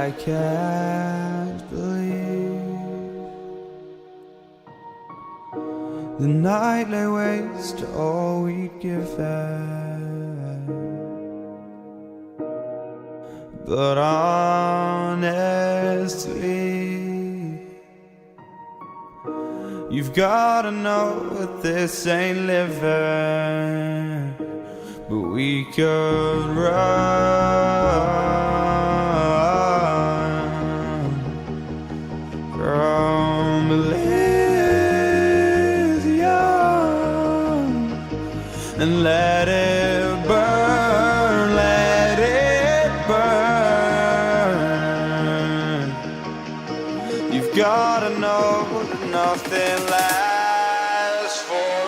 I can't believe the night lay waste to all we'd given. But honestly, you've gotta know that this ain't living. But we could run from Elysium and let it burn, let it burn. You've gotta know that nothing lasts forever.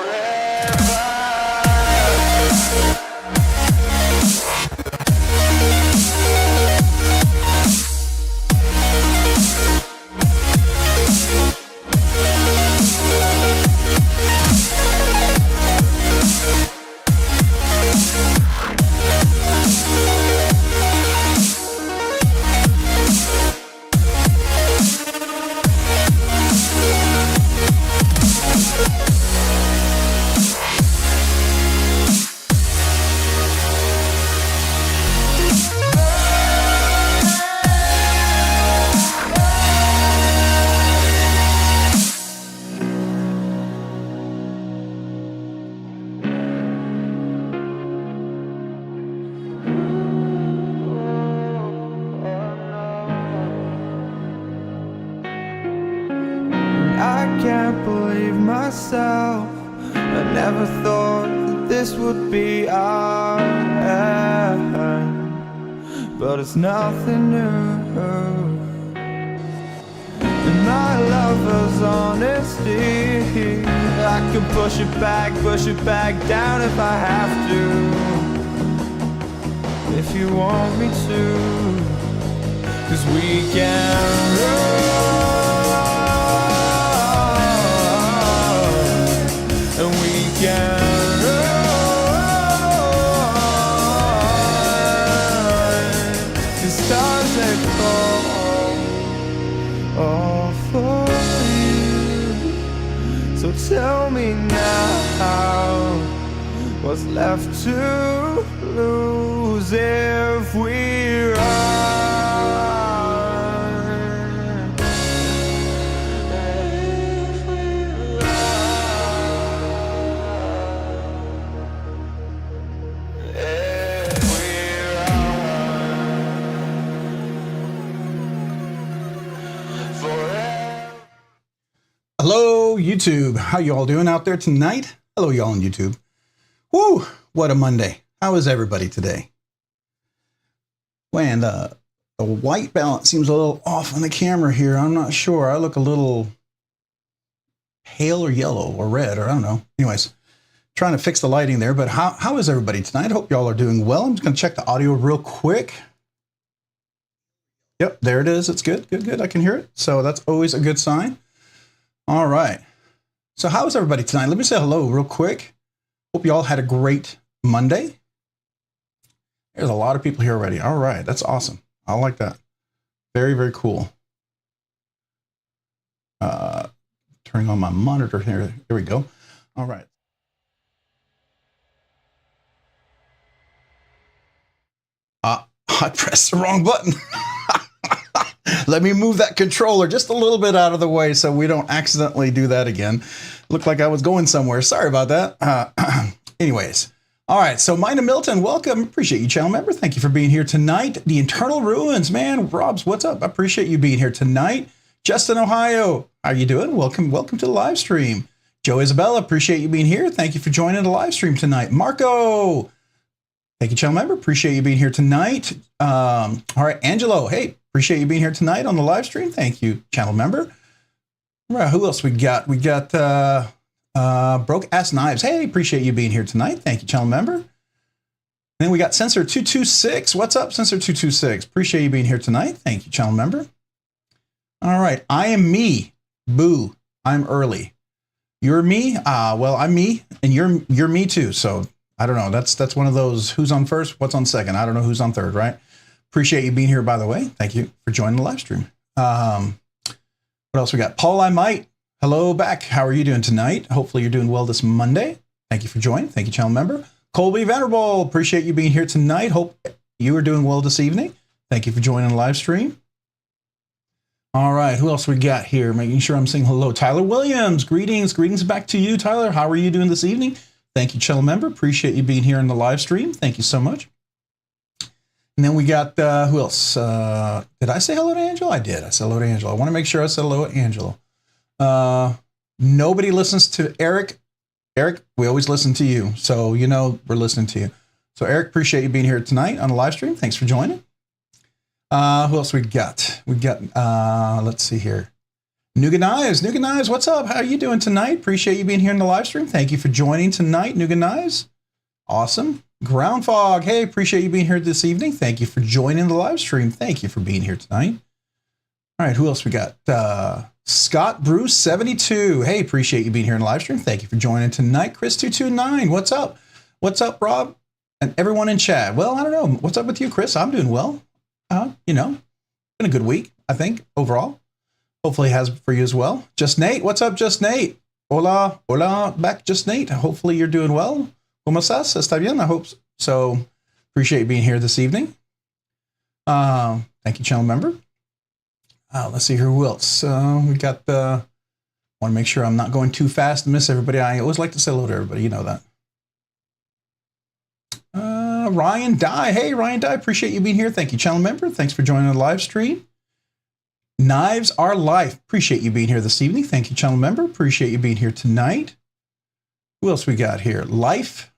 I can't believe myself. I never thought that this would be our end, but it's nothing new. And my lover's honesty, I can push it back down if I have to. If you want me to, 'cause we can run. And we can run, 'cause stars they fall all for you. So tell me now, what's left to lose if we run? Hello, YouTube. How you all doing out there tonight? Hello, y'all on YouTube. Woo! What a Monday. How is everybody today? Man, the white balance seems a little off on the camera here. I'm not sure. I look a little pale or yellow or red, or I don't know. Anyways, trying to fix the lighting there. But how is everybody tonight? I hope y'all are doing well. I'm just going to check the audio real quick. Yep, there it is. It's good. Good. I can hear it. So that's always a good sign. All right. So how is everybody tonight? Let me say hello real quick. Hope you all had a great Monday. There's a lot of people here already. All right. That's awesome. I like that. Very, very cool. Turning on my monitor here. Here we go. All right. I pressed the wrong button. Let me move that controller just a little bit out of the way so we don't accidentally do that again. Looked like I was going somewhere. Sorry about that. Anyways. All right. So Mina Milton, welcome. Appreciate you, channel member. Thank you for being here tonight. The Internal Ruins, man. Robs, what's up? I appreciate you being here tonight. Justin, Ohio. How you doing? Welcome to the live stream. Joe Isabella, appreciate you being here. Thank you for joining the live stream tonight. Marco. Thank you, channel member. Appreciate you being here tonight. All right. Angelo. Hey. Appreciate you being here tonight on the live stream. Thank you, channel member. All right, who else we got? We got Broke Ass Knives. Hey, appreciate you being here tonight. Thank you, channel member. Then we got Sensor226. What's up, Sensor226? Appreciate you being here tonight. Thank you, channel member. All right, I am me. Boo, I'm early. You're me? Well, I'm me, and you're me too. So I don't know. That's one of those who's on first, what's on second. I don't know who's on third, right? Appreciate you being here, by the way. Thank you for joining the live stream. What else we got? Paul I Might. Hello back. How are you doing tonight? Hopefully you're doing well this Monday. Thank you for joining. Thank you, channel member. Colby Venerable. Appreciate you being here tonight. Hope you are doing well this evening. Thank you for joining the live stream. All right. Who else we got here? Making sure I'm saying hello. Tyler Williams. Greetings. Greetings back to you, Tyler. How are you doing this evening? Thank you, channel member. Appreciate you being here in the live stream. Thank you so much. And then we got, who else? Did I say hello to Angela? I did. I said hello to Angela. I want to make sure I said hello to Angela. Nobody listens to Eric. Eric, we always listen to you. So, you know, we're listening to you. So, Eric, appreciate you being here tonight on the live stream. Thanks for joining. Who else we got? We got, let's see here. Nuga Knives. Nuga Knives, what's up? How are you doing tonight? Appreciate you being here in the live stream. Thank you for joining tonight, Nuga Knives. Awesome. Ground Fog. Hey, appreciate you being here this evening. Thank you for joining the live stream. Thank you for being here tonight. All right, who else we got? Scott Bruce 72. Hey, appreciate you being here in the live stream. Thank you for joining tonight. Chris 229. What's up? What's up, Rob? And everyone in chat. Well, I don't know. What's up with you, Chris? I'm doing well. You know, been a good week, I think, overall. Hopefully it has for you as well. Just Nate. What's up, Just Nate? Hola, hola, back, Just Nate. Hopefully you're doing well. ¿Cómo estás? ¿Está bien? I hope so. Appreciate you being here this evening. Thank you, channel member. Let's see here. Who else? We got want to make sure I'm not going too fast and miss everybody. I always like to say hello to everybody. You know that. Ryan Dye. Hey, Ryan Dye. Appreciate you being here. Thank you, channel member. Thanks for joining the live stream. Knives Are Life. Appreciate you being here this evening. Thank you, channel member. Appreciate you being here tonight. Who else we got here? Knife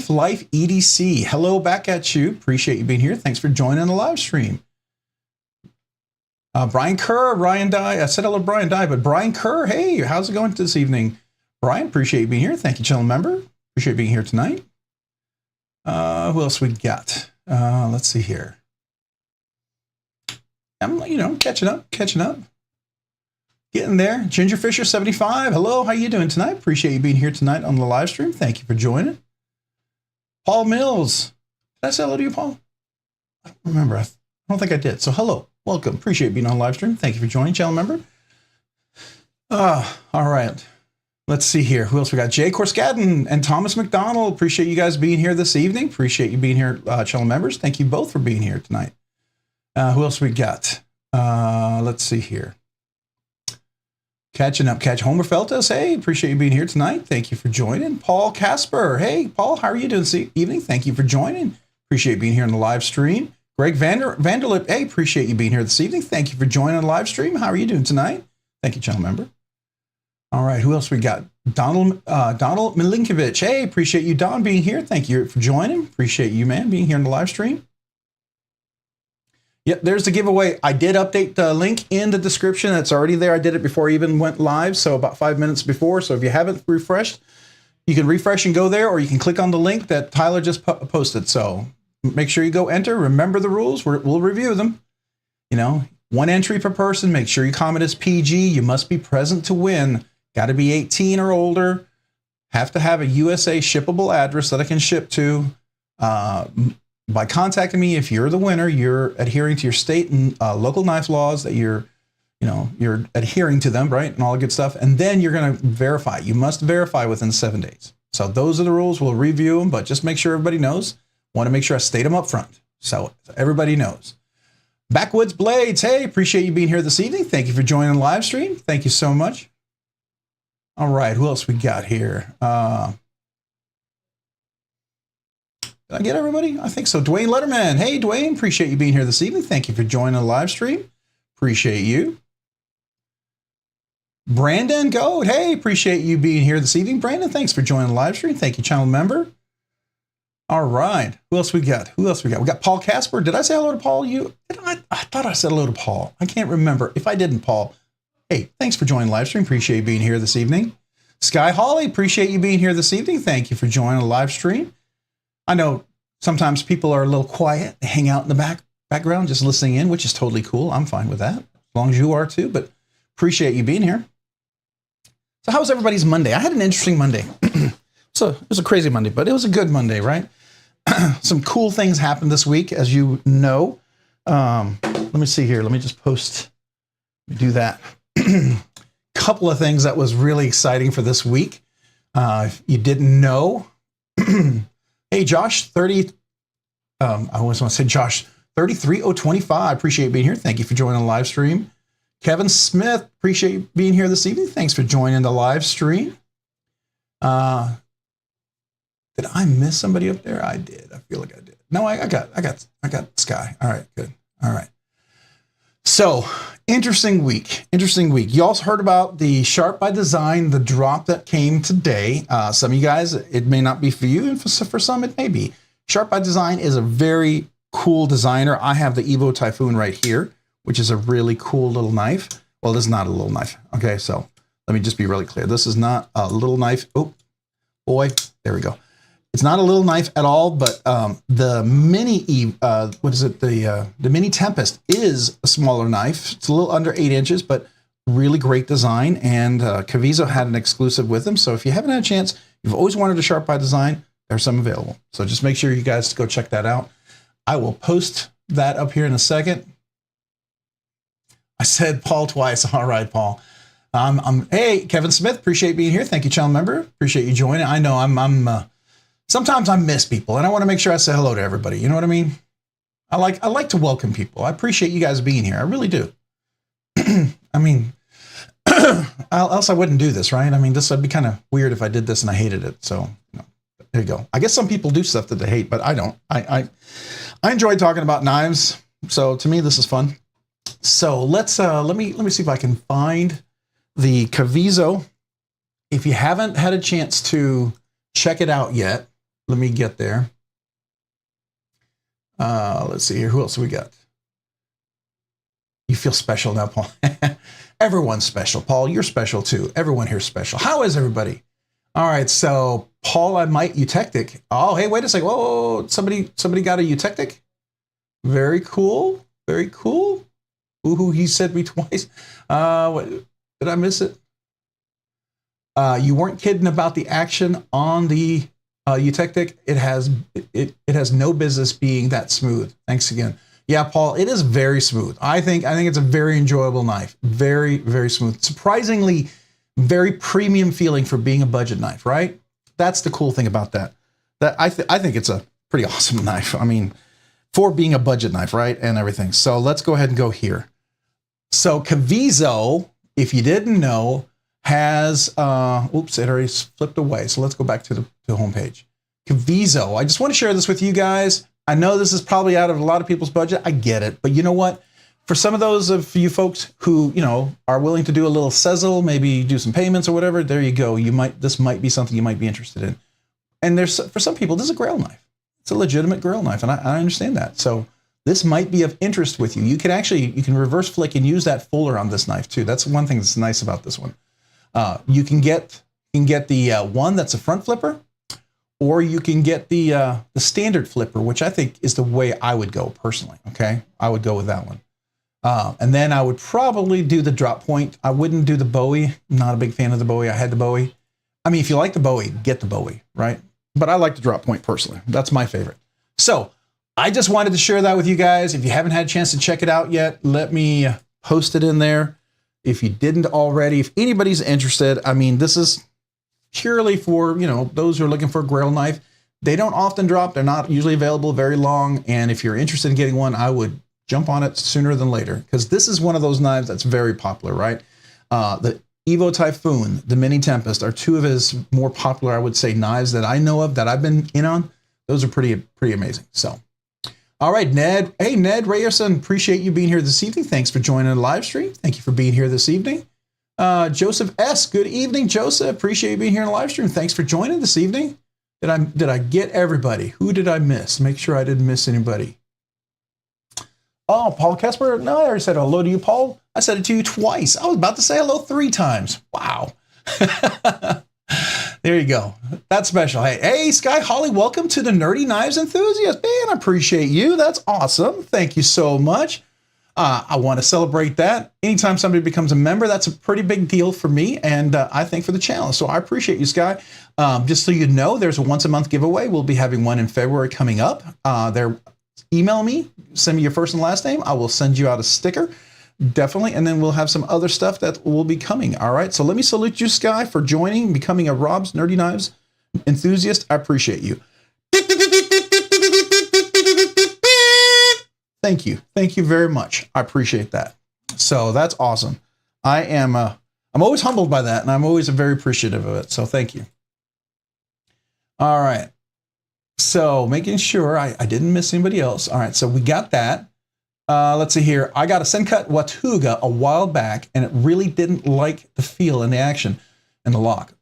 Life EDC. Hello back at you. Appreciate you being here. Thanks for joining the live stream. Brian Kerr, Ryan Dye. I said hello to Brian Dye, but Brian Kerr, hey, how's it going this evening? Brian, appreciate you being here. Thank you, channel member. Appreciate being here tonight. Who else we got? Let's see here. I'm, you know, catching up. Getting there. Ginger Fisher 75. Hello, how you doing tonight? Appreciate you being here tonight on the live stream. Thank you for joining. Paul Mills. Did I say hello to you, Paul? I don't remember. I don't think I did. So hello. Welcome. Appreciate being on live stream. Thank you for joining, channel member. All right. Let's see here. Who else we got? Jay Corskadden and Thomas McDonald. Appreciate you guys being here this evening. Appreciate you being here, channel members. Thank you both for being here tonight. Who else we got? Let's see here. Catching up. Catch Homer Feltus. Hey, appreciate you being here tonight. Thank you for joining. Paul Casper. Hey, Paul, how are you doing this evening? Thank you for joining. Appreciate being here on the live stream. Greg Vanderlip. Hey, appreciate you being here this evening. Thank you for joining the live stream. How are you doing tonight? Thank you, channel member. All right, who else we got? Donald Milinkovich. Hey, appreciate you, Don, being here. Thank you for joining. Appreciate you, man, being here in the live stream. Yep, there's the giveaway. I did update the link in the description. That's already there. I did it before I even went live, so about 5 minutes before. So if you haven't refreshed, you can refresh and go there, or you can click on the link that Tyler just posted. So make sure you go enter. Remember the rules. We'll review them. You know, 1 entry per person. Make sure you comment as PG. You must be present to win. Got to be 18 or older. Have to have a USA shippable address that I can ship to. By contacting me, if you're the winner, you're adhering to your state and local knife laws, that you're adhering to them, right? And all the good stuff. And then you're going to verify. You must verify within 7 days. So those are the rules. We'll review them, but just make sure everybody knows. Want to make sure I state them up front, so everybody knows. Backwoods Blades. Hey, appreciate you being here this evening. Thank you for joining the live stream. Thank you so much. All right, who else we got here? Did I get everybody? I think so. Dwayne Letterman. Hey, Dwayne, appreciate you being here this evening. Thank you for joining the live stream. Appreciate you. Brandon Goat. Hey, appreciate you being here this evening. Brandon, thanks for joining the live stream. Thank you, channel member. All right. Who else we got? We got Paul Casper. Did I say hello to Paul? I thought I said hello to Paul. I can't remember. If I didn't, Paul, hey, thanks for joining the live stream. Appreciate you being here this evening. Sky Holly, appreciate you being here this evening. Thank you for joining the live stream. I know sometimes people are a little quiet, they hang out in the background, just listening in, which is totally cool. I'm fine with that, as long as you are too, but appreciate you being here. So how was everybody's Monday? I had an interesting Monday. So it was a crazy Monday, but it was a good Monday, right? Some cool things happened this week, as you know. Let me see here. Let me just post. Let me do that. Couple of things that was really exciting for this week. If you didn't know, hey, Josh, I always want to say Josh, 33025. Appreciate being here. Thank you for joining the live stream. Kevin Smith, appreciate you being here this evening. Thanks for joining the live stream. Did I miss somebody up there? I did. I feel like I did. No, I got Sky. All right, good. All right. So, interesting week. You also heard about the Sharp by Design, the drop that came today. Some of you guys, it may not be for you, and for some, it may be. Sharp by Design is a very cool designer. I have the Evo Typhoon right here, which is a really cool little knife. Well, this is not a little knife. Okay, so let me just be really clear. This is not a little knife. Oh, boy, there we go. It's not a little knife at all, but the mini, the mini Tempest is a smaller knife. It's a little under 8 inches, but really great design. And Cavizo had an exclusive with them. So if you haven't had a chance, you've always wanted a Sharp by Design, there's some available. So just make sure you guys go check that out. I will post that up here in a second. I said Paul twice. All right, Paul. Hey, Kevin Smith, appreciate being here. Thank you, channel member. Appreciate you joining. I know sometimes I miss people, and I want to make sure I say hello to everybody. You know what I mean? I like to welcome people. I appreciate you guys being here. I really do. I mean, else I wouldn't do this, right? I mean, this would be kind of weird if I did this and I hated it. So, there you go. I guess some people do stuff that they hate, but I don't. I enjoy talking about knives. So to me, this is fun. So let me see if I can find the Cavizo. If you haven't had a chance to check it out yet, let me get there. Let's see here. Who else we got? You feel special now, Paul. Everyone's special. Paul, you're special too. Everyone here's special. How is everybody? All right. So Paul, I might Eutectic. Oh, hey, wait a second. Whoa, somebody got a Eutectic. Very cool. Very cool. Ooh, he said me twice. What, did I miss it? You weren't kidding about the action on the Eutectic. It has no business being that smooth. Thanks again. Yeah, Paul, it is very smooth. I think it's a very enjoyable knife. Very, very smooth. Surprisingly, very premium feeling for being a budget knife, right? That's the cool thing about that. I think it's a pretty awesome knife. I mean, for being a budget knife, right? And everything. So let's go ahead and go here. So Cavizo, if you didn't know, has, oops, it already flipped away. So let's go back to the homepage. Cavizo, I just want to share this with you guys. I know this is probably out of a lot of people's budget. I get it. But you know what? For some of those of you folks who, are willing to do a little sizzle, maybe do some payments or whatever, there you go. This might be something you might be interested in. And for some people, this is a grill knife. It's a legitimate grill knife. And I understand that. So this might be of interest with you. You can reverse flick and use that fuller on this knife too. That's one thing that's nice about this one. You can get the one that's a front flipper, or you can get the standard flipper, which I think is the way I would go personally. Okay, I would go with that one, and then I would probably do the drop point. I wouldn't do the Bowie. I'm not a big fan of the Bowie. I had the Bowie. I mean, if you like the Bowie, get the Bowie, right? But I like the drop point personally. That's my favorite. So I just wanted to share that with you guys. If you haven't had a chance to check it out yet, let me post it in there. If you didn't already, if anybody's interested, I mean, this is purely for, those who are looking for a grill knife. They don't often drop. They're not usually available very long. And if you're interested in getting one, I would jump on it sooner than later, because this is one of those knives that's very popular, right? The Evo Typhoon, the Mini Tempest are two of his more popular, I would say, knives that I know of, that I've been in on. Those are pretty amazing. So, all right, Ned. Hey, Ned Rayerson, appreciate you being here this evening. Thanks for joining the live stream. Thank you for being here this evening. Joseph S. Good evening, Joseph. Appreciate you being here in the live stream. Thanks for joining this evening. Did I get everybody? Who did I miss? Make sure I didn't miss anybody. Oh, Paul Kesper. No, I already said hello to you, Paul. I said it to you twice. I was about to say hello 3 times. Wow. There you go. That's special. Hey, Sky Holly, welcome to the Nerdy Knives Enthusiast. Man, I appreciate you. That's awesome. Thank you so much. I want to celebrate that. Anytime somebody becomes a member, that's a pretty big deal for me, and I think for the channel. So I appreciate you, Sky. Just so you know, there's a once a month giveaway. We'll be having one in February coming up. email me, send me your first and last name. I will send you out a sticker. Definitely. And then we'll have some other stuff that will be coming. All right. So let me salute you, Sky, for joining, becoming a Rob's Nerdy Knives enthusiast. I appreciate you. Thank you. Thank you very much. I appreciate that. So that's awesome. I'm always humbled by that, and I'm always very appreciative of it. So thank you. All right. So making sure I didn't miss anybody else. All right. So we got that. Let's see here. I got a Sencut Watuga a while back, and it really didn't like the feel and the action and the lock.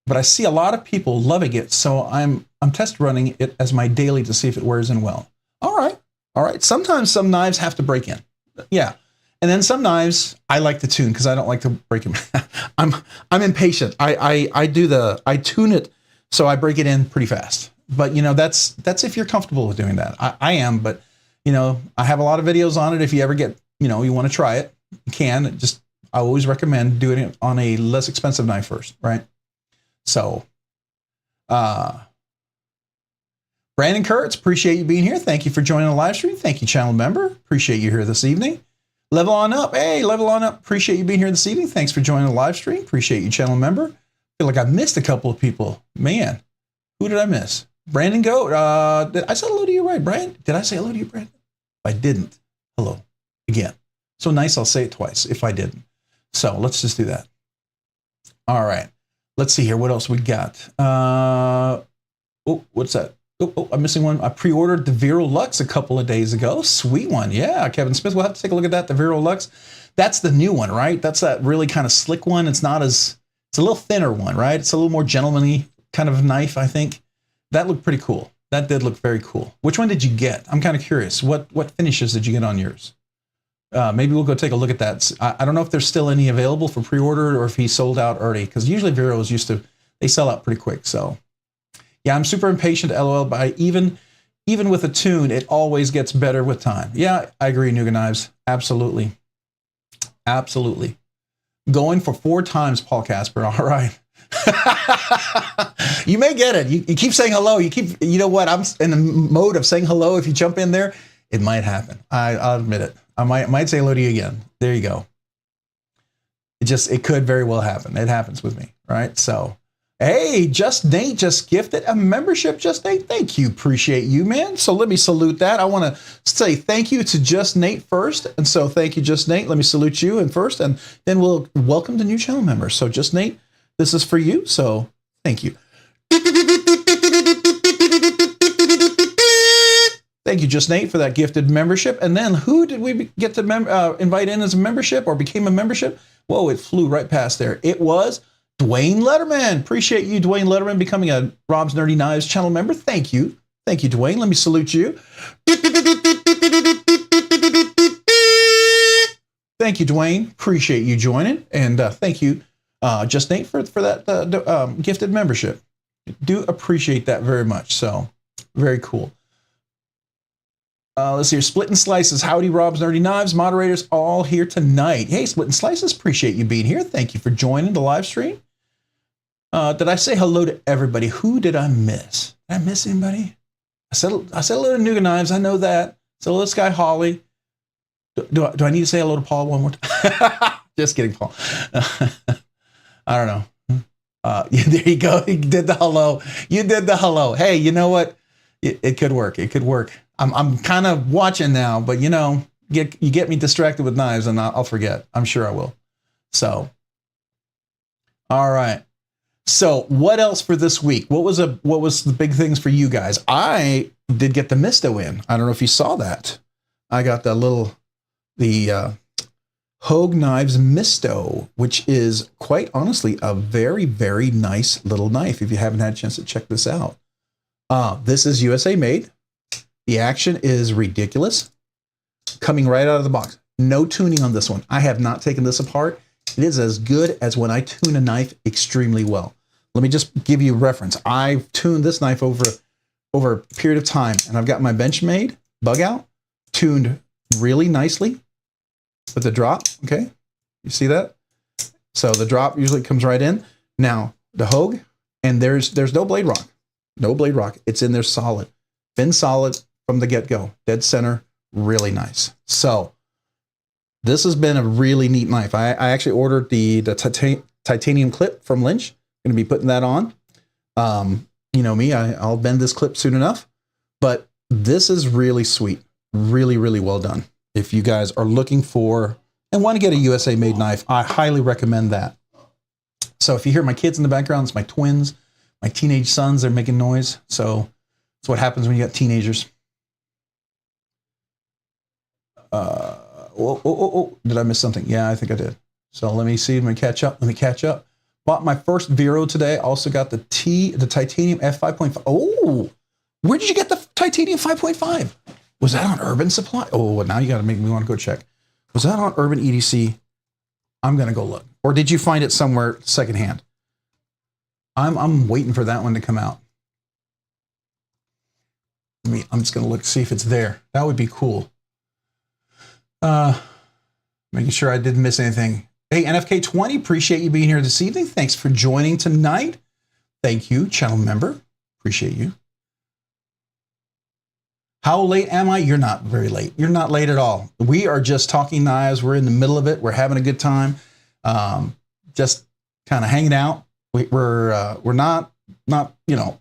But I see a lot of people loving it, so I'm test running it as my daily to see if it wears in well. All right. All right. Sometimes some knives have to break in. Yeah. And then some knives I like to tune because I don't like to break them. I'm impatient. I tune it so I break it in pretty fast. But you know, that's if you're comfortable with doing that. I am, but you know, I have a lot of videos on it. If you ever get, you know, you want to try it, you can. Just I always recommend doing it on a less expensive knife first, right? So, Brandon Kurtz, appreciate you being here. Thank you for joining the live stream. Thank you, channel member. Appreciate you here this evening. Level on up. Hey, level on up. Appreciate you being here this evening. Thanks for joining the live stream. Appreciate you, channel member. Feel like I've missed a couple of people. Man, who did I miss? Brandon Goat. I said hello to you, right, Brian? Did I say hello to you, Brandon? If I didn't, hello again. So nice, I'll say it twice if I didn't. So let's just do that. All right. Let's see here. What else we got? Oh, what's that? Oh, I'm missing one. I pre-ordered the Vero Lux a couple of days ago. Sweet one. Yeah, Kevin Smith. We'll have to take a look at that. The Vero Lux. That's the new one, right? That's that really kind of slick one. It's not as, it's a little thinner one, right? It's a little more gentlemanly kind of knife, I think. That looked pretty cool. That did look very cool. Which one did you get? I'm kind of curious. What finishes did you get on yours? Maybe we'll go take a look at that. I don't know if there's still any available for pre-order or if he sold out already, because usually Veros they sell out pretty quick. So yeah, I'm super impatient, LOL, but even with a tune, it always gets better with time. Yeah, I agree, Nuga Knives. Absolutely. Absolutely. Going for 4 times, Paul Casper. All right. You may get it. You keep saying hello. You know what? I'm in the mode of saying hello. If you jump in there, it might happen. I'll admit it. I might say hello to you again. There you go. It could very well happen. It happens with me, right? So, hey, Just Nate just gifted a membership. Just Nate, thank you. Appreciate you, man. So let me salute that. I want to say thank you to Just Nate first. And so thank you, Just Nate. Let me salute you and first, and then we'll welcome the new channel members. So Just Nate, this is for you. So thank you. Thank you, Just Nate, for that gifted membership. And then who did we get to invite in as a membership or became a membership? Whoa, it flew right past there. It was Dwayne Letterman. Appreciate you, Dwayne Letterman, becoming a Rob's Nerdy Knives channel member. Thank you. Thank you, Dwayne. Let me salute you. Thank you, Dwayne. Appreciate you joining. And thank you, Just Nate, for that gifted membership. Do appreciate that very much. So, very cool. Let's see here. Split and Slices. Howdy, Rob's Nerdy Knives. Moderators all here tonight. Hey, Split and Slices. Appreciate you being here. Thank you for joining the live stream. Did I say hello to everybody? Who did I miss? Did I miss anybody? I said hello to Nuga Knives. I know that. So hello to Sky Holly. Do I need to say hello to Paul one more time? Just kidding, Paul. I don't know. There you go. You did the hello. You did the hello. Hey, you know what? It could work. It could work. I'm kind of watching now, but you know, you get me distracted with knives and I'll forget. I'm sure I will. So, all right. So what else for this week? What was the big things for you guys? I did get the Misto in. I don't know if you saw that. I got the Hogue Knives Misto, which is quite honestly a very, very nice little knife. If you haven't had a chance to check this out. This is USA made. The action is ridiculous. Coming right out of the box. No tuning on this one. I have not taken this apart. It is as good as when I tune a knife extremely well. Let me just give you a reference. I've tuned this knife over a period of time, and I've got my Benchmade bug out tuned really nicely with the drop. Okay, you see that? So the drop usually comes right in. Now the Hogue, and there's no blade rock. No blade rock. It's in there solid. Been solid. from the get-go. Dead center, really nice. So this has been a really neat knife. I actually ordered the titanium clip from Lynch. Going to be putting that on. You know me, I'll bend this clip soon enough. But this is really sweet. Really, really well done. If you guys are looking for and want to get a USA made knife, I highly recommend that. So if you hear my kids in the background, it's my twins, my teenage sons, they're making noise. So that's what happens when you got teenagers. Did I miss something? Yeah, I think I did. So let me see. Let me catch up. Bought my first Vero today. Also got the titanium F5.5. Oh, where did you get the titanium 5.5? Was that on Urban Supply? Oh, now you got to make me want to go check. Was that on Urban EDC? I'm going to go look. Or did you find it somewhere secondhand? I'm waiting for that one to come out. I'm just going to look, see if it's there. That would be cool. Making sure I didn't miss anything. Hey, NFK20, appreciate you being here this evening. Thanks for joining tonight. Thank you, channel member. Appreciate you. How late am I? You're not very late. You're not late at all. We are just talking knives. We're in the middle of it. We're having a good time. Just kind of hanging out. We're not, you know,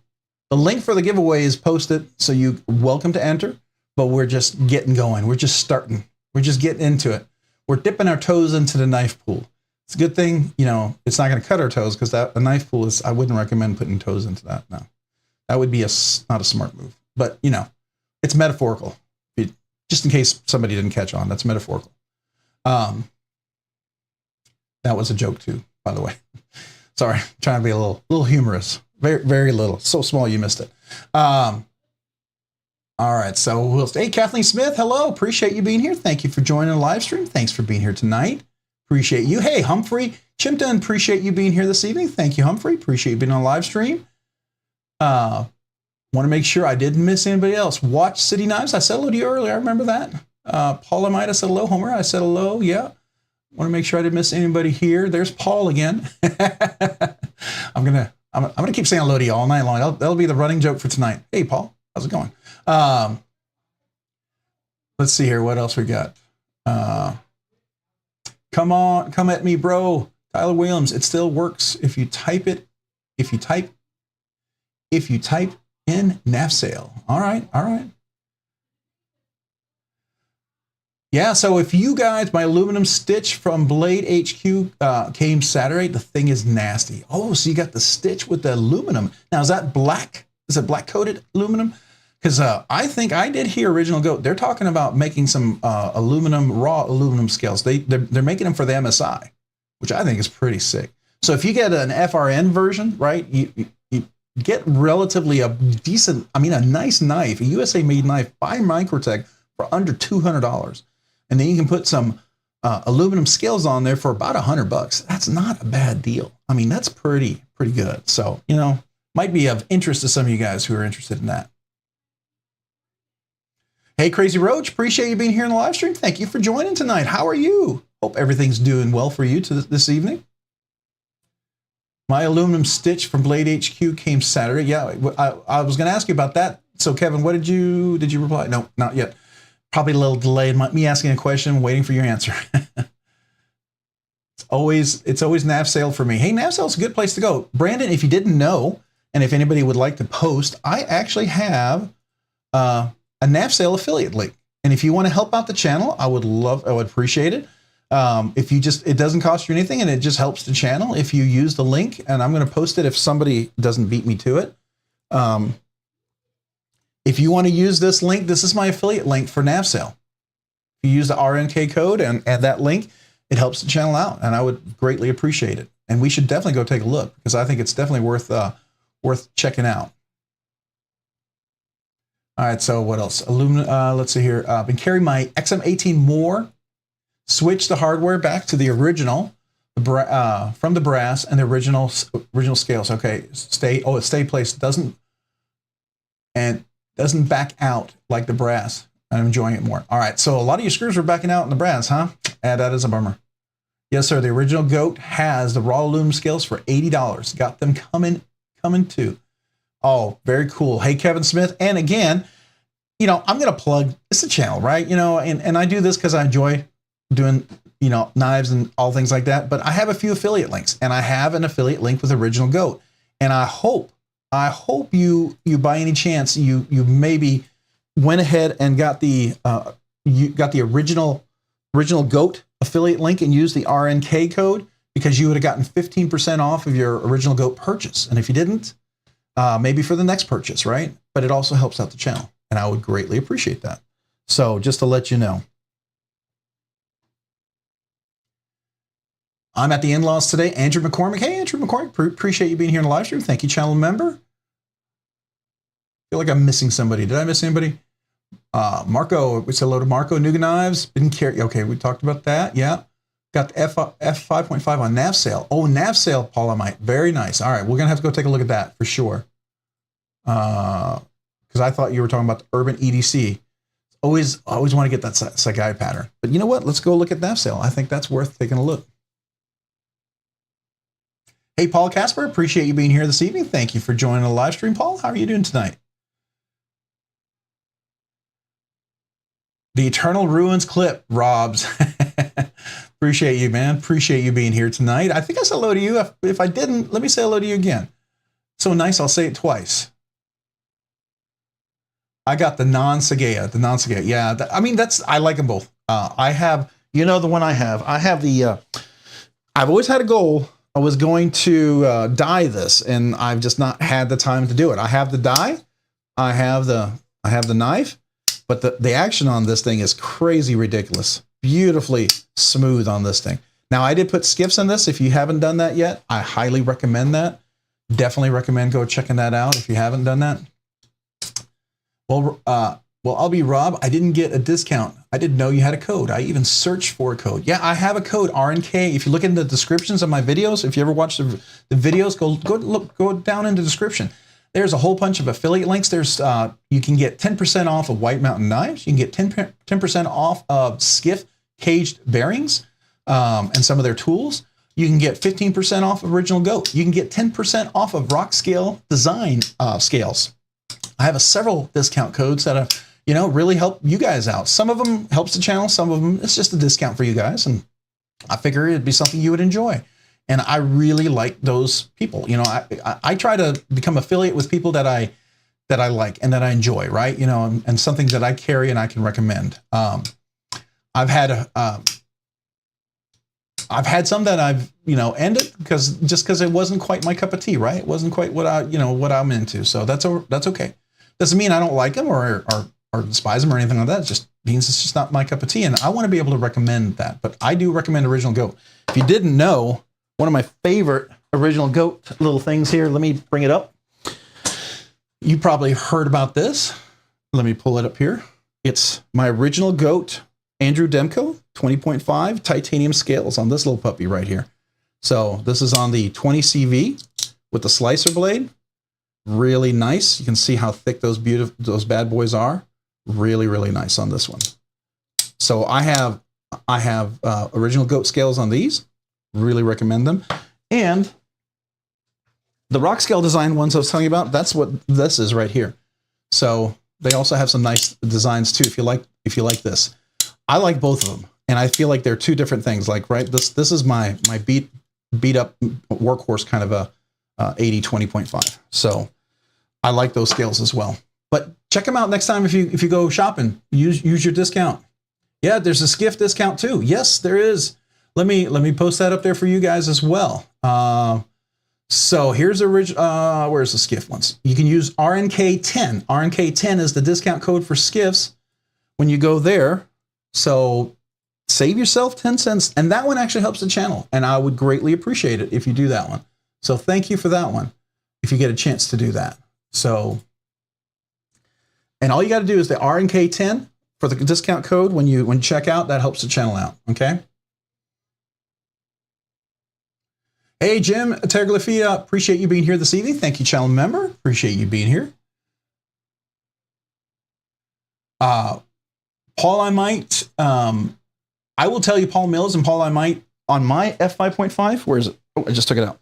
the link for the giveaway is posted, so you're welcome to enter, but we're just getting going. We're just starting. We're just getting into it. We're dipping our toes into the knife pool. It's a good thing, you know, it's not going to cut our toes, because that a knife pool is, I wouldn't recommend putting toes into that. No, that would be not a smart move, but you know, it's metaphorical. Just in case somebody didn't catch on, that's metaphorical. That was a joke too, by the way. Sorry, I'm trying to be a little humorous. Very, very little. So small you missed it. All right, so we'll hey, Kathleen Smith, hello. Appreciate you being here. Thank you for joining the live stream. Thanks for being here tonight. Appreciate you. Hey, Humphrey Chimpton, appreciate you being here this evening. Thank you, Humphrey. Appreciate you being on the live stream. Want to make sure I didn't miss anybody else. Watch City Knives. I said hello to you earlier. I remember that. Paula might have said hello. Homer, I said hello. Yeah. Want to make sure I didn't miss anybody here. There's Paul again. I'm gonna keep saying hello to you all night long. That'll be the running joke for tonight. Hey, Paul, how's it going? Let's see here. What else we got? Come on, come at me, bro. Tyler Williams. It still works if you type it. If you type in Knafsale. All right. Yeah, so if you guys, my aluminum stitch from Blade HQ came Saturday, the thing is nasty. Oh, so you got the stitch with the aluminum. Now, is that black? Is it black coated aluminum? Because I think I did hear Original Goat. They're talking about making some raw aluminum scales. They're making them for the MSI, which I think is pretty sick. So if you get an FRN version, right, you get relatively a nice knife, a USA made knife by Microtech for under $200. And then you can put some aluminum scales on there for about $100. That's not a bad deal. I mean, that's pretty good. So, you know, might be of interest to some of you guys who are interested in that. Hey, Crazy Roach, appreciate you being here in the live stream. Thank you for joining tonight. How are you? Hope everything's doing well for you this evening. My aluminum stitch from Blade HQ came Saturday. Yeah, I was going to ask you about that. So, Kevin, what did you reply? No, not yet. Probably a little delay in me asking a question, waiting for your answer. It's always Knafsale for me. Hey, Knafsale's a good place to go. Brandon, if you didn't know, and if anybody would like to post, I actually have a Knafsale affiliate link. And if you want to help out the channel, I would appreciate it. It doesn't cost you anything, and it just helps the channel if you use the link. And I'm going to post it if somebody doesn't beat me to it. If you want to use this link, this is my affiliate link for Knafsale. If you use the RNK code and add that link, it helps the channel out, and I would greatly appreciate it. And we should definitely go take a look, because I think it's definitely worth checking out. All right, so what else? Let's see here. I've been carrying my XM18 more. Switch the hardware back to the original, from the brass and the original scales. Okay, stay placed. Doesn't back out like the brass. I'm enjoying it more. All right, so a lot of your screws are backing out in the brass, huh? That is a bummer. Yes, sir. The original Goat has the raw aluminum scales for $80. Got them coming too. Oh, very cool. Hey, Kevin Smith. And again, you know, I'm going to plug, it's a channel, right? You know, and I do this because I enjoy doing, you know, knives and all things like that. But I have a few affiliate links, and I have an affiliate link with Original Goat. And I hope you by any chance, you maybe went ahead and got the, original Goat affiliate link and used the RNK code, because you would have gotten 15% off of your Original Goat purchase. And if you didn't, maybe for the next purchase, right? But it also helps out the channel, and I would greatly appreciate that. So just to let you know. I'm at the in-laws today. Andrew McCormick. Hey, Andrew McCormick. Appreciate you being here in the live stream. Thank you, channel member. Feel like I'm missing somebody. Did I miss anybody? Marco. We said hello to Marco. Nuga Knives. Didn't care. Okay, we talked about that. Yeah. Got the F5.5 on Knafsale. Oh, Knafsale, Paulamite. Very nice. All right, we're going to have to go take a look at that for sure. Because I thought you were talking about the Urban EDC. Always want to get that Sagai pattern. But you know what? Let's go look at Knafsale. I think that's worth taking a look. Hey, Paul Casper, appreciate you being here this evening. Thank you for joining the live stream, Paul. How are you doing tonight? The Eternal Ruins clip, Robs. Appreciate you, man. Appreciate you being here tonight. I think I said hello to you. If I didn't, let me say hello to you again. So nice, I'll say it twice. I got the non-Sagea, Yeah, I mean, I like them both. I have, you know, the one I have the, I've always had a goal. I was going to dye this, and I've just not had the time to do it. I have the dye, I have the knife, but the action on this thing is crazy ridiculous. Beautifully smooth on this thing. Now, I did put skiffs in this. If you haven't done that yet, I highly recommend that. Definitely recommend go checking that out if you haven't done that. Well, I'll be Rob. I didn't get a discount. I didn't know you had a code. I even searched for a code. Yeah, I have a code, RNK. If you look in the descriptions of my videos, if you ever watch the videos, go down in the description. There's a whole bunch of affiliate links. There's you can get 10% off of White Mountain knives. You can get 10% off of Skiff caged bearings and some of their tools. You can get 15% off of Original Goat. You can get 10% off of Rockscale Design scales. I have several discount codes that really help you guys out. Some of them helps the channel. Some of them it's just a discount for you guys, and I figure it'd be something you would enjoy. And I really like those people. You know, I try to become affiliate with people that I like and that I enjoy, right? You know, and something that I carry and I can recommend. I've had some that I've ended because it wasn't quite my cup of tea, right? It wasn't quite what what I'm into. So that's okay. Doesn't mean I don't like them or despise them or anything like that. It just means it's just not my cup of tea, and I want to be able to recommend that. But I do recommend Original Goat. If you didn't know, one of my favorite Original Goat little things here. Let me bring it up. You probably heard about this. Let me pull it up here. It's my Original Goat Andrew Demko 20.5 titanium scales on this little puppy right here. So this is on the 20 CV with the slicer blade. Really nice. You can see how thick those bad boys are. Really, really nice on this one. So I have Original Goat scales on these. Really recommend them. And the Rockscale Design ones I was telling you about, that's what this is right here. So they also have some nice designs too. If you like this, I like both of them, and I feel like they're two different things. Like this is my beat up workhorse kind of a 80 20.5. So I like those scales as well. But check them out next time if you go shopping. Use your discount. Yeah, there's a Skiff discount too. Yes, there is. Let me post that up there for you guys as well. So here's where's the Skiff ones? You can use RNK10. RNK10 is the discount code for Skiffs when you go there. So save yourself 10 cents. And that one actually helps the channel. And I would greatly appreciate it if you do that one. So thank you for that one, if you get a chance to do that. So, and all you got to do is the RNK10 for the discount code when you check out. That helps the channel out. Okay. Hey, Jim Terglifia, appreciate you being here this evening. Thank you, channel member. Appreciate you being here. Paul, I might, I will tell you Paul Mills and Paul, I might, on my F5.5, where is it? Oh, I just took it out.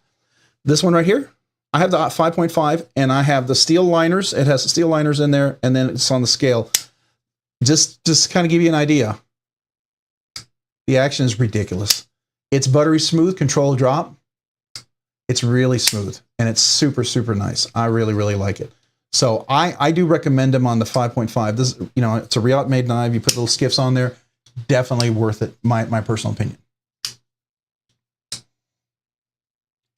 This one right here. I have the 5.5 and I have the steel liners. It has the steel liners in there, and then it's on the scale. Just kind of give you an idea. The action is ridiculous. It's buttery smooth, control drop. It's really smooth and it's super, super nice. I really, really like it. So I do recommend them on the 5.5. This, you know, it's a Riot made knife. You put little skiffs on there. Definitely worth it, my personal opinion.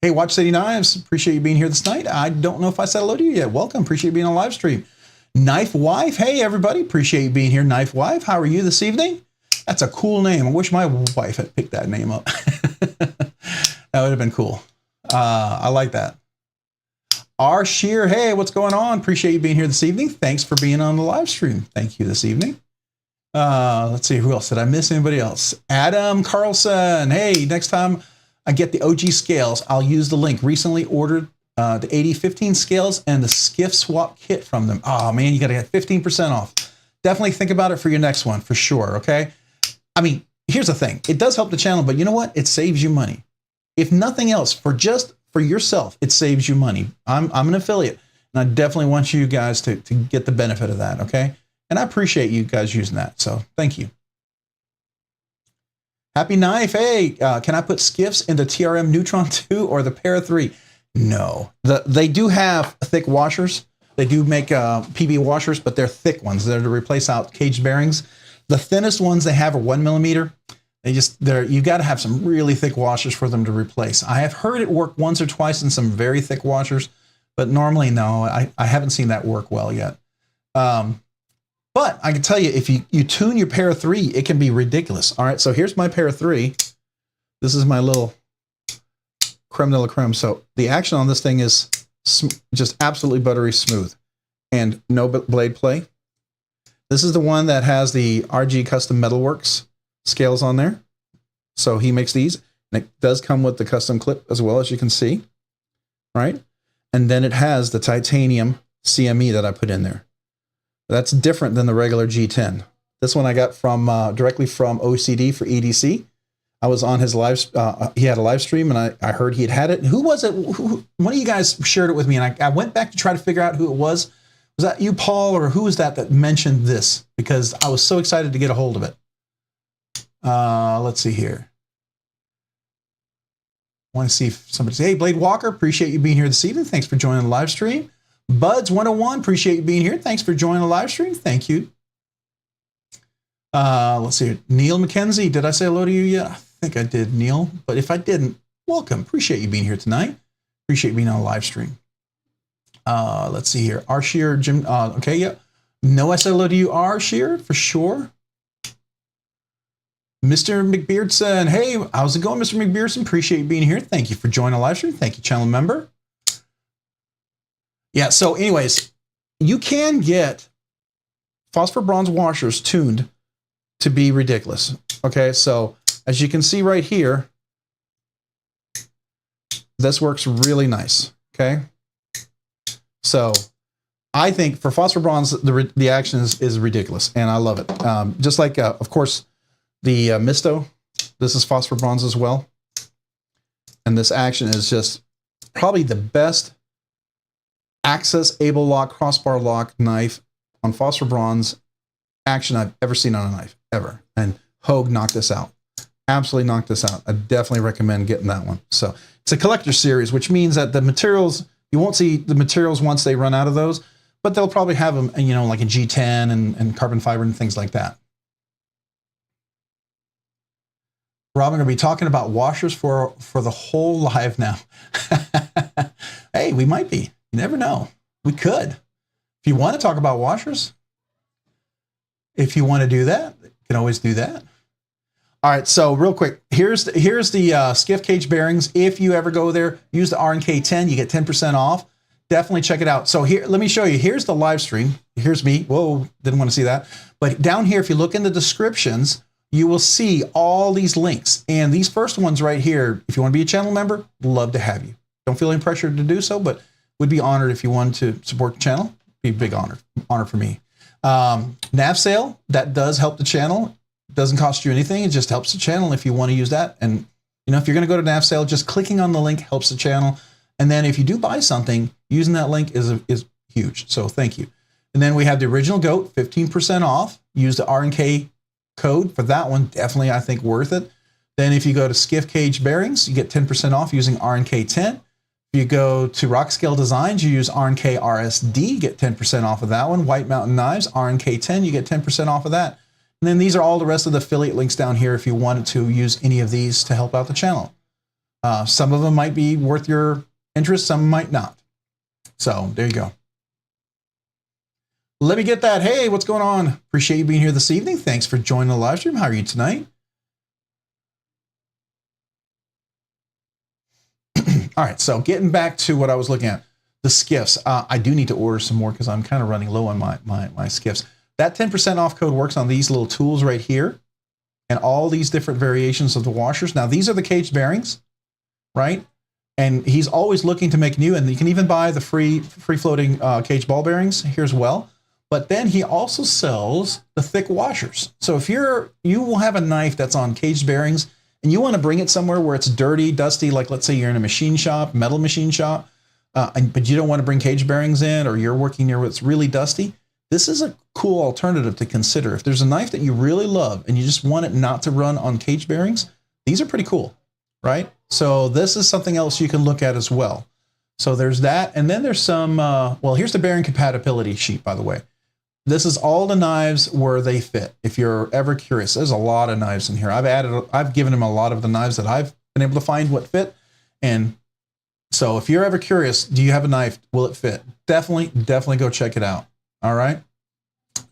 Hey, Watch City Knives, appreciate you being here this night. I don't know if I said hello to you yet. Welcome, appreciate you being on live stream. Knife Wife, hey everybody, appreciate you being here. Knife Wife, how are you this evening? That's a cool name. I wish my wife had picked that name up. That would have been cool. I like that. R Sheer, hey, what's going on? Appreciate you being here this evening. Thanks for being on the live stream. Thank you this evening. Let's see, who else? Did I miss anybody else? Adam Carlson, hey, next time I get the OG scales, I'll use the link. Recently ordered the 8015 scales and the Skiff swap kit from them. Oh man, you got to get 15% off. Definitely think about it for your next one, for sure, okay? I mean, here's the thing. It does help the channel, but you know what? It saves you money. If nothing else, for yourself, it saves you money. I'm an affiliate, and I definitely want you guys to get the benefit of that, okay? And I appreciate you guys using that, so thank you. Happy Knife, hey, can I put skiffs in the TRM Neutron 2 or the Para 3? No. They do have thick washers. They do make PB washers, but they're thick ones. They're to replace out cage bearings. The thinnest ones they have are 1 millimeter. You got to have some really thick washers for them to replace. I have heard it work once or twice in some very thick washers, but normally no, I haven't seen that work well yet. But I can tell you, if you tune your Para 3, it can be ridiculous. All right, so here's my Para 3. This is my little creme de la creme. So the action on this thing is just absolutely buttery smooth and no blade play. This is the one that has the RG Custom Metalworks scales on there. So he makes these, and it does come with the custom clip as well, as you can see, right? And then it has the titanium CME that I put in there. That's different than the regular G10. This one I got from directly from OCD for EDC. I was on his live, he had a live stream, and I heard he had it. Who was it? One of you guys shared it with me, and I went back to try to figure out who it was. Was that you, Paul, or who was that mentioned this? Because I was so excited to get a hold of it. Let's see here. I want to see if somebody says, hey, Blade Walker, appreciate you being here this evening. Thanks for joining the live stream. Buds 101, appreciate you being here. Thanks for joining the live stream. Thank you. Let's see. Neil McKenzie, did I say hello to you yet? I think I did, Neil. But if I didn't, welcome. Appreciate you being here tonight. Appreciate you being on the live stream. Let's see here. R Shear, Jim. Okay, yeah. No, I said hello to you, R Shear, for sure. Mr. McBeardson, hey, how's it going, Mr. McBeardson? Appreciate you being here. Thank you for joining the live stream. Thank you, channel member. Yeah, so anyways, you can get phosphor bronze washers tuned to be ridiculous. Okay, so as you can see right here, this works really nice. Okay, so I think for phosphor bronze, the action is ridiculous, and I love it. Just like, of course, the Misto, this is phosphor bronze as well, and this action is just probably the best access able lock crossbar lock knife on phosphor bronze action I've ever seen on a knife, ever. And Hogue knocked this out. Absolutely knocked this out. I definitely recommend getting that one. So it's a collector series, which means that the materials, you won't see the materials once they run out of those, but they'll probably have them, you know, like a G10 and carbon fiber and things like that. Rob, I'm going to be talking about washers for the whole live now. Hey, we might be. You never know. We could. If you want to talk about washers, if you want to do that, you can always do that. All right, so real quick, here's the Skiff cage bearings. If you ever go there, use the RNK10, you get 10% off. Definitely check it out. So here, let me show you. Here's the live stream. Here's me. Whoa, didn't want to see that. But down here, if you look in the descriptions, you will see all these links. And these first ones right here, if you want to be a channel member, love to have you. Don't feel any pressure to do so, but would be honored if you wanted to support the channel. Be a big honor for me. Knafsale, that does help the channel. Doesn't cost you anything. It just helps the channel if you want to use that. And you know, if you're going to go to Knafsale, just clicking on the link helps the channel. And then if you do buy something, using that link is huge. So thank you. And then we have the original Goat, 15% off. Use the RNK code for that one. Definitely, I think, worth it. Then if you go to Skiff Cage Bearings, you get 10% off using RNK10. If you go to Rockscale Designs, you use RNKRSD, get 10% off of that one. White Mountain Knives, RNK10, you get 10% off of that. And then these are all the rest of the affiliate links down here if you wanted to use any of these to help out the channel. Some of them might be worth your interest, some might not. So there you go. Let me get that. Hey, what's going on? Appreciate you being here this evening. Thanks for joining the live stream. How are you tonight? All right, so getting back to what I was looking at, the skiffs. I do need to order some more because I'm kind of running low on my skiffs. That 10% off code works on these little tools right here and all these different variations of the washers. Now, these are the cage bearings, right? And he's always looking to make new, and you can even buy the free-floating cage ball bearings here as well. But then he also sells the thick washers. So if you will have a knife that's on cage bearings and you want to bring it somewhere where it's dirty, dusty, like let's say you're in a machine shop, metal machine shop, but you don't want to bring cage bearings in, or you're working near where it's really dusty, this is a cool alternative to consider. If there's a knife that you really love and you just want it not to run on cage bearings, these are pretty cool, right? So this is something else you can look at as well. So there's that. And then there's some, well, here's the bearing compatibility sheet, by the way. This is all the knives where they fit. If you're ever curious, there's a lot of knives in here. I've given him a lot of the knives that I've been able to find what fit. And so if you're ever curious, do you have a knife? Will it fit? Definitely go check it out. All right.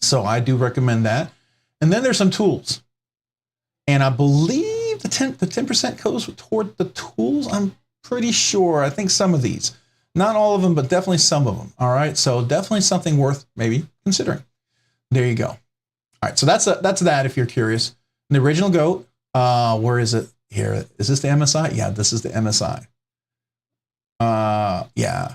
So I do recommend that. And then there's some tools. And I believe the 10% goes toward the tools. I'm pretty sure. I think some of these. Not all of them, but definitely some of them. All right, so definitely something worth maybe considering. There you go. All right, so that's that if you're curious. And the original Goat, where is it? Here, is this the MSI? Yeah, this is the MSI. Yeah.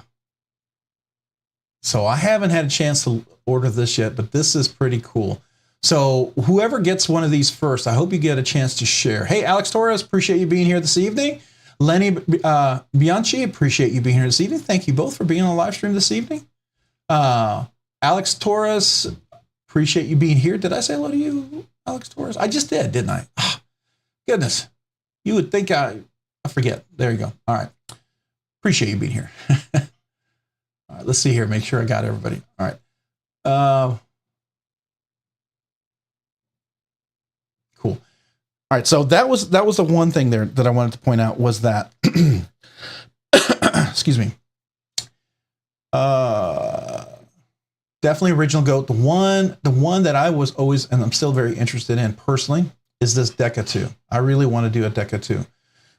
So I haven't had a chance to order this yet, but this is pretty cool. So whoever gets one of these first, I hope you get a chance to share. Hey, Alex Torres, appreciate you being here this evening. Lenny Bianchi, appreciate you being here this evening. Thank you both for being on the live stream this evening. Alex Torres, appreciate you being here. Did I say hello to you, Alex Torres? I just did, didn't I? Oh, goodness. You would think I forget. There you go. All right. Appreciate you being here. All right, let's see here. Make sure I got everybody. All right. Cool. All right, so that was the one thing there that I wanted to point out was that, excuse me, definitely original Goat. The one that I was always, and I'm still very interested in personally, is this Deca 2. I really want to do a Deca 2.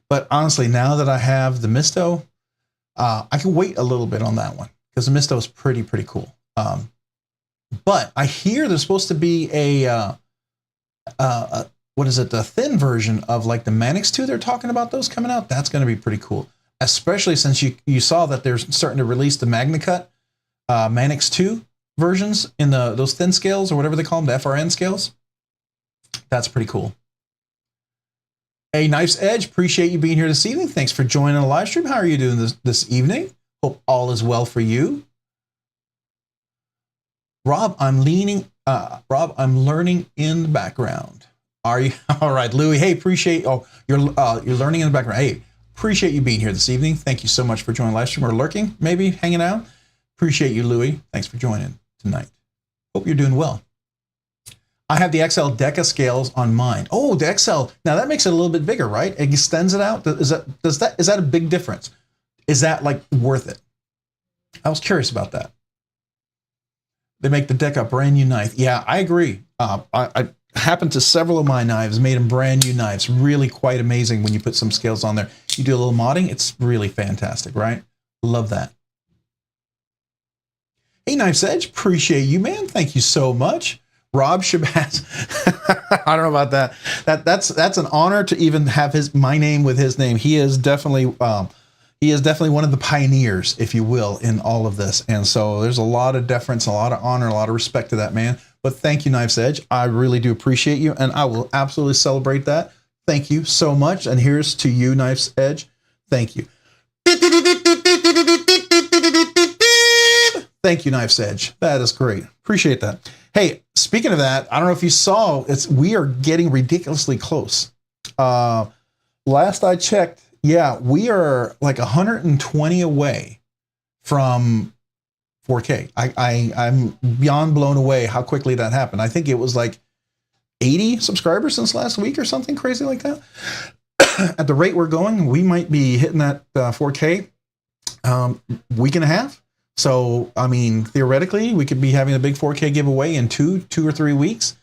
But honestly, now that I have the Misto, I can wait a little bit on that one because the Misto is pretty cool. But I hear there's supposed to be a what is it, the thin version of like the Manix 2 they're talking about, those coming out. That's going to be pretty cool, especially since you saw that they're starting to release the MagnaCut Manix 2 versions in those thin scales or whatever they call them, the FRN scales. That's pretty cool. Hey, Knife's Edge, appreciate you being here this evening. Thanks for joining the live stream. How are you doing this evening? Hope all is well for you. Rob, I'm learning in the background. Are you all right, Louie? Hey, appreciate. Oh, you're learning in the background. Hey, appreciate you being here this evening. Thank you so much for joining the live stream or lurking, maybe hanging out. Appreciate you, Louie. Thanks for joining tonight. Hope you're doing well. I have the XL Deca scales on mine. Oh, the XL. Now that makes it a little bit bigger, right? It extends it out. Is that a big difference? Is that like worth it? I was curious about that. They make the Deca brand new knife. Yeah, I agree. I happened to several of my knives, made them brand new knives. Really quite amazing when you put some scales on there. You do a little modding, it's really fantastic, right? Love that. Hey, Knife's Edge, appreciate you, man. Thank you so much. Rob Shabazz. I don't know about that. That's an honor to even have my name with his name. He is definitely one of the pioneers, if you will, in all of this. And so there's a lot of deference, a lot of honor, a lot of respect to that man. But thank you, Knife's Edge. I really do appreciate you, and I will absolutely celebrate that. Thank you so much. And here's to you, Knife's Edge. Thank you. Thank you, Knife's Edge. That is great. Appreciate that. Hey, speaking of that, I don't know if you saw, we are getting ridiculously close. Last I checked, yeah, we are like 120 away from 4K. I'm beyond blown away how quickly that happened. I think it was like 80 subscribers since last week or something crazy like that. At the rate we're going, we might be hitting that 4K week and a half. So, I mean, theoretically, we could be having a big 4K giveaway in two or 3 weeks.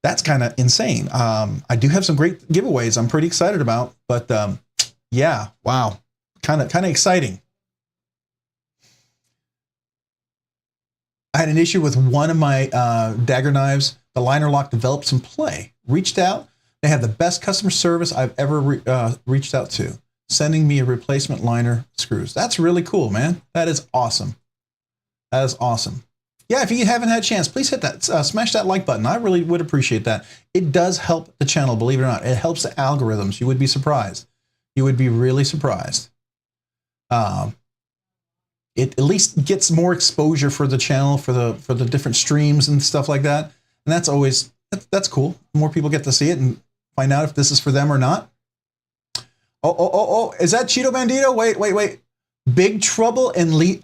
That's kind of insane. I do have some great giveaways I'm pretty excited about, but yeah, wow, kind of exciting. I had an issue with one of my dagger knives. The liner lock developed some play. Reached out. They have the best customer service I've ever reached out to, sending me a replacement liner screws. That's really cool, man. That is awesome. That is awesome. Yeah, if you haven't had a chance, please hit that, smash that like button. I really would appreciate that. It does help the channel, believe it or not. It helps the algorithms. You would be surprised. You would be really surprised. It at least gets more exposure for the channel, for the different streams and stuff like that. And that's always, that's cool. More people get to see it and find out if this is for them or not. Oh, is that Cheeto Bandito? Wait. Big Trouble in Little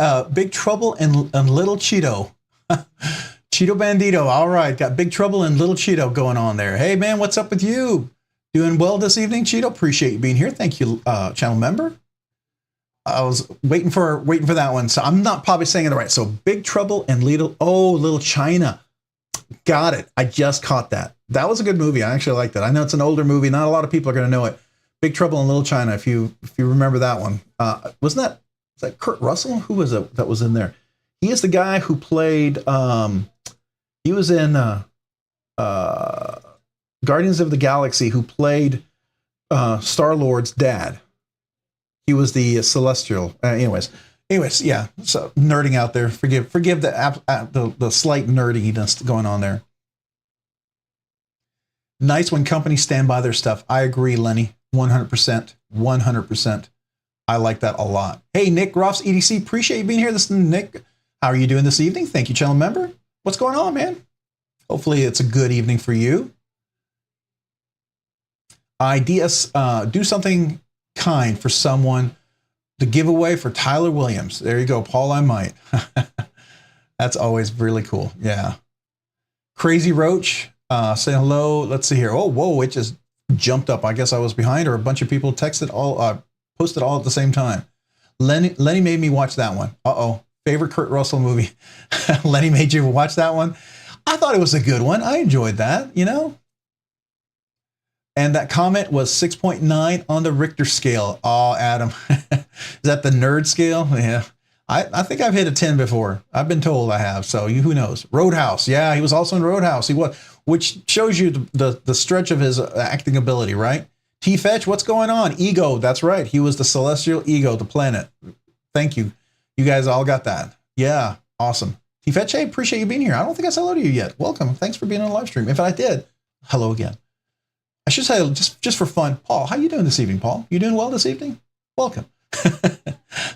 Cheeto. Cheeto Bandito. All right, got Big Trouble in Little Cheeto going on there. Hey man, what's up with you? Doing well this evening, Cheeto? Appreciate you being here. Thank you, channel member. I was waiting for that one, so I'm not probably saying it right. So Big Trouble in Little China. Got it. I just caught that. That was a good movie. I actually liked that. I know it's an older movie. Not a lot of people are going to know it. Big Trouble in Little China. If you remember that one, was that Kurt Russell? Who was it that was in there? He is the guy who played. He was in Guardians of the Galaxy. Who played Star-Lord's dad? He was the Celestial. Anyways, yeah. So nerding out there. Forgive the slight nerdiness going on there. Nice when companies stand by their stuff. I agree, Lenny. 100%. 100%. I like that a lot. Hey, Nick Ross EDC. Appreciate you being here. This is Nick. How are you doing this evening? Thank you, channel member. What's going on, man? Hopefully it's a good evening for you. Ideas. Do something kind for someone. The giveaway for Tyler Williams. There you go, Paul. I might. That's always really cool. Yeah. Crazy Roach. Say hello. Let's see here. Oh, whoa! It just jumped up. I guess I was behind, or a bunch of people texted all, posted all at the same time. Lenny made me watch that one. Favorite Kurt Russell movie. Lenny made you watch that one. I thought it was a good one. I enjoyed that. You know. And that comment was 6.9 on the Richter scale. Oh, Adam. Is that the nerd scale? Yeah. I think I've hit a 10 before. I've been told I have. So who knows? Roadhouse. Yeah, he was also in Roadhouse. He was, which shows you the stretch of his acting ability, right? T-Fetch, what's going on? Ego. That's right. He was the celestial ego, the planet. Thank you. You guys all got that. Yeah. Awesome. T-Fetch, hey, appreciate you being here. I don't think I said hello to you yet. Welcome. Thanks for being on the live stream. If I did, hello again. I should say, just for fun, Paul, how you doing this evening, Paul? You doing well this evening? Welcome.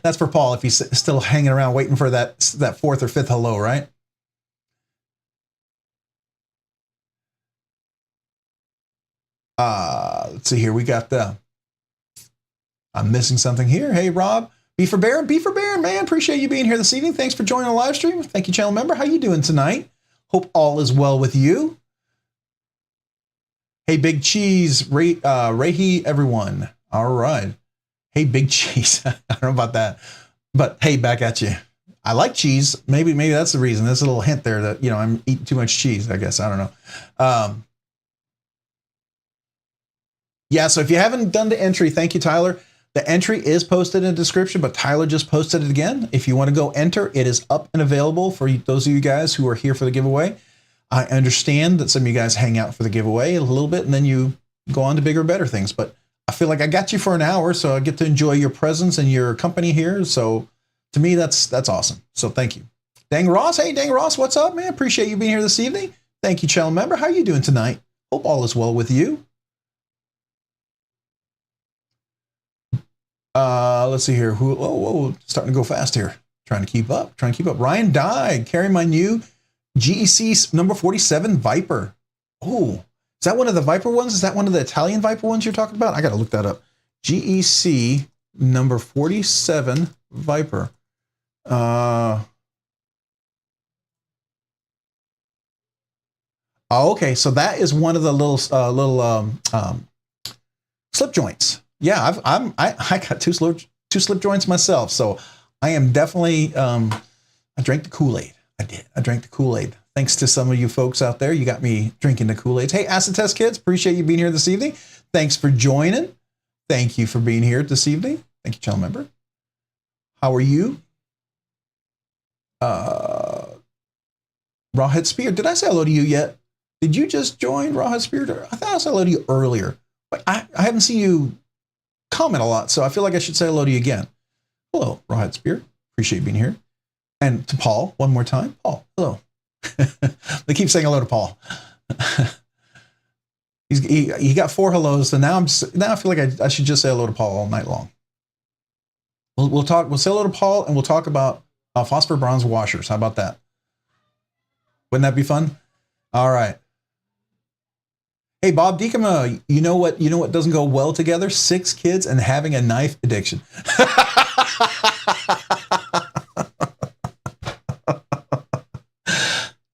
That's for Paul if he's still hanging around waiting for that fourth or fifth hello, right? Let's see here. We got I'm missing something here. Hey, Rob. B for Baron, man. Appreciate you being here this evening. Thanks for joining the live stream. Thank you, channel member. How you doing tonight? Hope all is well with you. Hey, Big Cheese, Rahi, everyone. All right. Hey, Big Cheese. I don't know about that, but hey, back at you. I like cheese. Maybe that's the reason. There's a little hint there that, I'm eating too much cheese, I guess. I don't know. Yeah, so if you haven't done the entry, thank you, Tyler. The entry is posted in the description, but Tyler just posted it again. If you want to go enter, it is up and available for those of you guys who are here for the giveaway. I understand that some of you guys hang out for the giveaway a little bit and then you go on to bigger, better things. But I feel like I got you for an hour, so I get to enjoy your presence and your company here. So to me, that's awesome. So thank you. Dang Ross. Hey, Dang Ross, what's up, man? Appreciate you being here this evening. Thank you, channel member. How are you doing tonight? Hope all is well with you. Let's see here. Whoa, starting to go fast here. Trying to keep up. Ryan died carrying my new GEC number 47 Viper. Oh, is that one of the Viper ones? Is that one of the Italian Viper ones you're talking about? I got to look that up. GEC number 47 Viper. Oh, okay, so that is one of the little slip joints. Yeah, I got two slip joints myself, so I am definitely I drank the Kool-Aid. I drank the Kool-Aid. Thanks to some of you folks out there, you got me drinking the Kool-Aids. Hey, Acid Test Kids, appreciate you being here this evening. Thanks for joining. Thank you for being here this evening. Thank you, channel member. How are you? Rawhead Spear, did I say hello to you yet? Did you just join Rawhead Spear? I thought I said hello to you earlier. But I haven't seen you comment a lot, so I feel like I should say hello to you again. Hello, Rawhead Spear. Appreciate you being here. And to Paul, one more time. Paul, hello. They keep saying hello to Paul. He got 4 hellos, so now I feel like I should just say hello to Paul all night long. We'll say hello to Paul, and we'll talk about phosphor bronze washers. How about that? Wouldn't that be fun? All right. Hey, Bob Deacon, you know what doesn't go well together? 6 kids and having a knife addiction.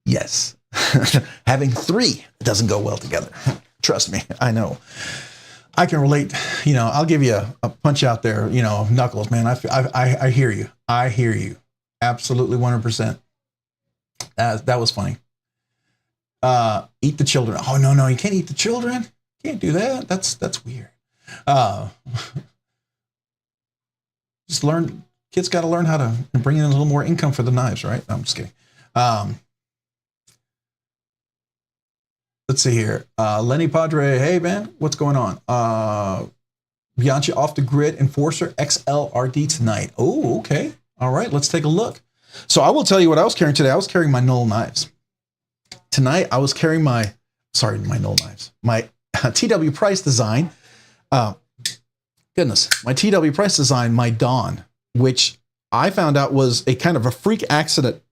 Yes. Having 3 doesn't go well together. Trust me, I know. I can relate. I'll give you a punch out there, Knuckles, man. I hear you. I hear you. Absolutely 100%. That was funny. Eat the children. Oh, no, you can't eat the children. Can't do that. That's weird. Just learn. Kids got to learn how to bring in a little more income for the knives, right? No, I'm just kidding. Let's see here. Lenny Padre. Hey, man, what's going on? Bianchi off the grid Enforcer XLRD tonight. Oh, okay. All right, let's take a look. So I will tell you what I was carrying today. I was carrying my Knoll knives. Tonight, I was carrying my Knoll knives. My TW Price design. My TW Price design, my Dawn, which I found out was a kind of a freak accident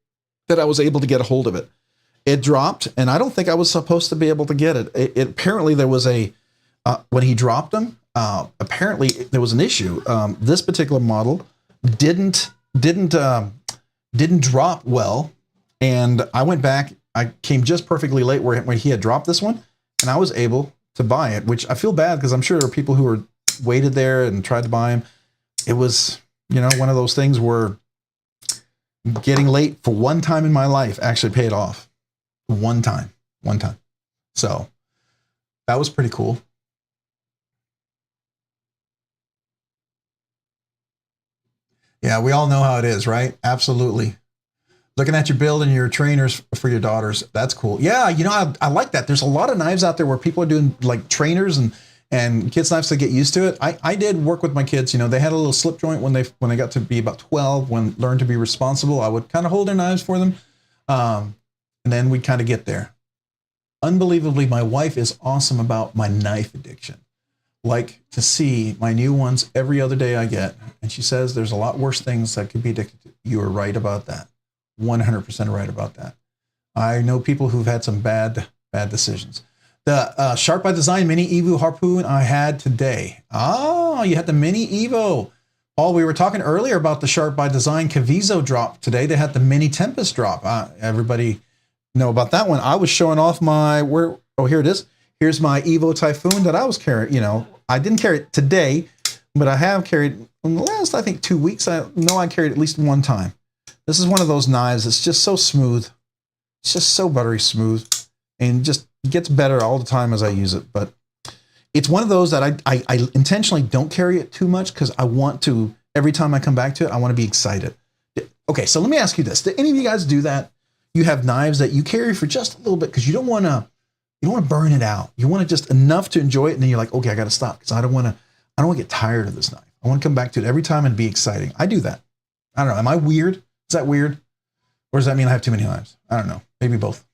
that I was able to get a hold of it. It dropped, and I don't think I was supposed to be able to get it. It apparently there was when he dropped them, apparently there was an issue. This particular model didn't drop well, and I went back. I came just perfectly late when he had dropped this one, and I was able to buy it, which I feel bad because I'm sure there are people who were waited there and tried to buy them. It was, one of those things where getting late for one time in my life actually paid off. One time. So that was pretty cool. Yeah, we all know how it is, right? Absolutely. Looking at your build and your trainers for your daughters. That's cool. Yeah, I like that. There's a lot of knives out there where people are doing like trainers and kids' knives to get used to it. I did work with my kids. They had a little slip joint when they got to be about 12, when learned to be responsible. I would kind of hold their knives for them. And then we'd kind of get there. Unbelievably, my wife is awesome about my knife addiction. Like to see my new ones every other day I get. And she says there's a lot worse things that could be addicted to. You are right about that. 100% right about that. I know people who've had some bad decisions. The Sharp by Design Mini Evo Harpoon I had today. Oh, you had the Mini Evo. Paul, we were talking earlier about the Sharp by Design Cavizo drop today. They had the Mini Tempest drop. Everybody know about that one. I was showing off here it is. Here's my Evo Typhoon that I was carrying. I didn't carry it today, but I have carried in the last, I think, 2 weeks. I know I carried at least one time. This is one of those knives. It's just so smooth. It's just so buttery smooth and just gets better all the time as I use it. But it's one of those that I intentionally don't carry it too much because I want to, every time I come back to it, I want to be excited. Okay, so let me ask you this. Do any of you guys do that? You have knives that you carry for just a little bit because you don't want to burn it out. You want it just enough to enjoy it, and then you're like, okay, I got to stop because I don't want to get tired of this knife. I want to come back to it every time and be exciting. I do that. I don't know. Am I weird? Is that weird? Or does that mean I have too many knives? I don't know. Maybe both.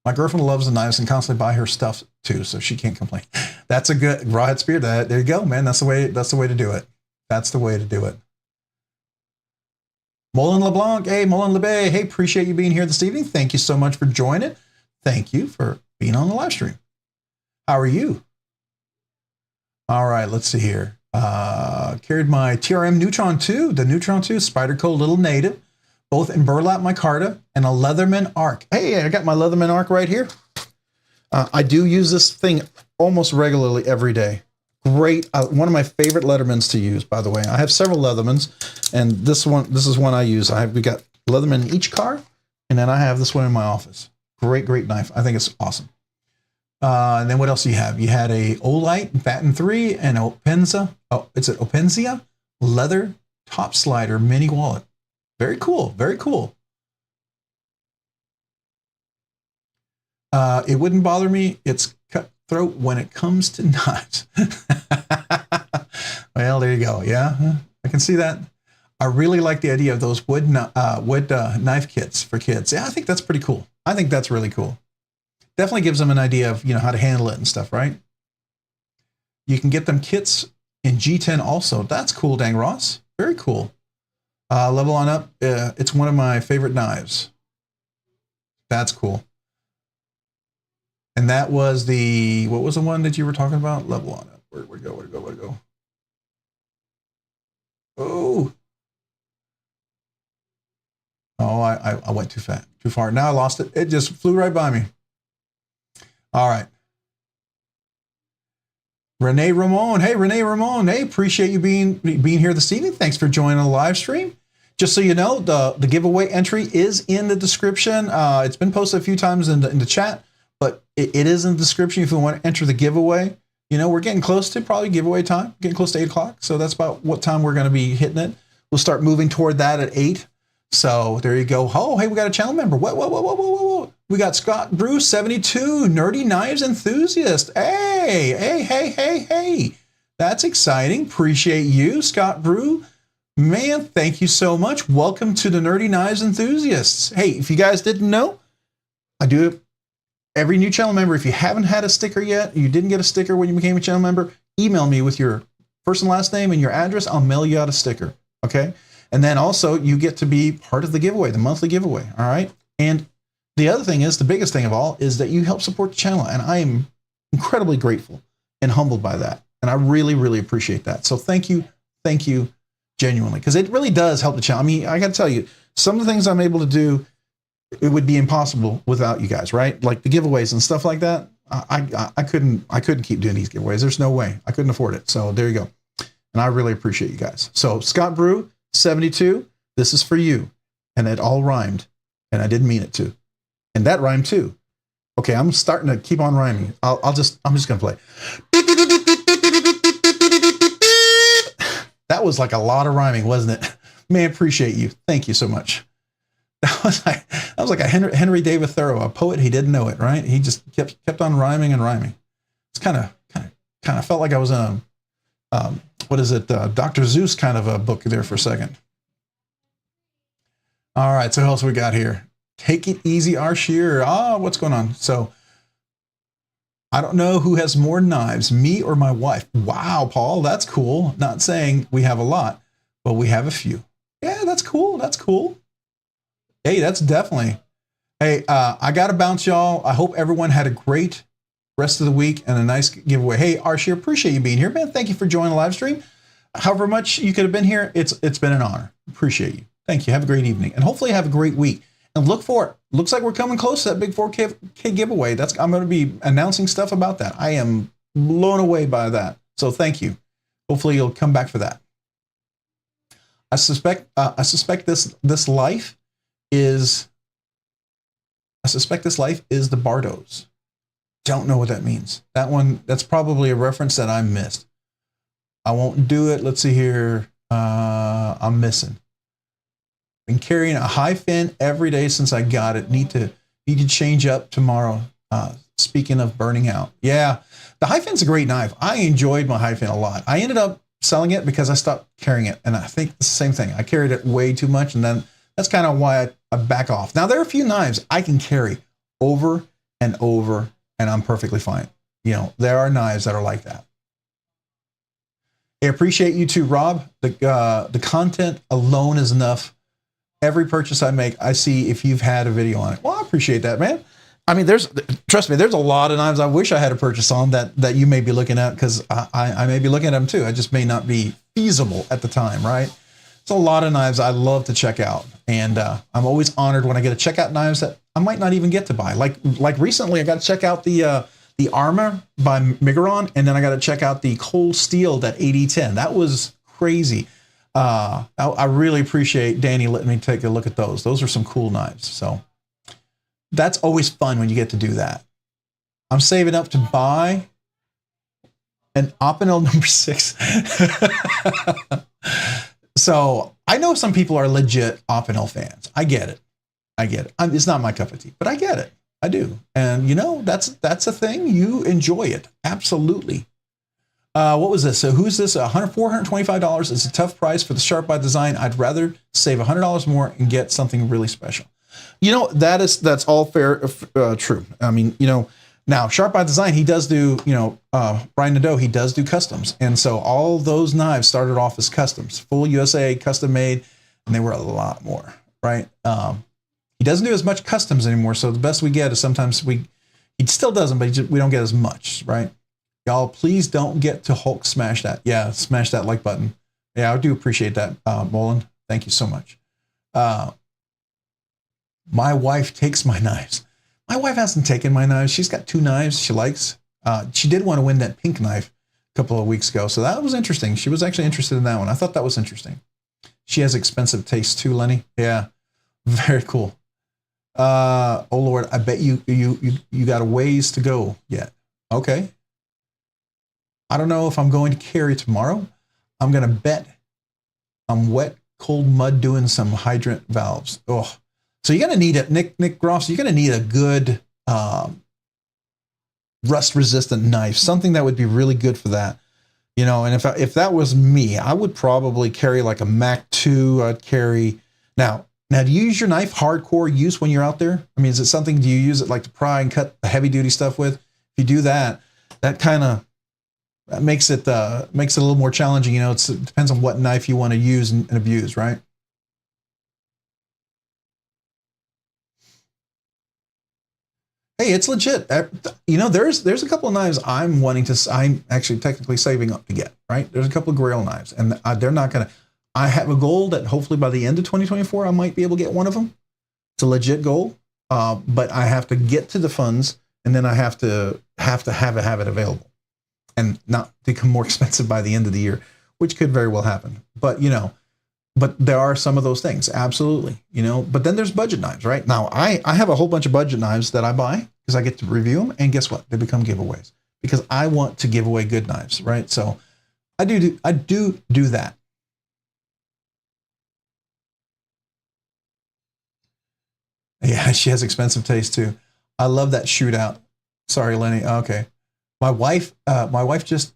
My girlfriend loves the knives and constantly buy her stuff too, so she can't complain. That's a good Rawhead Spear. There you go, man. That's the way to do it. That's the way to do it. Molin LeBlanc, hey, Molin LeBay, hey, appreciate you being here this evening. Thank you so much for joining. Thank you for being on the live stream. How are you? All right, let's see here. Carried my TRM Neutron 2, the Neutron 2 Spyderco Little Native, both in burlap micarta and a Leatherman arc. Hey, I got my Leatherman arc right here. I do use this thing almost regularly every day. Great, one of my favorite Leathermans to use, by the way. I have several Leathermans, and this is one I use. We got Leatherman in each car, and then I have this one in my office. Great knife. I think it's awesome. And then what else do you have? You had a Olight Baton 3 and Openza. Oh, it's an Openzia leather top slider mini wallet. Very cool. Very cool. It wouldn't bother me. It's cutthroat when it comes to knives. Well, there you go. Yeah, I can see that. I really like the idea of those wood knife kits for kids. Yeah, I think that's pretty cool. I think that's really cool. Definitely gives them an idea of, how to handle it and stuff, right? You can get them kits in G10 also. That's cool, Dang Ross. Very cool. Level on up. It's one of my favorite knives. That's cool. And that was what was the one that you were talking about? Level on up. Where'd it go? Oh. Oh, I went too far. Now I lost it. It just flew right by me. All right. Renee Ramon. Hey, Renee Ramon. Hey, appreciate you being here this evening. Thanks for joining the live stream. Just so you know, the giveaway entry is in the description. It's been posted a few times in the chat, but it is in the description if you want to enter the giveaway. We're getting close to probably giveaway time, getting close to 8 o'clock. So that's about what time we're going to be hitting it. We'll start moving toward that at 8. So there you go. Oh, hey, we got a channel member. Whoa. We got Scott Brew 72, Nerdy Knives Enthusiast. Hey. That's exciting. Appreciate you, Scott Brew. Man, thank you so much. Welcome to the Nerdy Knives Enthusiasts. Hey, if you guys didn't know, I do every new channel member. If you haven't had a sticker yet, you didn't get a sticker when you became a channel member, email me with your first and last name and your address. I'll mail you out a sticker. Okay. And then also you get to be part of the giveaway, the monthly giveaway. All right. And the other thing is, the biggest thing of all is that you help support the channel. And I am incredibly grateful and humbled by that. And I really appreciate that. So thank you genuinely, because it really does help the channel. I mean, I got to tell you, some of the things I'm able to do, it would be impossible without you guys, right? Like the giveaways and stuff like that. I couldn't keep doing these giveaways. There's no way. I couldn't afford it. So there you go. And I really appreciate you guys. So Scott Brew 72, this is for you. And it all rhymed. And I didn't mean it to. And that rhymed too. Okay, I'm starting to keep on rhyming. I'm just gonna play. That was like a lot of rhyming, wasn't it? Man, appreciate you. Thank you so much. That was like a Henry David Thoreau, a poet. He didn't know it, right? He just kept on rhyming and rhyming. It's kind of felt like I was in a what is it, Dr. Zeus kind of a book there for a second. All right, so who else we got here? Take it easy, R. Shearer. What's going on? So I don't know who has more knives, me or my wife. Wow, Paul, that's cool. Not saying we have a lot, but we have a few. Yeah, that's cool. That's cool. Hey, that's definitely. Hey, I got to bounce, y'all. I hope everyone had a great rest of the week and a nice giveaway. Hey, Arshir, appreciate you being here, man. Thank you for joining the live stream. However much you could have been here, it's been an honor. Appreciate you. Thank you. Have a great evening, and hopefully have a great week. And look for it. Looks like we're coming close to that big 4K giveaway. I'm going to be announcing stuff about that. I am blown away by that. So thank you. Hopefully you'll come back for that. I suspect this life is the Bardos. Don't know what that means. That's probably a reference that I missed. I won't do it. Let's see here. I'm missing. Been carrying a high fin every day since I got it. Need to change up tomorrow. Speaking of burning out. Yeah, the high fin's a great knife. I enjoyed my high fin a lot. I ended up selling it because I stopped carrying it. And I think it's the same thing. I carried it way too much. And then that's kind of why I back off. Now, there are a few knives I can carry over and over, and I'm perfectly fine. There are knives that are like that. I appreciate you too, Rob. The content alone is enough every purchase I make, I see if you've had a video on it. Well, I appreciate that, man. I mean, trust me, there's a lot of knives I wish I had a purchase on that you may be looking at, because I may be looking at them too. I just may not be feasible at the time, right? It's a lot of knives I love to check out, and I'm always honored when I get to check out knives that I might not even get to buy. Like recently, I got to check out the Armor by Migron, and then I got to check out the Cold Steel, that 8010. That was crazy. I really appreciate Danny letting me take a look at those. Those are some cool knives. So that's always fun when you get to do that. I'm saving up to buy an Opinel number 6. So I know some people are legit Opinel fans. I get it. It's not my cup of tea, but I get it. I do. And you know, that's a thing. You enjoy it. Absolutely. What was this? So who's this? $425. It's a tough price for the Sharp by Design. I'd rather save $100 more and get something really special. You know, that's all fair, true. I mean, you know, now Sharp by Design, he does do, you know, Brian Nadeau, he does do customs. And so all those knives started off as customs, full USA, custom made, and they were a lot more, right? He doesn't do as much customs anymore. So the best we get is sometimes he still doesn't, but we don't get as much, right? Y'all, please don't get to Hulk smash that. Yeah, smash that like button. Yeah, I do appreciate that, Molan. Thank you so much. My wife takes my knives. My wife hasn't taken my knives. She's got 2 knives she likes. She did want to win that pink knife a couple of weeks ago, so that was interesting. She was actually interested in that one. I thought that was interesting. She has expensive taste too, Lenny. Yeah, very cool. Oh Lord, I bet you got a ways to go yet. Okay. I don't know if I'm going to carry tomorrow. I'm going to bet I'm wet, cold mud doing some hydrant valves. Oh, so you're going to need it, Nick Gross. You're going to need a good rust-resistant knife, something that would be really good for that. You know, and if that was me, I would probably carry like a Mac 2. I'd carry now. Do you use your knife hardcore use when you're out there? I mean, is it something? Do you use it like to pry and cut the heavy duty stuff with? If you do that, that kind of makes it a little more challenging. You know, it depends on what knife you want to use and abuse, right? Hey, it's legit. You know, there's a couple of knives I'm actually technically saving up to get, right? There's a couple of Grail knives, and they're not going to. I have a goal that hopefully by the end of 2024, I might be able to get one of them. It's a legit goal, but I have to get to the funds, and then I have to have it available, and not become more expensive by the end of the year, which could very well happen. But you know, but there are some of those things, absolutely. You know, but then there's budget knives, right? Now I have a whole bunch of budget knives that I buy because I get to review them, and guess what? They become giveaways because I want to give away good knives, right? So I do that. Yeah, she has expensive taste too. I love that shootout. Sorry, Lenny. Okay. My wife just,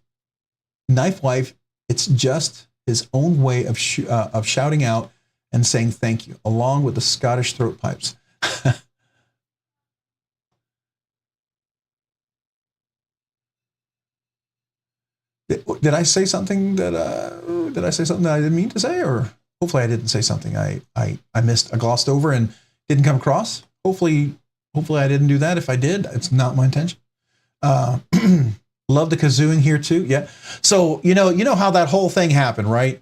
knife wife, it's just his own way of shouting out and saying thank you, along with the Scottish throat pipes. Did I say something that I didn't mean to say, or hopefully I didn't say something I missed, I glossed over and didn't come across? Hopefully I didn't do that. If I did, it's not my intention. Love the kazooing here too. Yeah. So, you know how that whole thing happened, right?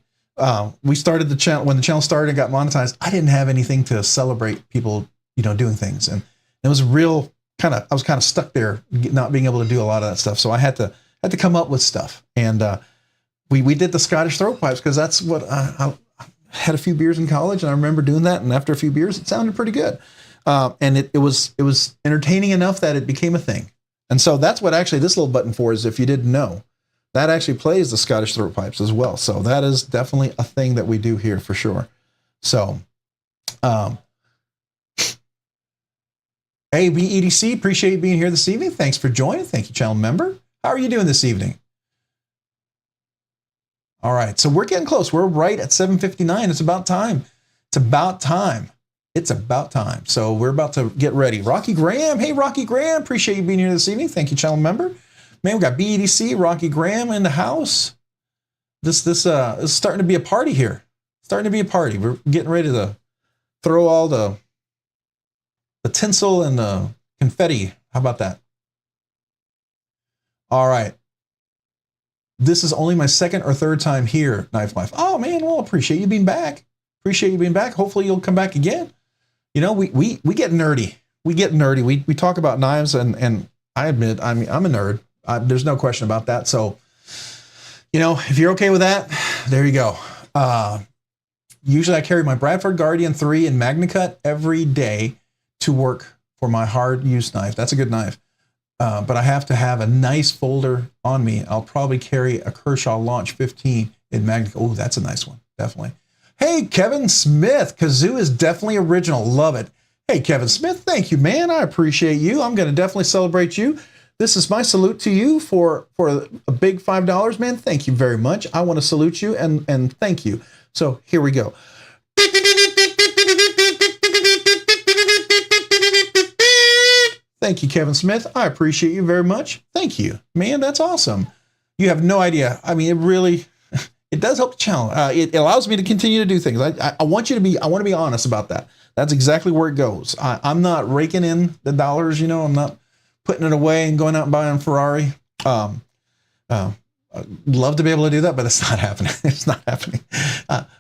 We started the channel, when the channel started and got monetized, I didn't have anything to celebrate people, doing things. And it was real I was kind of stuck there, not being able to do a lot of that stuff. So I had to come up with stuff. And, we did the Scottish throat pipes because that's what I had a few beers in college, and I remember doing that. And after a few beers, it sounded pretty good. And it was entertaining enough that it became a thing. And so that's what actually this little button for is, if you didn't know, that actually plays the Scottish throat pipes as well. So that is definitely a thing that we do here for sure. So, hey, BEDC, appreciate you being here this evening. Thanks for joining. Thank you, channel member. How are you doing this evening? All right, so we're getting close. We're right at 7:59. It's about time. It's about time. So we're about to get ready. Rocky Graham. Hey, Rocky Graham. Appreciate you being here this evening. Thank you, channel member. Man, we got BEDC, Rocky Graham in the house. This is starting to be a party here. Starting to be a party. We're getting ready to throw all the tinsel and the confetti. How about that? All right. This is only my second or third time here, Knife Life. Oh man, well, appreciate you being back. Appreciate you being back. Hopefully you'll come back again. You know, we get nerdy. We get nerdy. We talk about knives, and I admit, I'm a nerd. There's no question about that. So, you know, if you're okay with that, there you go. Usually I carry my Bradford Guardian 3 in MagnaCut every day to work for my hard use knife. That's a good knife. But I have to have a nice folder on me. I'll probably carry a Kershaw Launch 15 in MagnaCut. Oh, that's a nice one. Definitely. Hey, Kevin Smith. Kazoo is definitely original. Love it. Hey, Kevin Smith. Thank you, man. I appreciate you. I'm going to definitely celebrate you. This is my salute to you for a big $5, man. Thank you very much. I want to salute you and thank you. So here we go. Thank you, Kevin Smith. I appreciate you very much. Thank you, man. That's awesome. You have no idea. I mean, it does help the channel. It allows me to continue to do things. I want to be honest about that. That's exactly where it goes. I'm not raking in the dollars, you know, I'm not putting it away and going out and buying a Ferrari. I'd love to be able to do that, but it's not happening. It's not happening.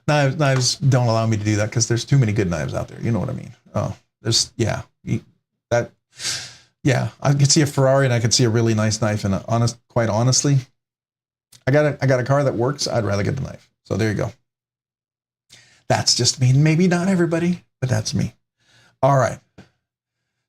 Knives don't allow me to do that because there's too many good knives out there. You know what I mean? I could see a Ferrari and I could see a really nice knife. And quite honestly, I got a car that works. I'd rather get the knife. So there you go. That's just me. Maybe not everybody, but that's me. All right.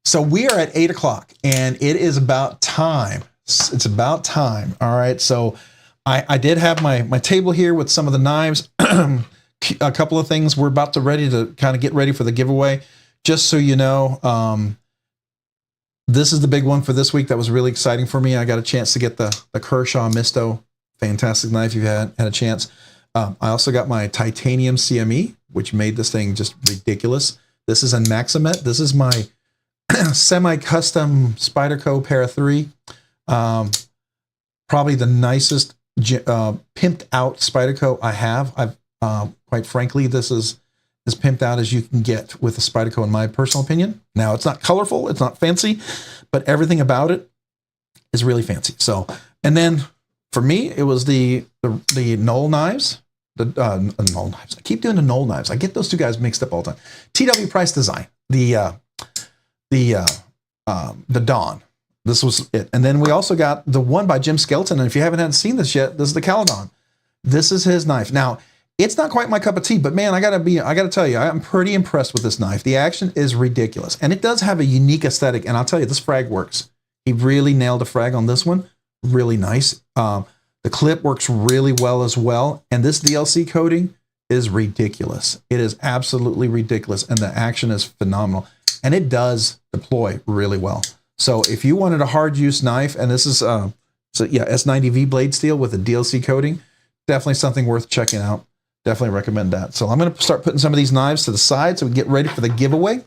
So we are at 8 o'clock and it is about time. It's about time. All right. So I did have my table here with some of the knives, a couple of things. We're about ready to kind of get ready for the giveaway. Just so you know, this is the big one for this week. That was really exciting for me. I got a chance to get the Kershaw Misto. Fantastic knife. You've had a chance. I also got my titanium CME, which made this thing just ridiculous. This is a Maximet. This is my semi-custom Spyderco Para 3. Probably the nicest pimped out Spyderco I have. Quite frankly, this is as pimped out as you can get with a Spyderco in my personal opinion. Now, it's not colorful, it's not fancy, but everything about it is really fancy. So, and then for me, it was the Knoll knives. The Knoll knives. I keep doing the Knoll knives. I get those two guys mixed up all the time. TW Price Design. The Dawn. This was it. And then we also got the one by Jim Skelton. And if you haven't seen this yet, this is the Caledon. This is his knife. Now, it's not quite my cup of tea, but man, I gotta tell you, I'm pretty impressed with this knife. The action is ridiculous. And it does have a unique aesthetic. And I'll tell you, this frag works. He really nailed the frag on this one. Really nice. The clip works really well as well. And this DLC coating is ridiculous. It is absolutely ridiculous. And the action is phenomenal. And it does deploy really well. So if you wanted a hard use knife, and this is, S90V blade steel with a DLC coating, definitely something worth checking out. Definitely recommend that. So I'm going to start putting some of these knives to the side so we can get ready for the giveaway.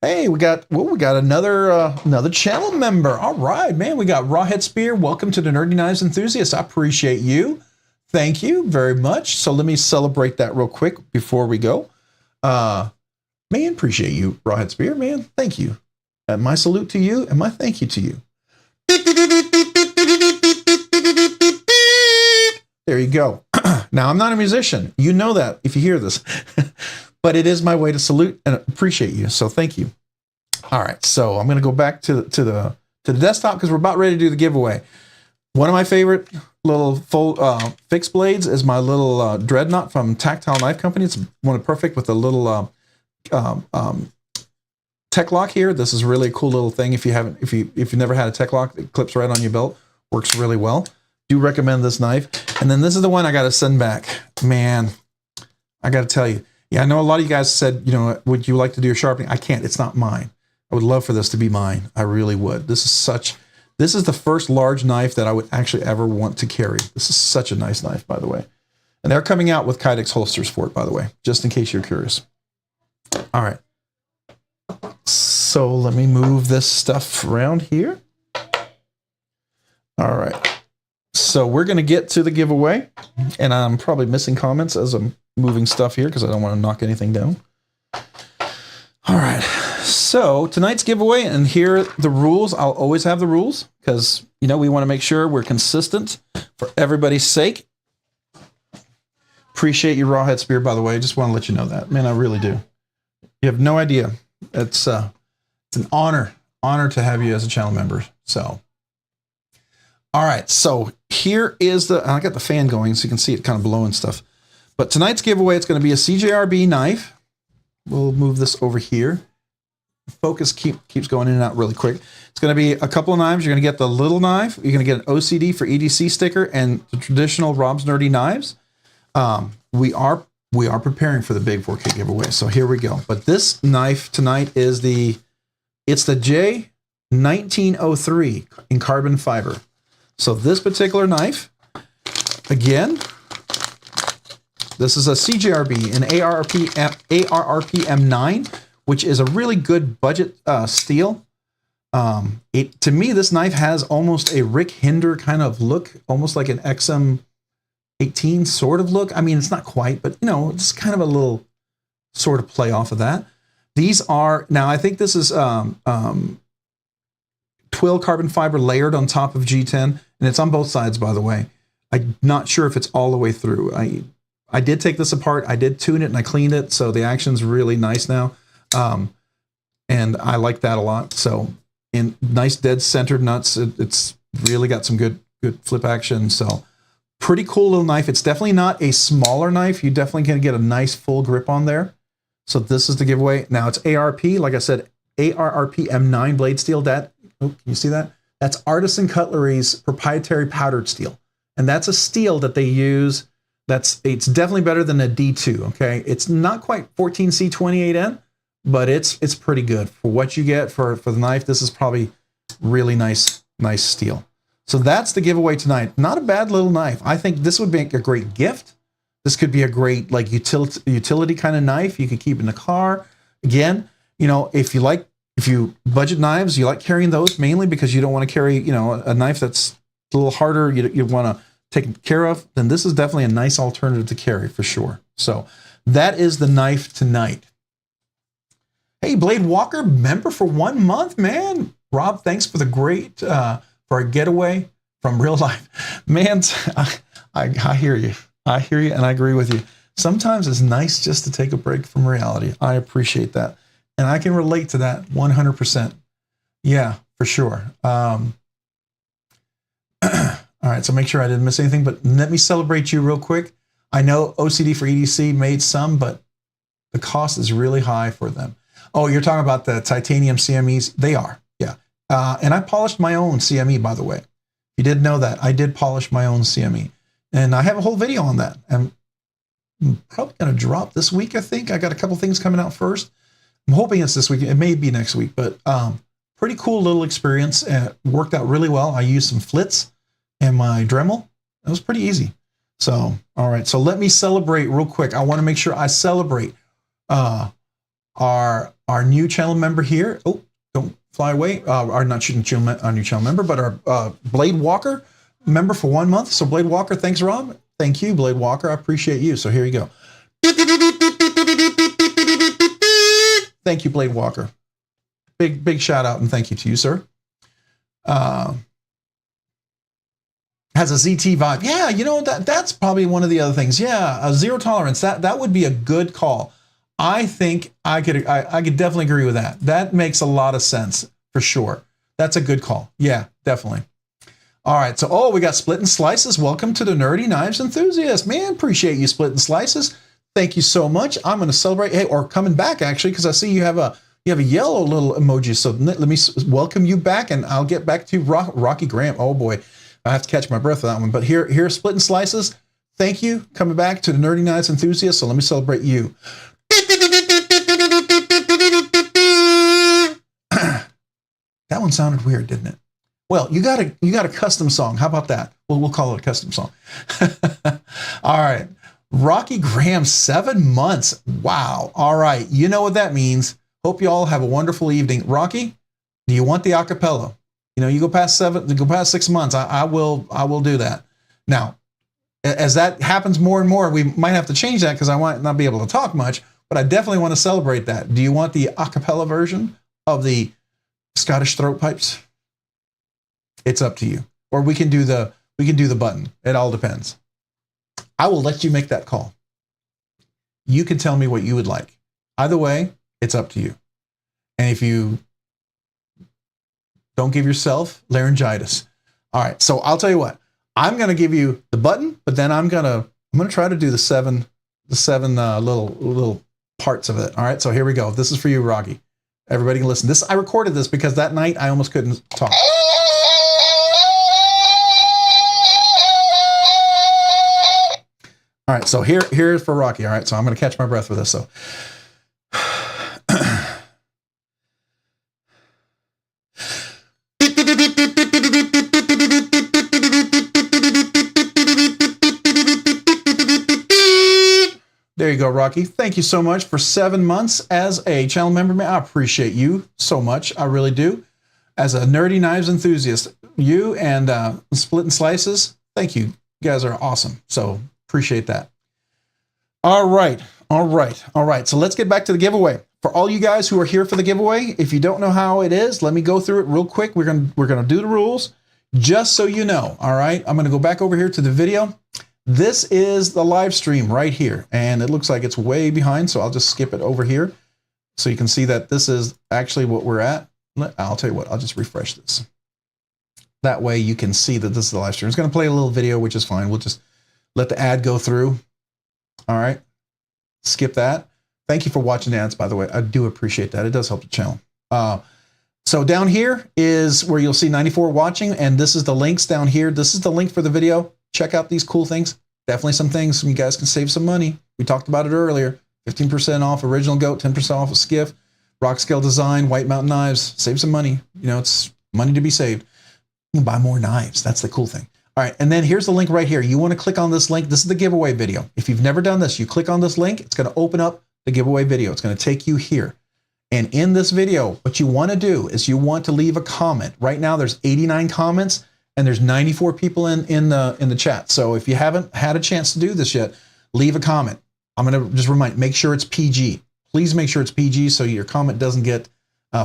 Hey, we got another channel member. All right, man. We got Rawhead Spear. Welcome to the Nerdy Knives Enthusiast. I appreciate you. Thank you very much. So let me celebrate that real quick before we go. Man, appreciate you, Rawhead Spear. Man, thank you. And my salute to you and my thank you to you. There you go. Now, I'm not a musician. You know that if you hear this. But it is my way to salute and appreciate you. So thank you. All right. So I'm going to go back to the desktop because we're about ready to do the giveaway. One of my favorite little fixed blades is my little Dreadnought from Tactile Knife Company. It's one of perfect with a little tech lock here. This is really a cool little thing. If you've never had a tech lock, it clips right on your belt. Works really well. Do recommend this knife. And then this is the one I got to send back. Man, I got to tell you. Yeah, I know a lot of you guys said, you know, would you like to do your sharpening? I can't. It's not mine. I would love for this to be mine. I really would. This is the first large knife that I would actually ever want to carry. This is such a nice knife, by the way. And they're coming out with Kydex holsters for it, by the way, just in case you're curious. All right. So let me move this stuff around here. All right. So we're going to get to the giveaway, and I'm probably missing comments as I'm moving stuff here because I don't want to knock anything down. All right, so tonight's giveaway, and here are the rules. I'll always have the rules because, you know, we want to make sure we're consistent for everybody's sake. Appreciate your Rawhead Spear, by the way. Just want to let you know that. Man, I really do. You have no idea. It's an honor to have you as a channel member. So, all right, so here is I got the fan going so you can see it kind of blowing stuff. But tonight's giveaway, it's going to be a CJRB knife. We'll move this over here. Focus keeps going in and out really quick. It's going to be a couple of knives. You're going to get the little knife. You're going to get an OCD for EDC sticker and the traditional Rob's Nerdy knives. We are preparing for the big 4K giveaway. So here we go. But this knife tonight is it's the J1903 in carbon fiber. So this particular knife, again, this is a CJRB, an ARRP M9, which is a really good budget steel. To me, this knife has almost a Rick Hinder kind of look, almost like an XM18 sort of look. I mean, it's not quite, but you know, it's kind of a little sort of play off of that. These are, now I think this is twill carbon fiber layered on top of G10, and it's on both sides, by the way. I'm not sure if it's all the way through. I did take this apart, I did tune it, and I cleaned it, so the action's really nice now. And I like that a lot. So, in nice dead centered nuts, it's really got some good flip action. So, pretty cool little knife. It's definitely not a smaller knife. You definitely can get a nice full grip on there. So this is the giveaway. Now it's ARP, like I said, ARRP M9 blade steel. Can you see that? That's Artisan Cutlery's proprietary powdered steel. And that's a steel that they use. It's definitely better than a D2, okay? It's not quite 14C28N, but it's pretty good. For what you get for the knife, this is probably really nice steel. So that's the giveaway tonight. Not a bad little knife. I think this would make a great gift. This could be a great like utility kind of knife. You could keep in the car. Again, you know, if you budget knives, you like carrying those mainly because you don't want to carry, you know, a knife that's a little harder. You want to take care of, then this is definitely a nice alternative to carry for sure. So that is the knife tonight. Hey, Blade Walker, member for 1 month, man. Rob, thanks for the great, for our getaway from real life. Man, I hear you. I hear you and I agree with you. Sometimes it's nice just to take a break from reality. I appreciate that. And I can relate to that 100%. Yeah, for sure. All right, so make sure I didn't miss anything, but let me celebrate you real quick. I know OCD for EDC made some, but the cost is really high for them. Oh, you're talking about the titanium CMEs? They are, yeah. And I polished my own CME, by the way. You did know that. I did polish my own CME. And I have a whole video on that. I'm probably going to drop this week, I think. I got a couple things coming out first. I'm hoping it's this week. It may be next week, but pretty cool little experience. It worked out really well. I used some flits and my Dremel. It was pretty easy. So, all right. So let me celebrate real quick. I want to make sure I celebrate our new channel member here. Oh, don't fly away. Our new channel member, but our Blade Walker member for 1 month. So Blade Walker, thanks, Rob. Thank you, Blade Walker. I appreciate you. So here you go. Thank you, Blade Walker. Big shout out and thank you to you, sir. Has a ZT vibe. Yeah, you know, that's probably one of the other things. Yeah, a zero tolerance. That would be a good call. I think I could definitely agree with that. That makes a lot of sense for sure. That's a good call. Yeah, definitely. All right, so we got Split and Slices. Welcome to the Nerdy Knives Enthusiast. Man, appreciate you, Split and Slices. Thank you so much. I'm going to celebrate. Hey, or coming back actually, because I see you have a yellow little emoji. So let me welcome you back, and I'll get back to Rocky Graham. Oh boy, I have to catch my breath for that one. But here's Split and Slices. Thank you, coming back to the Nerdy Knives Enthusiast. So let me celebrate you. That one sounded weird, didn't it? Well, you got a custom song. How about that? We'll call it a custom song. All right. Rocky Graham, 7 months. Wow. All right. You know what that means. Hope you all have a wonderful evening. Rocky, do you want the acapella? You know, you go past 6 months. I will do that. Now, as that happens more and more, we might have to change that because I might not be able to talk much. but I definitely want to celebrate that. Do you want the a cappella version of the Scottish throat pipes? It's up to you. Or we can do the button. It all depends. I will let you make that call. You can tell me what you would like. Either way, it's up to you. And if you don't give yourself laryngitis. All right, so I'll tell you what. I'm going to give you the button, but then I'm going to try to do the seven little parts of it. All right, so here we go. This is for you, Rocky. Everybody can listen. I recorded this because that night I almost couldn't talk. All right, so here's for Rocky. All right, so I'm going to catch my breath with this. So, there you go, Rocky. Thank you so much for 7 months as a channel member. Man, I appreciate you so much. I really do. As a nerdy knives enthusiast, you and Split and Slices, thank you. You guys are awesome. So appreciate that. All right. So let's get back to the giveaway. For all you guys who are here for the giveaway, if you don't know how it is, let me go through it real quick. We're gonna do the rules just so you know. All right. I'm gonna go back over here to the video. This is the live stream right here, and it looks like it's way behind, so I'll just skip it over here so you can see that this is actually what we're at. I'll tell you what, I'll just refresh this. That way you can see that this is the live stream. It's going to play a little video, which is fine. We'll just let the ad go through. All right. Skip that. Thank you for watching the ads, by the way. I do appreciate that. It does help the channel. So down here is where you'll see 94 watching, and this is the links down here. This is the link for the video. Check out these cool things. Definitely some things you guys can save some money. We talked about it earlier. 15% off original Goat, 10% off of Skiff, Rockscale Design, White Mountain Knives. Save some money. You know, it's money to be saved. You can buy more knives. That's the cool thing. All right, and then here's the link right here. You want to click on this link. This is the giveaway video. If you've never done this, you click on this link. It's going to open up the giveaway video. It's going to take you here. And in this video, what you want to do is you want to leave a comment. Right now, there's 89 comments, and there's 94 people in the chat. So if you haven't had a chance to do this yet, leave a comment. I'm going to just remind, make sure it's PG. Please make sure it's PG so your comment doesn't get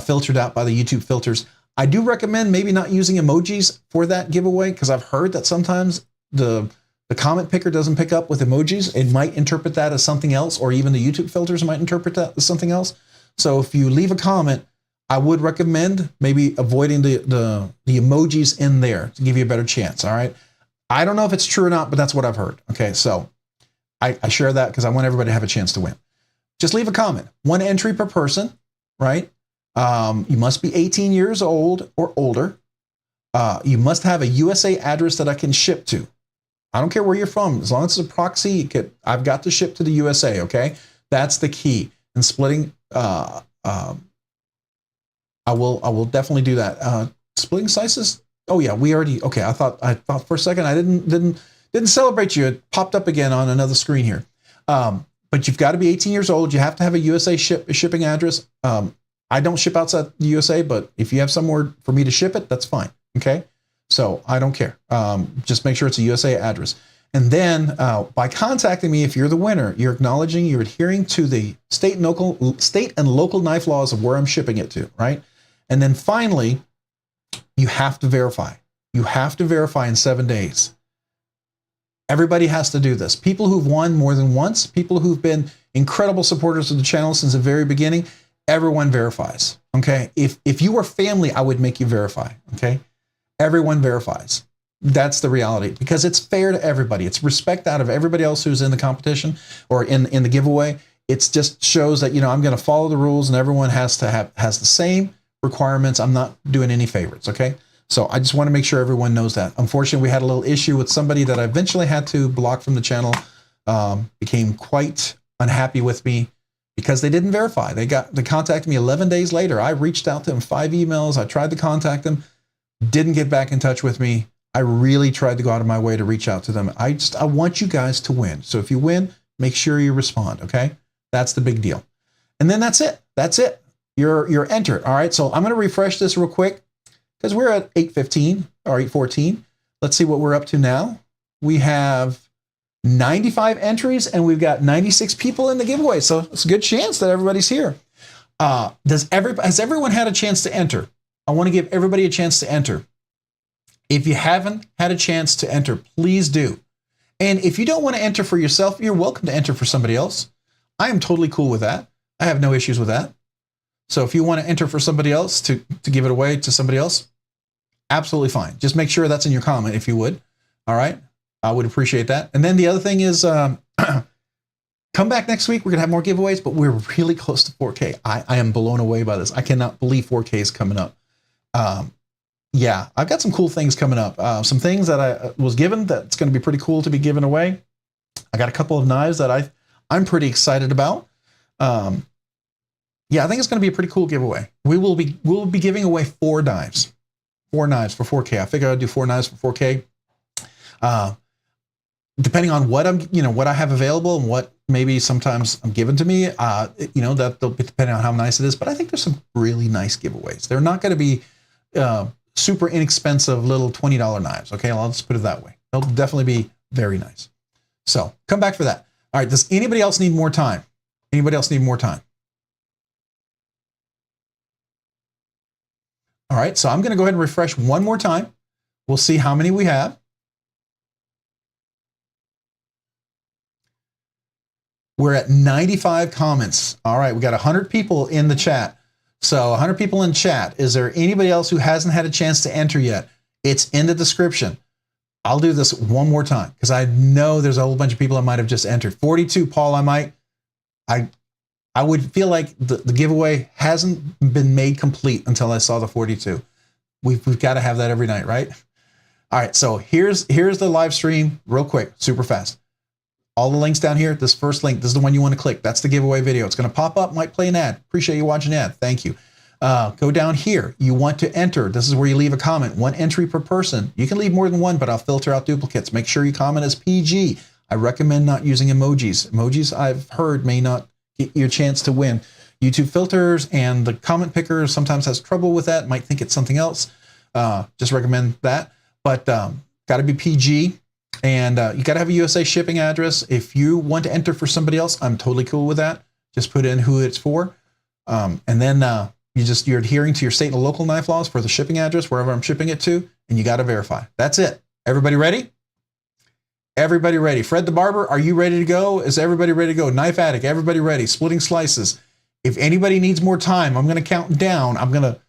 filtered out by the YouTube filters. I do recommend maybe not using emojis for that giveaway because I've heard that sometimes the comment picker doesn't pick up with emojis. It might interpret that as something else, or even the YouTube filters might interpret that as something else. So if you leave a comment, I would recommend maybe avoiding the emojis in there to give you a better chance. All right. I don't know if it's true or not, but that's what I've heard. Okay. So I share that because I want everybody to have a chance to win. Just leave a comment. 1 entry per person, right? You must be 18 years old or older. You must have a USA address that I can ship to. I don't care where you're from. As long as it's a proxy, I've got to ship to the USA. Okay. That's the key. And splitting, I will definitely do that. Splitting slices. Oh yeah, we already, okay. I thought for a second, I didn't celebrate you. It popped up again on another screen here. But you've got to be 18 years old. You have to have a USA shipping address. I don't ship outside the USA, but if you have somewhere for me to ship it, that's fine. Okay. So I don't care. Just make sure it's a USA address. And then by contacting me, if you're the winner, you're acknowledging you're adhering to the state and local knife laws of where I'm shipping it to, right? And then finally, you have to verify. You have to verify in 7 days. Everybody has to do this. People who've won more than once, people who've been incredible supporters of the channel since the very beginning, everyone verifies, okay? If you were family, I would make you verify, okay? Everyone verifies. That's the reality because it's fair to everybody. It's respect out of everybody else who's in the competition or in the giveaway. It just shows that, you know, I'm going to follow the rules and everyone has the same requirements. I'm not doing any favorites. Okay. So I just want to make sure everyone knows that. Unfortunately, we had a little issue with somebody that I eventually had to block from the channel, became quite unhappy with me because they didn't verify. They contacted me 11 days later. I reached out to them 5 emails. I tried to contact them, didn't get back in touch with me. I really tried to go out of my way to reach out to them. I want you guys to win. So if you win, make sure you respond. Okay. That's the big deal. And then that's it. That's it. You're entered. All right. So I'm going to refresh this real quick because we're at 8:15 or 8:14. Let's see what we're up to now. We have 95 entries, and we've got 96 people in the giveaway. So it's a good chance that everybody's here. Has everyone had a chance to enter? I want to give everybody a chance to enter. If you haven't had a chance to enter, please do. And if you don't want to enter for yourself, you're welcome to enter for somebody else. I am totally cool with that. I have no issues with that. So if you want to enter for somebody else to give it away to somebody else, absolutely fine. Just make sure that's in your comment if you would. All right. I would appreciate that. And then the other thing is, come back next week. We're going to have more giveaways, but we're really close to 4K. I am blown away by this. I cannot believe 4K is coming up. Yeah, I've got some cool things coming up. Some things that I was given that's going to be pretty cool to be given away. I got a couple of knives that I'm pretty excited about. Yeah, I think it's going to be a pretty cool giveaway. We'll be giving away 4 knives. 4 knives for 4K. I figured I'd do 4 knives for 4K. Depending on what what I have available and what maybe sometimes I'm given to me, that'll be depending on how nice it is. But I think there's some really nice giveaways. They're not going to be super inexpensive little $20 knives. Okay, I'll just put it that way. They'll definitely be very nice. So come back for that. All right. Does anybody else need more time? Anybody else need more time? All right. So I'm going to go ahead and refresh one more time. We'll see how many we have. We're at 95 comments. All right. We got 100 people in the chat. So 100 people in chat. Is there anybody else who hasn't had a chance to enter yet? It's in the description. I'll do this one more time because I know there's a whole bunch of people that might have just entered. 42, Paul, I would feel like the giveaway hasn't been made complete until I saw the 42. We've got to have that every night, right? All right, so here's the live stream real quick, super fast. All the links down here, this first link, this is the one you want to click. That's the giveaway video. It's going to pop up, might play an ad. Appreciate you watching an ad. Thank you. Go down here. You want to enter. This is where you leave a comment. 1 entry per person. You can leave more than 1, but I'll filter out duplicates. Make sure you comment as PG. I recommend not using emojis. Emojis, I've heard, may not get you a chance to win. YouTube filters and the comment picker sometimes has trouble with that. Might think it's something else. Just recommend that. But got to be PG. And you got to have a USA shipping address. If you want to enter for somebody else, I'm totally cool with that. Just put in who it's for. And then you're adhering to your state and local knife laws for the shipping address, wherever I'm shipping it to, and you got to verify. That's it. Everybody ready? Everybody ready? Fred the Barber, are you ready to go? Is everybody ready to go? Knife Addict, everybody ready? Splitting Slices. If anybody needs more time, I'm going to count down. I'm going to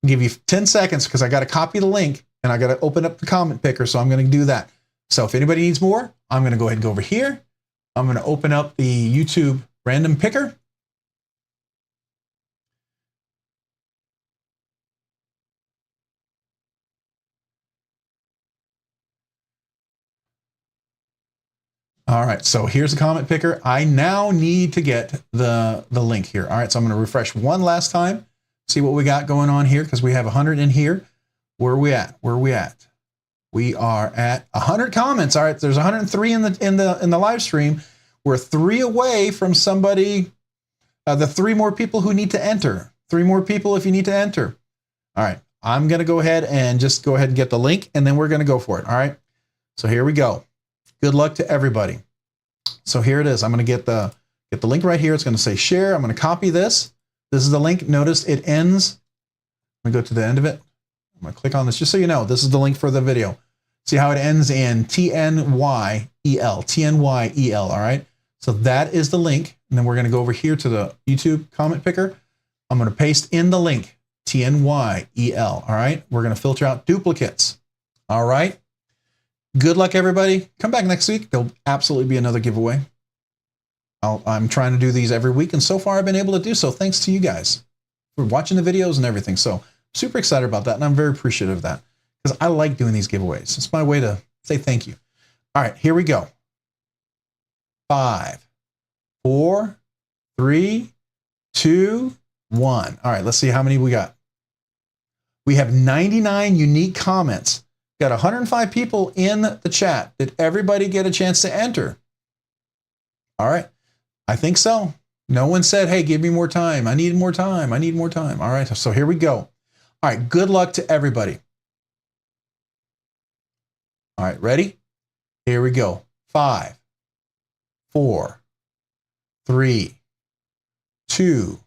give you 10 seconds because I got to copy the link and I got to open up the comment picker. So I'm going to do that. So if anybody needs more, I'm going to go ahead and go over here. I'm going to open up the YouTube random picker. All right, so here's the comment picker. I now need to get the link here. All right, so I'm going to refresh one last time, see what we got going on here because we have 100 in here. Where are we at? Where are we at? We are at 100 comments. All right, there's 103 in the live stream. We're 3 away from somebody. The 3 more people who need to enter. 3 more people if you need to enter. All right, I'm going to go ahead and just go ahead and get the link, and then we're going to go for it. All right, so here we go. Good luck to everybody. So here it is. I'm going to get the link right here. It's going to say share. I'm going to copy this. This is the link. Notice it ends. I'm going to go to the end of it. I'm going to click on this just so you know. This is the link for the video. See how it ends in TNYEL. TNYEL. All right. So that is the link. And then we're going to go over here to the YouTube comment picker. I'm going to paste in the link TNYEL. All right. We're going to filter out duplicates. All right. Good luck, everybody. Come back next week. There'll absolutely be another giveaway. I'm trying to do these every week, and so far I've been able to do so thanks to you guys for watching the videos and everything. So super excited about that, and I'm very appreciative of that because I like doing these giveaways. It's my way to say thank you. All right, here we go. 5, 4, 3, 2, 1. All right, let's see how many we got. We have 99 unique comments. Got 105 people in the chat. Did everybody get a chance to enter? All right. I think so. No one said, hey, give me more time. I need more time. I need more time. All right. So here we go. All right. Good luck to everybody. All right. Ready? Here we go. 5, 4, 3, 2,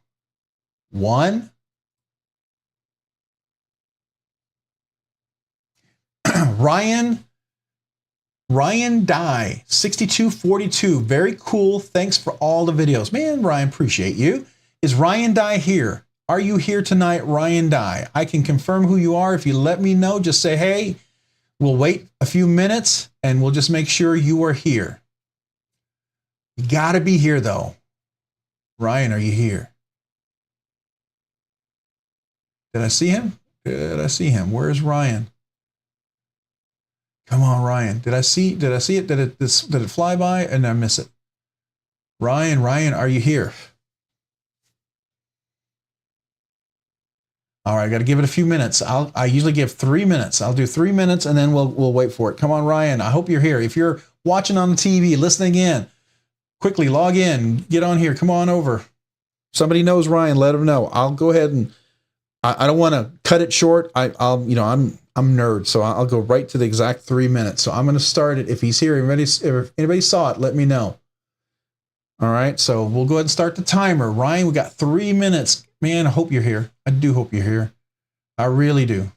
1. Ryan Dye, 6242. Very cool. Thanks for all the videos. Man, Ryan, appreciate you. Is Ryan Dye here? Are you here tonight, Ryan Dye? I can confirm who you are. If you let me know, just say, hey, we'll wait a few minutes and we'll just make sure you are here. You gotta be here though. Ryan, are you here? Did I see him? Did I see him? Where's Ryan? Come on, Ryan. Did I see it? Did it fly by and I miss it? Ryan, are you here? All right, I got to give it a few minutes. I usually give 3 minutes. I'll do 3 minutes and then we'll wait for it. Come on, Ryan. I hope you're here. If you're watching on the TV, listening in, quickly log in, get on here. Come on over. Somebody knows Ryan, let them know. I'll go ahead and I don't want to cut it short. I'm nerd, so I'll go right to the exact 3 minutes. So I'm going to start it. If he's here, if anybody saw it, let me know. All right, so we'll go ahead and start the timer. Ryan, we got 3 minutes. Man, I hope you're here. I do hope you're here. I really do.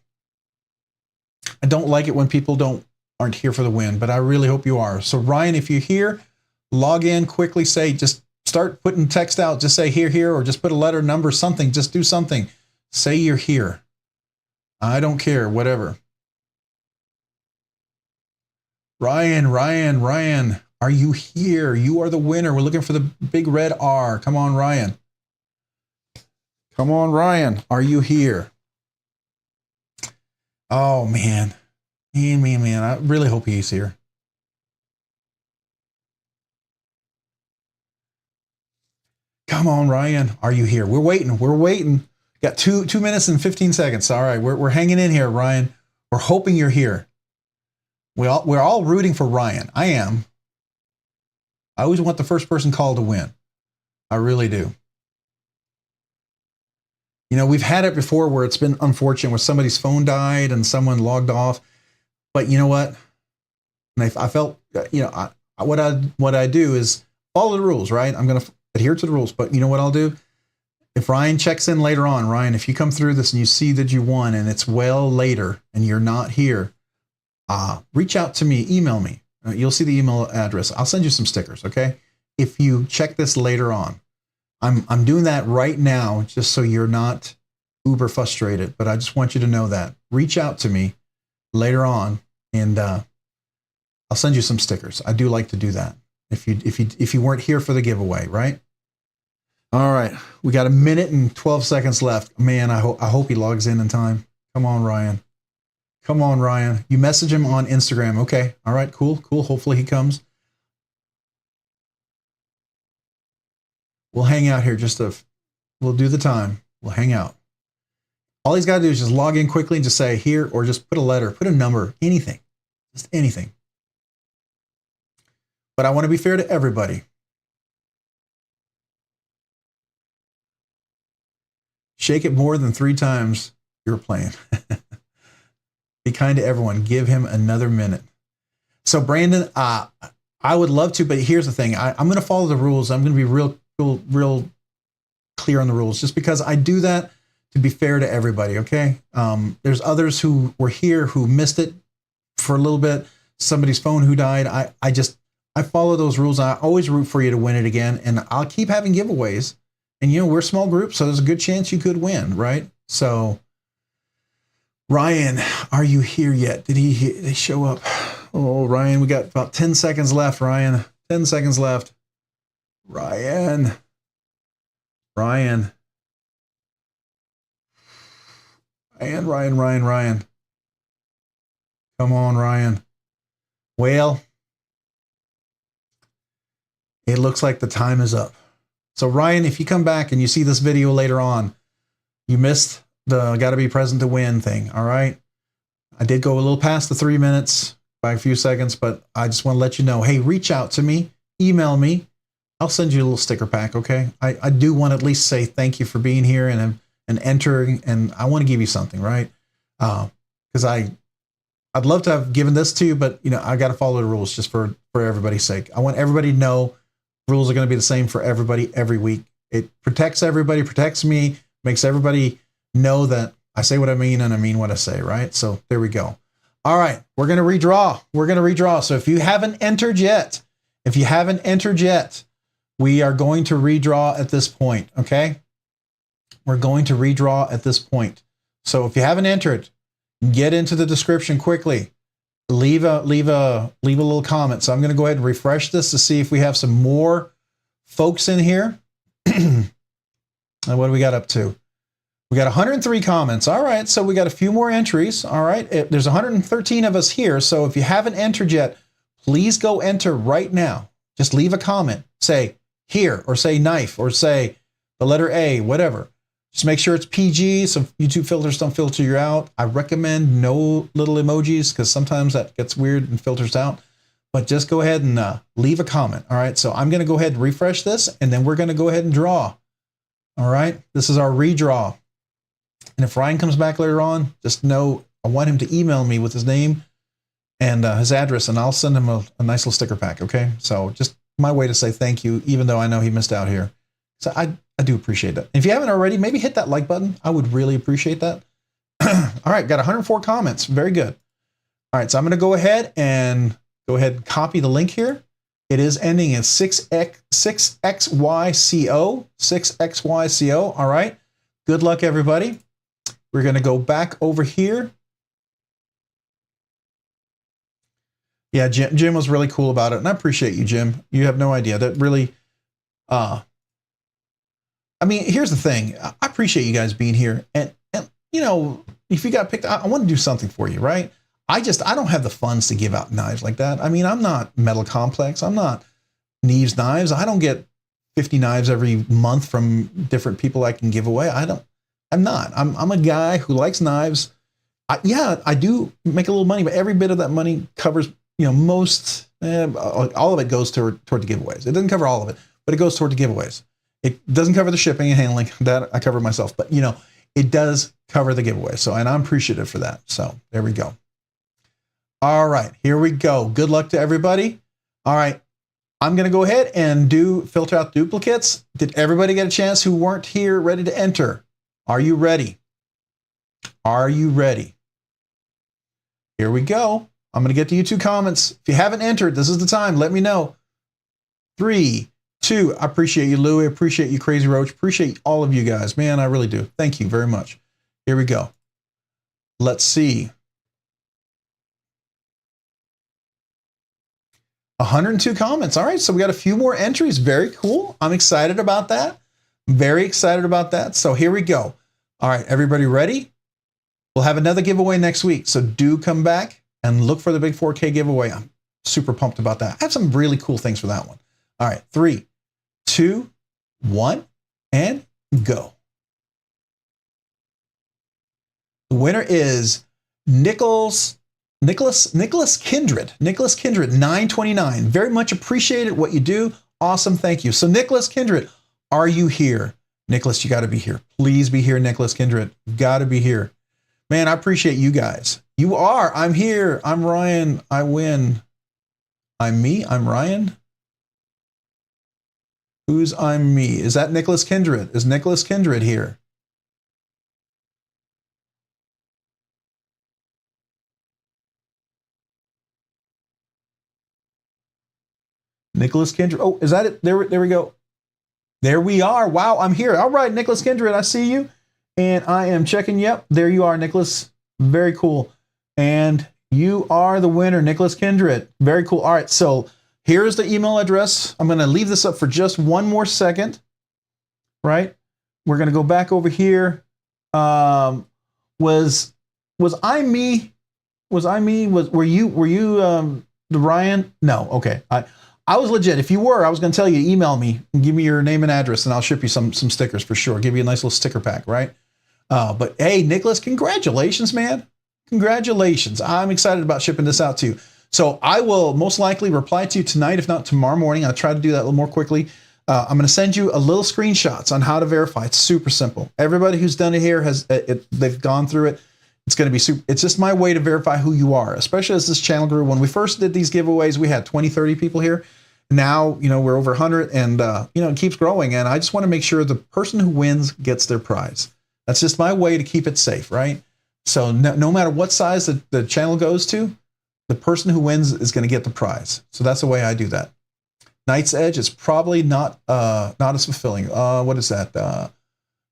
I don't like it when people aren't here for the win, but I really hope you are. So Ryan, if you're here, log in quickly. Just start putting text out. Just say here, or just put a letter, number, something. Just do something. Say you're here. I don't care, whatever. Ryan, are you here? You are the winner. We're looking for the big red R. Come on, Ryan. Come on, Ryan. Are you here? Oh, man. Man. I really hope he's here. Come on, Ryan. Are you here? We're waiting. Got 2 minutes and 15 seconds. All right, we're hanging in here, Ryan. We're hoping you're here. We're all rooting for Ryan. I am. I always want the first person called to win. I really do. You know, we've had it before where it's been unfortunate, where somebody's phone died and someone logged off. But you know what? And I felt, what I do is follow the rules, right? I'm going to adhere to the rules. But you know what I'll do? If Ryan checks in later on, Ryan, if you come through this and you see that you won and it's well later and you're not here, reach out to me, email me. You'll see the email address. I'll send you some stickers, okay? If you check this later on. I'm doing that right now just so you're not uber frustrated, but I just want you to know that. Reach out to me later on and I'll send you some stickers. I do like to do that. If you weren't here for the giveaway, right? All right, we got 1 minute and 12 seconds left. Man, I hope he logs in time. Come on, Ryan. Come on, Ryan. You message him on Instagram. Okay. All right, cool. Hopefully he comes. We'll hang out here we'll do the time. We'll hang out. All he's got to do is just log in quickly and just say here, or just put a letter, put a number, anything. Just anything. But I want to be fair to everybody. Shake it more than 3 times you're playing. Be kind to everyone. Give him another minute. So Brandon, I would love to, but here's the thing. I'm going to follow the rules. I'm going to be real clear on the rules, just because I do that to be fair to everybody. Okay. There's others who were here who missed it for a little bit. Somebody's phone who died. I follow those rules. I always root for you to win it again, and I'll keep having giveaways. And we're a small group, so there's a good chance you could win, right? So, Ryan, are you here yet? Did he show up? Oh, Ryan, we got about 10 seconds left, Ryan. 10 seconds left. Ryan. Ryan. Come on, Ryan. Well, it looks like the time is up. So Ryan, if you come back and you see this video later on, you missed the gotta be present to win thing, all right? I did go a little past the 3 minutes by a few seconds, but I just want to let you know, hey, reach out to me, email me. I'll send you a little sticker pack, okay? I do want to at least say thank you for being here and entering, and I want to give you something, right? Because I'd love to have given this to you, but I got to follow the rules just for everybody's sake. I want everybody to know Rules are going to be the same for everybody every week. It protects everybody, protects me, makes everybody know that I say what I mean and I mean what I say, right? So there we go. All right, we're going to redraw. We're going to redraw. So if you haven't entered yet, we are going to redraw at this point, okay? We're going to redraw at this point. So if you haven't entered, get into the description quickly. Leave a little comment. So I'm going to go ahead and refresh this to see if we have some more folks in here. And what do we got up to? We got 103 comments. All right, so we got a few more entries. All right, there's 113 of us here. So if you haven't entered yet, please go enter right now. Just leave a comment. Say here, or say knife, or say the letter A, whatever. Just make sure it's PG so YouTube filters don't filter you out. I recommend no little emojis because sometimes that gets weird and filters out. But just go ahead and leave a comment. All right, so I'm going to go ahead and refresh this, and then we're going to go ahead and draw. All right, this is our redraw. And if Ryan comes back later on, just know I want him to email me with his name and his address, and I'll send him a nice little sticker pack, okay? So just my way to say thank you, even though I know he missed out here. So I do appreciate that. If you haven't already, maybe hit that like button. I would really appreciate that. All right, got 104 comments. Very good. All right, so I'm going to go ahead and copy the link here. It is ending in 6XYCO. 6XYCO. All right. Good luck, everybody. We're going to go back over here. Yeah, Jim was really cool about it, and I appreciate you, Jim. You have no idea. That really, I mean, here's the thing. I appreciate you guys being here, and you know, if you got picked, I want to do something for you, right? I don't have the funds to give out knives like that. I mean, I'm not Metal Complex. I'm not Neves Knives. I don't get 50 knives every month from different people I can give away. I'm not. I'm a guy who likes knives. I do make a little money, but every bit of that money covers, you know, all of it goes toward the giveaways. It doesn't cover all of it, but it goes toward the giveaways. It doesn't cover the shipping and handling. That I cover myself, but you know, it does cover the giveaway. So, and I'm appreciative for that. So there we go. All right, here we go. Good luck to everybody. All right, I'm going to go ahead and filter out duplicates. Did everybody get a chance who weren't here ready to enter? Are you ready? Are you ready? Here we go. I'm going to get to you 2 comments. If you haven't entered, this is the time. Let me know. 3, 2. I appreciate you, Louie. I appreciate you, Crazy Roach. Appreciate all of you guys. Man, I really do. Thank you very much. Here we go. Let's see. 102 comments. All right, so we got a few more entries. Very cool. I'm excited about that. Very excited about that. So here we go. All right, everybody ready? We'll have another giveaway next week. So do come back and look for the big 4K giveaway. I'm super pumped about that. I have some really cool things for that one. All right, 3, 2, 1, and go. The winner is Nicholas Kindred. Nicholas Kindred, 929. Very much appreciated what you do. Awesome. Thank you. So Nicholas Kindred, are you here? Nicholas, you got to be here. Please be here, Nicholas Kindred. Got to be here. Man, I appreciate you guys. You are. I'm here. I'm Ryan. I win. I'm me. I'm Ryan. Who's I'm me? Is that Nicholas Kindred? Is Nicholas Kindred here? Nicholas Kindred. Oh, is that it? There we go. There we are. Wow, I'm here. All right, Nicholas Kindred, I see you. And I am checking. Yep, there you are, Nicholas. Very cool. And you are the winner, Nicholas Kindred. Very cool. All right, so here's the email address. I'm going to leave this up for just one more second. Right? We're going to go back over here. Was I me? Was I me? Were you the Ryan? No. Okay. I was legit. If you were, I was going to tell you to email me and give me your name and address, and I'll ship you some stickers for sure. Give you a nice little sticker pack, right? But hey, Nicholas, congratulations, man. Congratulations. I'm excited about shipping this out to you. So I will most likely reply to you tonight, if not tomorrow morning. I'll try to do that a little more quickly. I'm going to send you a little screenshots on how to verify. It's super simple. Everybody who's done it here they've gone through it. It's going to be super. It's just my way to verify who you are, especially as this channel grew. When we first did these giveaways, we had 20, 30 people here. Now, you know, we're over 100 and, you know, it keeps growing. And I just want to make sure the person who wins gets their prize. That's just my way to keep it safe, right? So no matter what size the channel goes to, the person who wins is going to get the prize. So that's the way I do that. Night's Edge is probably not as fulfilling. What is that?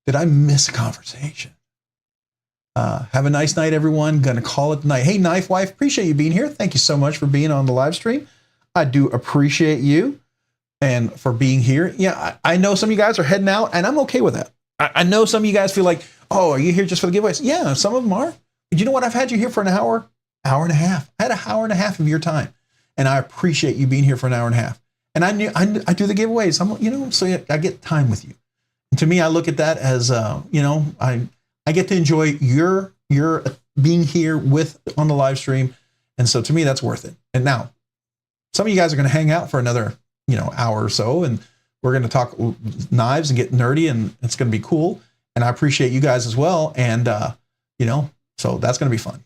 Did I miss a conversation? Have a nice night, everyone. Gonna call it night. Hey, Knife Wife, appreciate you being here. Thank you so much for being on the live stream. I do appreciate you and for being here. Yeah, I know some of you guys are heading out, and I'm okay with that. I know some of you guys feel like, oh, are you here just for the giveaways? Yeah, some of them are. But you know what? I've had you here for an hour and a half. I had an hour and a half of your time, and I appreciate you being here for an hour and a half. And I do the giveaways. You know, so I get time with you. And to me, I look at that as, you know, I get to enjoy your being here on the live stream. And so to me, that's worth it. And now some of you guys are going to hang out for another, you know, hour or so, and we're going to talk knives and get nerdy, and it's going to be cool. And I appreciate you guys as well. And, you know, so that's going to be fun.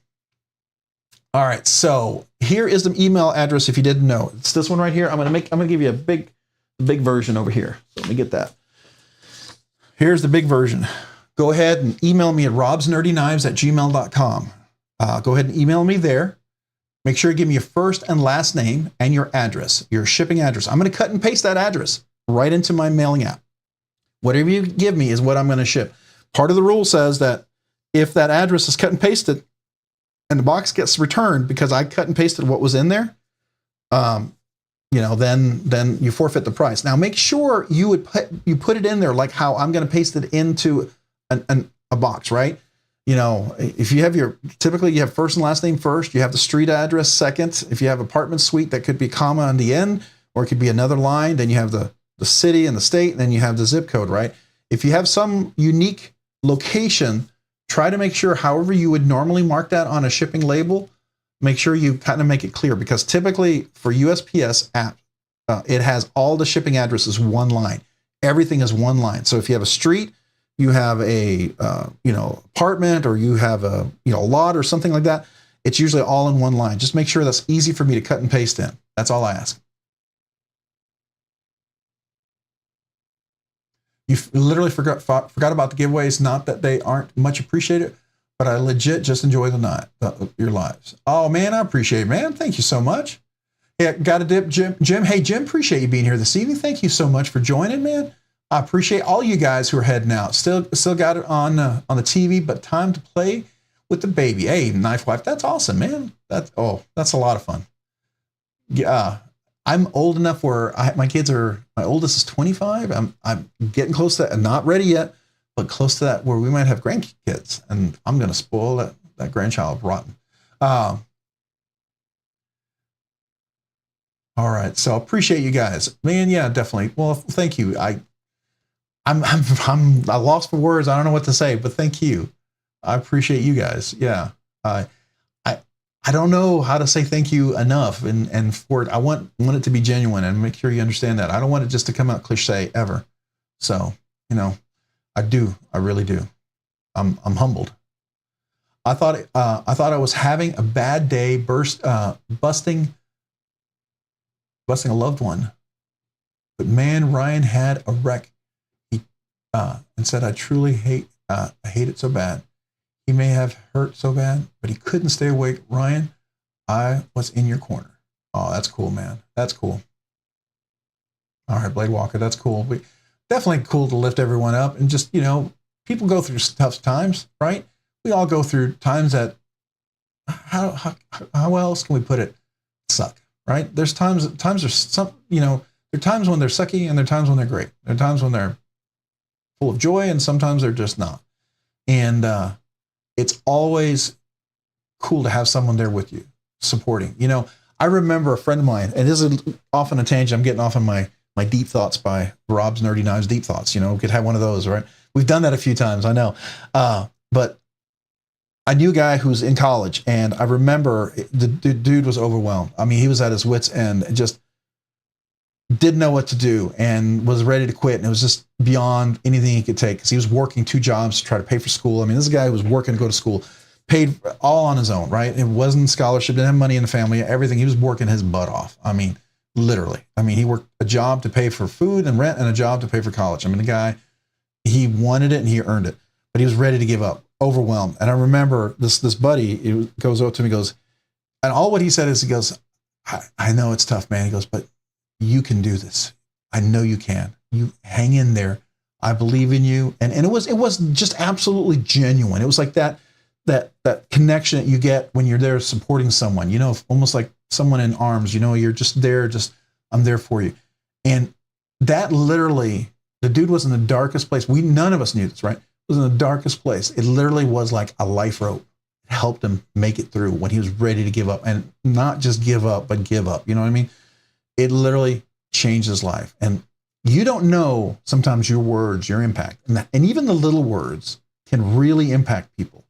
All right. So here is the email address. If you didn't know, it's this one right here. I'm going to give you a big version over here. So let me get that. Here's the big version. Go ahead and email me at robsnerdyknives@gmail.com. Go ahead and email me there. Make sure you give me your first and last name and your address, your shipping address. I'm going to cut and paste that address right into my mailing app. Whatever you give me is what I'm going to ship. Part of the rule says that if that address is cut and pasted and the box gets returned because I cut and pasted what was in there, you know, then you forfeit the price. Now make sure you put it in there like how I'm going to paste it into a box, right? You know, if you have typically you have first and last name first, you have the street address second. If you have apartment suite, that could be comma on the end, or it could be another line. Then you have the city and the state, and then you have the zip code, right? If you have some unique location, try to make sure however you would normally mark that on a shipping label, make sure you kind of make it clear, because typically for USPS app, it has all the shipping addresses one line. Everything is one line. So if you have a street, you have a you know, apartment, or you have a, you know, lot or something like that, it's usually all in one line. Just make sure that's easy for me to cut and paste in. That's all I ask. You literally forgot about the giveaways. Not that they aren't much appreciated, but I legit just enjoy your lives. Oh man, I appreciate it, man. Thank you so much. Yeah, got a dip, Jim. Hey, Jim, appreciate you being here this evening. Thank you so much for joining, man. I appreciate all you guys who are heading out. Still got it on the TV, but time to play with the baby. Hey, Knife Wife, that's awesome, man. That's a lot of fun. Yeah, I'm old enough where my oldest is 25. I'm getting close to that, and not ready yet, but close to that where we might have grandkids, and I'm going to spoil that grandchild rotten. All right, so appreciate you guys, man. Yeah, definitely. Well, thank you. I'm lost for words. I don't know what to say, but thank you. I appreciate you guys. Yeah. I don't know how to say thank you enough, and for it, I want it to be genuine, and make sure you understand that. I don't want it just to come out cliche ever. So, you know, I really do. I'm humbled. I thought I was having a bad day, busting a loved one, but man, Ryan had a wreck. He and said, I truly hate it so bad. He may have hurt so bad, but he couldn't stay awake. Ryan, I was in your corner. Oh, that's cool, man. That's cool. All right, Blade Walker, that's cool. Definitely cool to lift everyone up, and just, you know, people go through tough times, right? We all go through times that, how else can we put it? Suck, right? There's times there's some, you know, there are times when they're sucky, and there are times when they're great. There are times when they're full of joy, and sometimes they're just not. And it's always cool to have someone there with you, supporting. You know, I remember a friend of mine, and this is often a tangent. I'm getting off on my deep thoughts by Rob's Nerdy Knives Deep Thoughts. You know, we could have one of those, right? We've done that a few times, I know. But I knew a guy who's in college, and I remember the dude was overwhelmed. I mean, he was at his wit's end, and just didn't know what to do, and was ready to quit. And it was just beyond anything he could take, because he was working 2 jobs to try to pay for school. I mean, this is a guy who was working to go to school, paid all on his own, right? It wasn't scholarship, didn't have money in the family, everything. He was working his butt off. I mean, literally. I mean, he worked a job to pay for food and rent and a job to pay for college. I mean, the guy, he wanted it and he earned it, but he was ready to give up, overwhelmed. And I remember this buddy, he goes up to me, goes, and all what he said is, he goes, I know it's tough, man. He goes, but you can do this. I know you can. You hang in there. I believe in you. And it was just absolutely genuine. It was like that connection that you get when you're there supporting someone, you know, almost like someone in arms, you know, you're just there, I'm there for you. And that literally, the dude was in the darkest place. None of us knew this, right? It was in the darkest place. It literally was like a life rope. It helped him make it through when he was ready to give up, and not just give up, but give up. You know what I mean? It literally changed his life. And you don't know sometimes your words, your impact, and even the little words can really impact people.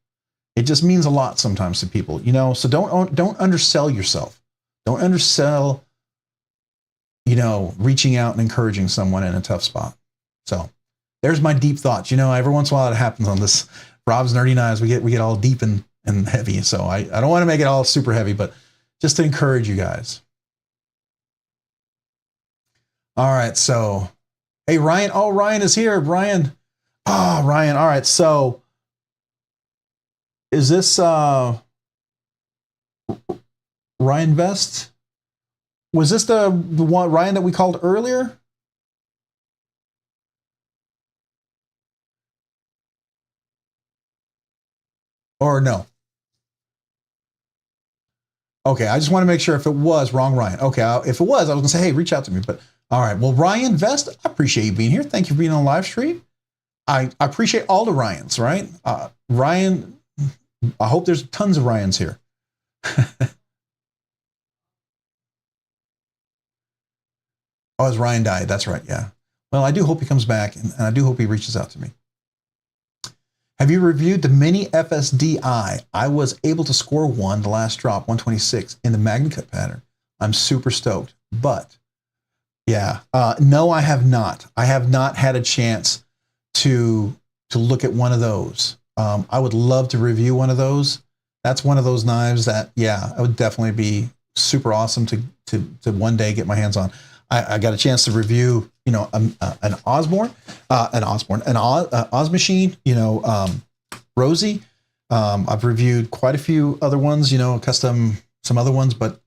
It just means a lot sometimes to people, you know. So don't undersell yourself. Don't undersell, you know, reaching out and encouraging someone in a tough spot. So there's my deep thoughts. You know, every once in a while it happens on this Rob's Nerdy Knives. We get all deep and heavy. So I don't want to make it all super heavy, but just to encourage you guys. All right, so, hey, Ryan. Oh, Ryan is here. Ryan. Oh, Ryan. All right, so is this Ryan Vest? Was this the one Ryan that we called earlier? Or no? Okay, I just want to make sure if it was wrong, Ryan. Okay, if it was, I was going to say, hey, reach out to me, but all right. Well, Ryan Vest, I appreciate you being here. Thank you for being on the live stream. I appreciate all the Ryans, right? Ryan, I hope there's tons of Ryans here. Oh, as Ryan died. That's right. Yeah. Well, I do hope he comes back, and I do hope he reaches out to me. Have you reviewed the mini FSDI? I was able to score one, the last drop, 126, in the Magna Cut pattern. I'm super stoked, but yeah, no, I have not. I have not had a chance to look at one of those. I would love to review one of those. That's one of those knives that, yeah, it would definitely be super awesome to one day get my hands on. I got a chance to review, you know, an Oz Machine, you know, Rosie. I've reviewed quite a few other ones, you know, some other ones, but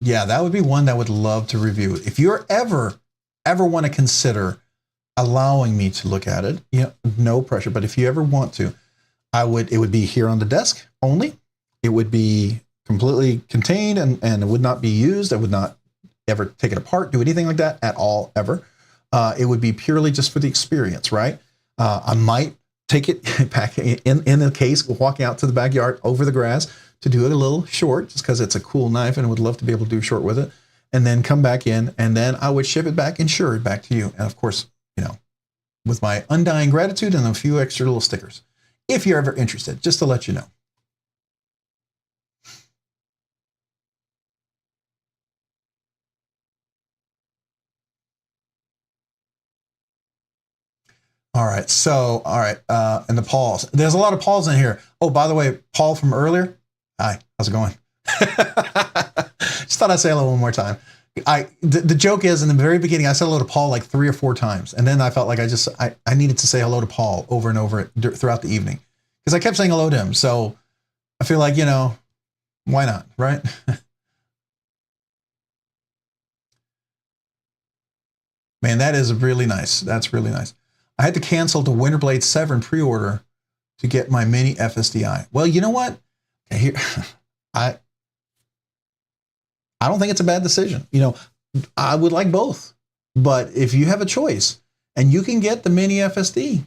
yeah, that would be one that I would love to review. If you're ever want to consider allowing me to look at it, you know, no pressure, but if you ever want to, it would be here on the desk only. It would be completely contained and it would not be used. I would not ever take it apart, do anything like that at all, ever. It would be purely just for the experience, right? I might take it back in the case, walking out to the backyard over the grass to do it a little short, just because it's a cool knife and would love to be able to do short with it, and then come back in, and then I would ship it back insured back to you. And of course, you know, with my undying gratitude and a few extra little stickers, if you're ever interested, just to let you know. All right, so, all right, and the Pauls. There's a lot of Pauls in here. Oh, by the way, Paul from earlier, hi, how's it going? Just thought I'd say hello one more time. The joke is, in the very beginning, I said hello to Paul like 3 or 4 times, and then I felt like I needed to say hello to Paul over and over throughout the evening, because I kept saying hello to him, so I feel like, you know, why not, right? Man, that is really nice. That's really nice. I had to cancel the Winterblade Severn pre-order to get my mini FSDI. Well, you know what? Here, I don't think it's a bad decision. You know, I would like both, but if you have a choice and you can get the mini FSD,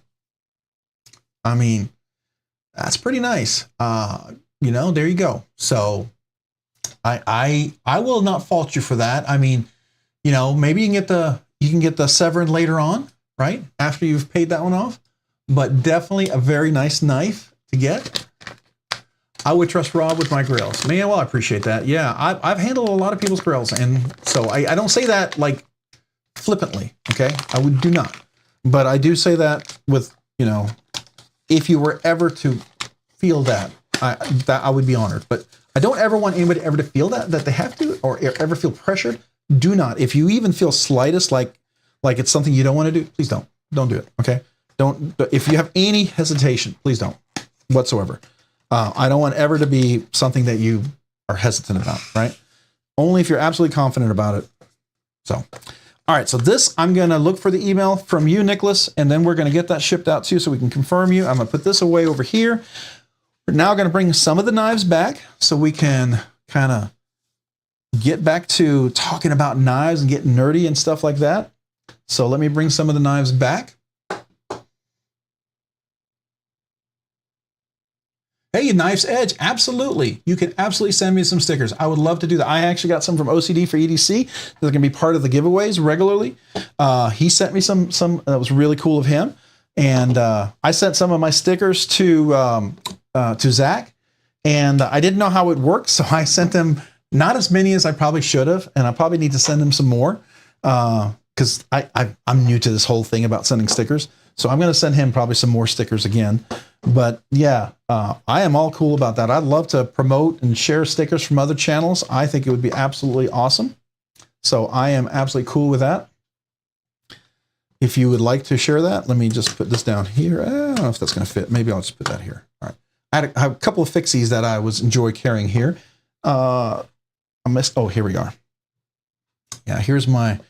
I mean, that's pretty nice. You know, there you go. So I will not fault you for that. I mean, you know, maybe you can get the Severn later on, right? After you've paid that one off, but definitely a very nice knife to get. I would trust Rob with my grills. Man, well, I appreciate that. Yeah, I've handled a lot of people's grills, and so I don't say that like flippantly, okay? I would do not. But I do say that with, you know, if you were ever to feel that I would be honored. But I don't ever want anybody ever to feel that they have to, or ever feel pressured do not. If you even feel slightest like it's something you don't want to do, please don't do it. Okay, don't. If you have any hesitation, please don't whatsoever. I don't want ever to be something that you are hesitant about, right? Only if you're absolutely confident about it. So, all right. So this, I'm going to look for the email from you, Nicholas, and then we're going to get that shipped out to you so we can confirm you. I'm going to put this away over here. We're now going to bring some of the knives back so we can kind of get back to talking about knives and getting nerdy and stuff like that. So let me bring some of the knives back. Hey, Knife's Edge, absolutely. You can absolutely send me some stickers. I would love to do that. I actually got some from OCD for EDC. They're going to be part of the giveaways regularly. He sent me some that was really cool of him. And I sent some of my stickers to Zach, and I didn't know how it worked, so I sent him not as many as I probably should have, and I probably need to send him some more because I'm new to this whole thing about sending stickers. So I'm going to send him probably some more stickers again. But yeah, I am all cool about that. I'd love to promote and share stickers from other channels. I think it would be absolutely awesome. So I am absolutely cool with that. If you would like to share that, let me just put this down here. I don't know if that's going to fit. Maybe I'll just put that here. All right. I have a couple of fixies that I enjoy carrying here. I missed. Oh, here we are. Yeah, here's my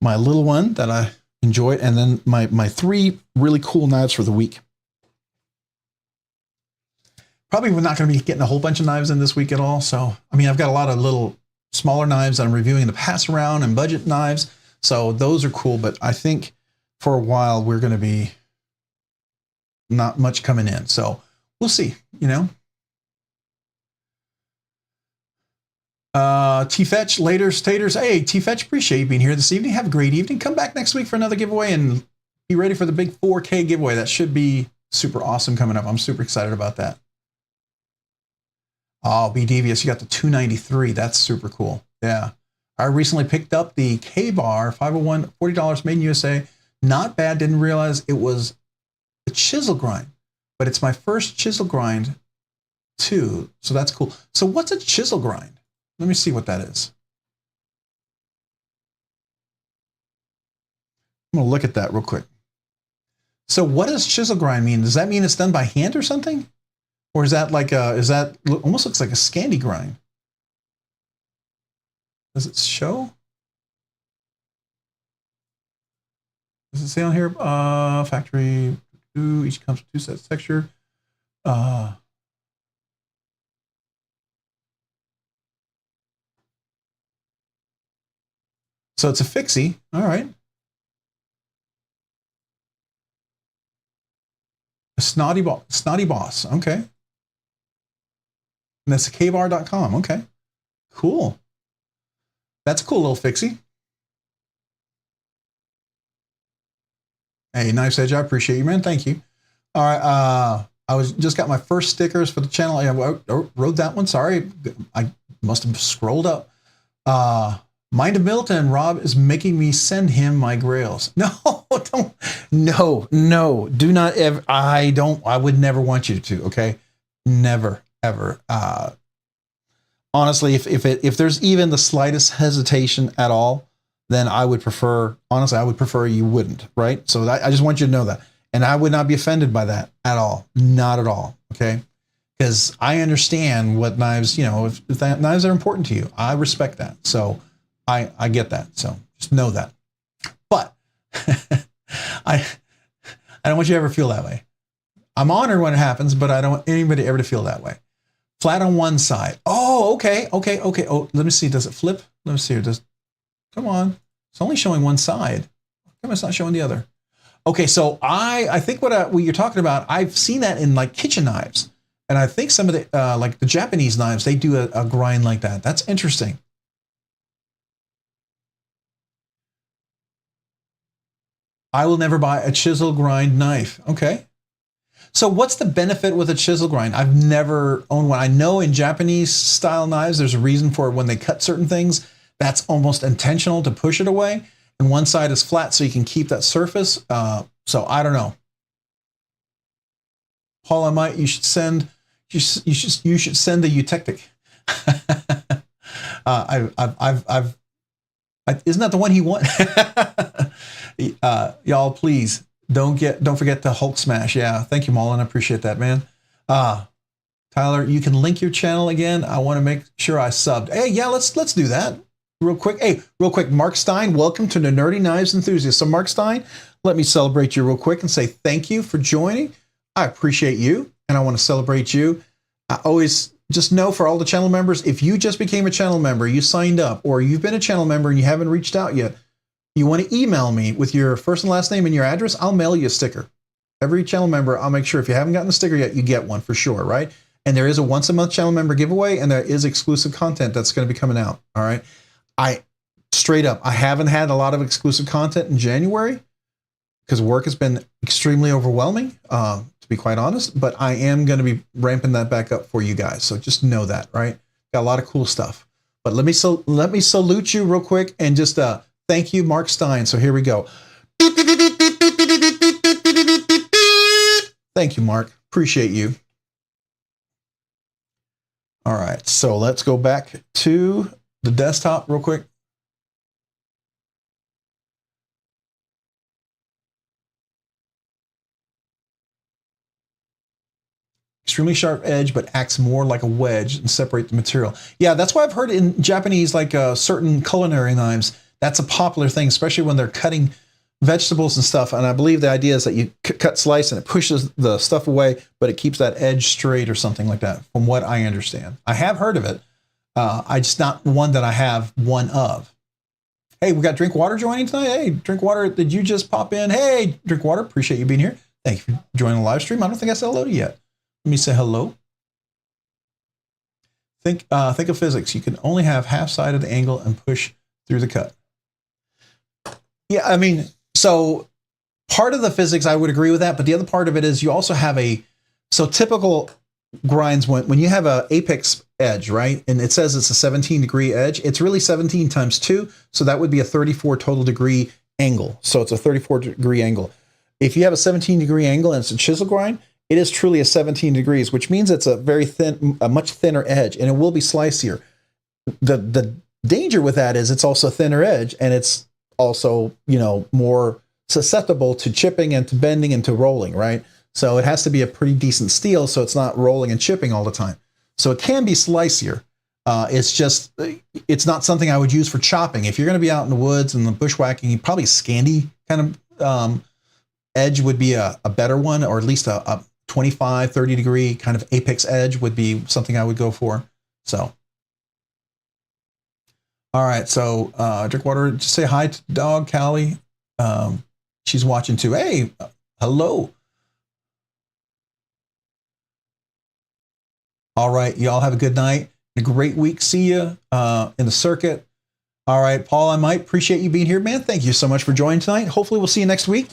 little one that I enjoy, and then my 3 really cool knives for the week. Probably we're not going to be getting a whole bunch of knives in this week at all. So, I mean, I've got a lot of little smaller knives that I'm reviewing to pass around and budget knives. So those are cool. But I think for a while, we're going to be not much coming in. So we'll see, you know. T-Fetch, later staters. Hey, T-Fetch, appreciate you being here this evening. Have a great evening. Come back next week for another giveaway and be ready for the big 4K giveaway. That should be super awesome coming up. I'm super excited about that. Oh, be devious. You got the 293. That's super cool. Yeah. I recently picked up the K-Bar 501, $40 made in USA. Not bad. Didn't realize it was a chisel grind, but it's my first chisel grind too. So that's cool. So what's a chisel grind? Let me see what that is. I'm going to look at that real quick. So what does chisel grind mean? Does that mean it's done by hand or something? Or is that like almost looks like a Scandi grind? Does it show? Does it say on here? Factory, each comes with 2 sets of texture. So it's a fixie. All right. A snotty boss. Okay. And that's kbar.com. Okay. Cool. That's a cool little fixie. Hey, Knife's Edge, I appreciate you, man. Thank you. All right. I just got my first stickers for the channel. I wrote that one. Sorry. I must have scrolled up. Mind of Milton, Rob is making me send him my grails. No, don't. No, do not ever. I would never want you to, okay? Never, ever. Honestly, if there's even the slightest hesitation at all, then I would prefer, honestly, I would prefer you wouldn't, right? So I just want you to know that. And I would not be offended by that at all. Not at all, okay? Because I understand what knives, you know, if that knives are important to you. I respect that. So I get that. So just know that. But I don't want you to ever feel that way. I'm honored when it happens, but I don't want anybody ever to feel that way. Flat on one side. Oh, okay. Oh, let me see. Does it flip? Let me see here. Come on. It's only showing one side. How come it's not showing the other? Okay, so I think what you're talking about, I've seen that in like kitchen knives. And I think some of the, like the Japanese knives, they do a grind like that. That's interesting. I will never buy a chisel grind knife. Okay. So what's the benefit with a chisel grind? I've never owned one. I know in Japanese style knives, there's a reason for it. When they cut certain things, that's almost intentional to push it away. And one side is flat so you can keep that surface. So I don't know. Paul, you should send the eutectic. I've Isn't that the one he won? Y'all, please don't forget the Hulk smash. Yeah, thank you, Mullen. I appreciate that, man. Tyler, you can link your channel again. I want to make sure I subbed. Hey, yeah, let's do that real quick. Hey, real quick, Mark Stein, welcome to the Nerdy Knives Enthusiast. So, Mark Stein, let me celebrate you real quick and say thank you for joining. I appreciate you, and I want to celebrate you. I always just know for all the channel members, if you just became a channel member, you signed up, or you've been a channel member and you haven't reached out yet, you want to email me with your first and last name and your address, I'll mail you a sticker. Every channel member, I'll make sure if you haven't gotten a sticker yet, you get one for sure, right? And there is a once a month channel member giveaway, and there is exclusive content that's going to be coming out, all right? Straight up, I haven't had a lot of exclusive content in January because work has been extremely overwhelming. To be quite honest, but I am going to be ramping that back up for you guys. So just know that, right? Got a lot of cool stuff. But let me salute you real quick and just thank you, Mark Stein. So here we go. Thank you, Mark. Appreciate you. All right, so let's go back to the desktop real quick. Extremely sharp edge, but acts more like a wedge and separate the material. Yeah, that's why I've heard in Japanese, like certain culinary knives, that's a popular thing, especially when they're cutting vegetables and stuff. And I believe the idea is that you cut slice and it pushes the stuff away, but it keeps that edge straight or something like that, from what I understand. I have heard of it. I just not one that I have one of. Hey, we got Drink Water joining tonight. Hey, Drink Water, did you just pop in? Hey, Drink Water, appreciate you being here. Thank you for joining the live stream. I don't think I said hello to you yet. Let me say hello. Think of physics. You can only have half side of the angle and push through the cut. Yeah, I mean, so part of the physics, I would agree with that, but the other part of it is you also have so typical grinds, when you have a apex edge, right? And it says it's a 17-degree edge. It's really 17 times 2, so that would be a 34 total degree angle. So it's a 34-degree angle. If you have a 17-degree angle and it's a chisel grind, it is truly a 17 degrees, which means it's a very thin, a much thinner edge, and it will be slicier. The danger with that is it's also a thinner edge, and it's also, you know, more susceptible to chipping and to bending and to rolling, right? So it has to be a pretty decent steel, so it's not rolling and chipping all the time. So it can be slicier. It's not something I would use for chopping. If you're going to be out in the woods and the bushwhacking, probably Scandi kind of edge would be a better one, or at least a 25, 30 degree kind of apex edge would be something I would go for. So, all right. So, Drink Water, just say hi to dog, Callie. She's watching too. Hey, hello. All right. Y'all have a good night. A great week. See you in the circuit. All right, Paul, I might appreciate you being here, man. Thank you so much for joining tonight. Hopefully we'll see you next week.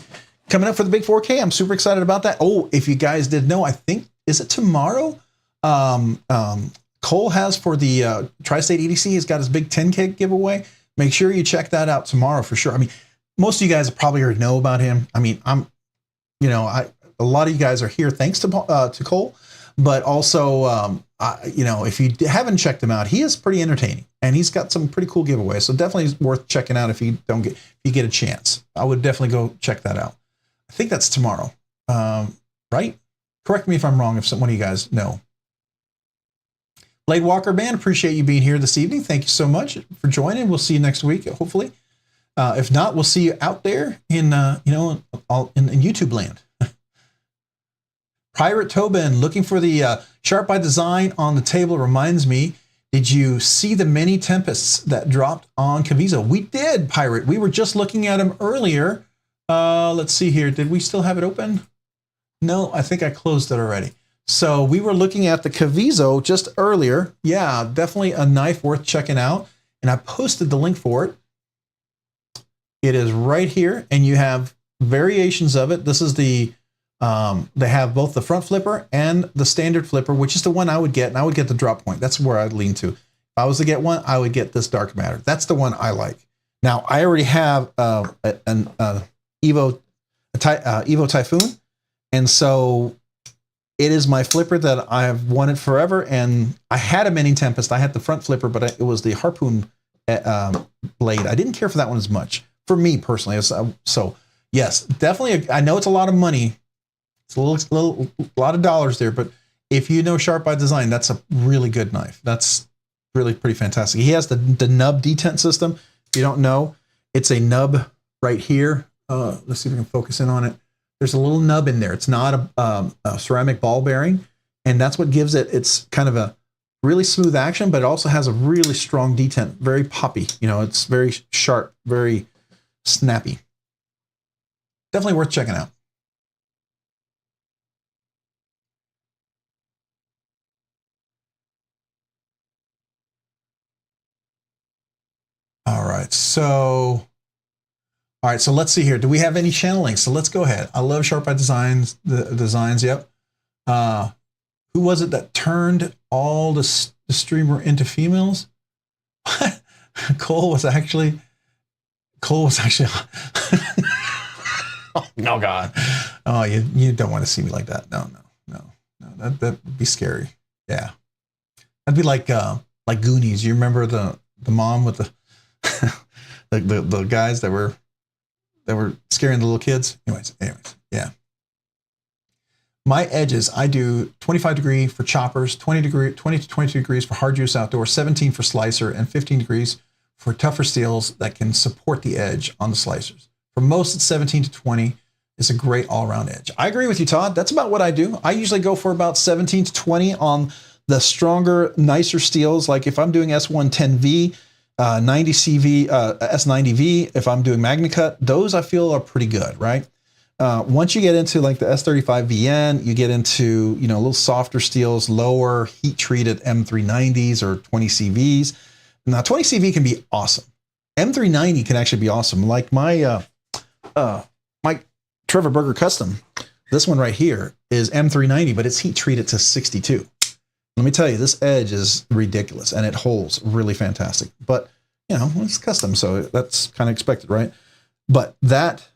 Coming up for the big 4K. I'm super excited about that. Oh, if you guys did know, I think, is it tomorrow? Cole has for the Tri-State EDC, he's got his big 10K giveaway. Make sure you check that out tomorrow for sure. I mean, most of you guys probably already know about him. I mean, a lot of you guys are here thanks to Cole, but also, if you haven't checked him out, he is pretty entertaining, and he's got some pretty cool giveaways. So definitely worth checking out if you get a chance. I would definitely go check that out. I think that's tomorrow, right? Correct me if I'm wrong, if one of you guys know. Blade Walker Band, appreciate you being here this evening. Thank you so much for joining. We'll see you next week, hopefully. If not, we'll see you out there in YouTube land. Pirate Tobin, looking for the Sharp by Design on the table. Reminds me, did you see the mini tempests that dropped on Cavizo? We did, Pirate. We were just looking at them earlier. Let's see here. Did we still have it open? No, I think I closed it already. So we were looking at the Cavizo just earlier. Yeah, definitely a knife worth checking out. And I posted the link for it. It is right here, and you have variations of it. This is the, they have both the front flipper and the standard flipper, which is the one I would get, and I would get the drop point. That's where I'd lean to. If I was to get one, I would get this dark matter. That's the one I like. Now, I already have an Evo Typhoon, and so it is my flipper that I have wanted forever. And I had a Mini Tempest. I had the front flipper, but it was the Harpoon blade. I didn't care for that one as much for me personally. So yes, definitely. I know it's a lot of money. It's a lot of dollars there, but if you know Sharp by Design, that's a really good knife. That's really pretty fantastic. He has the nub detent system. If you don't know, it's a nub right here. Let's see if we can focus in on it. There's a little nub in there. It's not a ceramic ball bearing, and that's what gives it. It's kind of a really smooth action, but it also has a really strong detent. Very poppy. You know, it's very sharp, very snappy. Definitely worth checking out. All right, so let's see here. Do we have any channel links? So let's go ahead. I love Sharp by Designs, the designs. Yep. Who was it that turned all the streamer into females? Cole was actually. Oh God. Oh, you don't want to see me like that. No. That'd be scary. Yeah. That'd be like Goonies. You remember the mom with the the guys that were scaring the little kids. Anyways, yeah. My edges, I do 25 degree for choppers, 20 to 22 degrees for hard juice outdoor, 17 for slicer, and 15 degrees for tougher steels that can support the edge on the slicers. For most, it's 17 to 20. It's a great all-around edge. I agree with you, Todd. That's about what I do. I usually go for about 17 to 20 on the stronger, nicer steels. Like if I'm doing S110V, 90CV, S90V, if I'm doing MagnaCut, those I feel are pretty good, right? Once you get into like the S35VN, you get into, a little softer steels, lower heat-treated M390s or 20CVs. Now, 20CV can be awesome. M390 can actually be awesome. Like my Trevor Berger Custom, this one right here is M390, but it's heat-treated to 62. Let me tell you, this edge is ridiculous, and it holds really fantastic. But, it's custom, so that's kind of expected, right? But that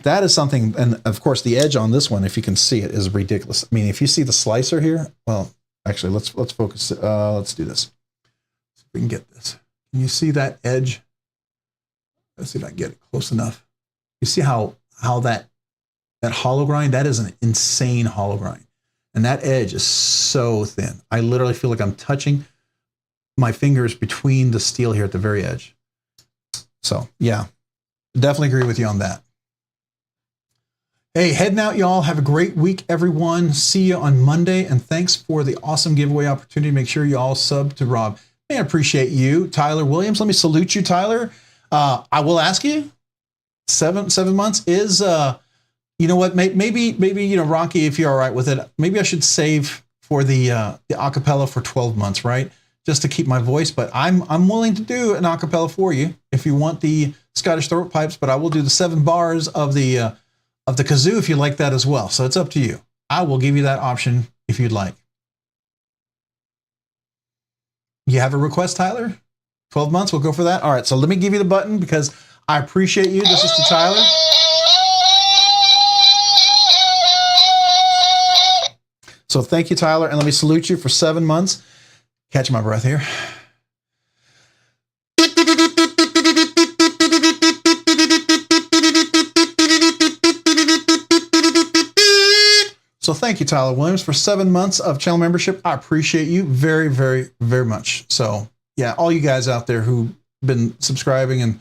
is something, and of course, the edge on this one, if you can see it, is ridiculous. I mean, if you see the slicer here, well, actually, let's focus. Let's do this. See if we can get this. Can you see that edge? Let's see if I can get it close enough. You see how that hollow grind, that is an insane hollow grind. And that edge is so thin. I literally feel like I'm touching my fingers between the steel here at the very edge. So yeah, definitely agree with you on that. Hey, heading out, y'all. Have a great week, everyone. See you on Monday. And thanks for the awesome giveaway opportunity. Make sure you all sub to Rob. Man, I appreciate you. Tyler Williams. Let me salute you, Tyler. I will ask you, 7 months is, you know what? Maybe, Rocky, if you're all right with it, maybe I should save for the acapella for 12 months, right? Just to keep my voice. But I'm willing to do an acapella for you if you want the Scottish throat pipes. But I will do the 7 bars of the kazoo if you like that as well. So it's up to you. I will give you that option if you'd like. You have a request, Tyler? 12 months, we'll go for that. All right, so let me give you the button because I appreciate you. This is to Tyler. So thank you, Tyler, and let me salute you for 7 months. Catch my breath here. So thank you, Tyler Williams, for 7 months of channel membership. I appreciate you very, very, very much. So yeah, all you guys out there who've been subscribing and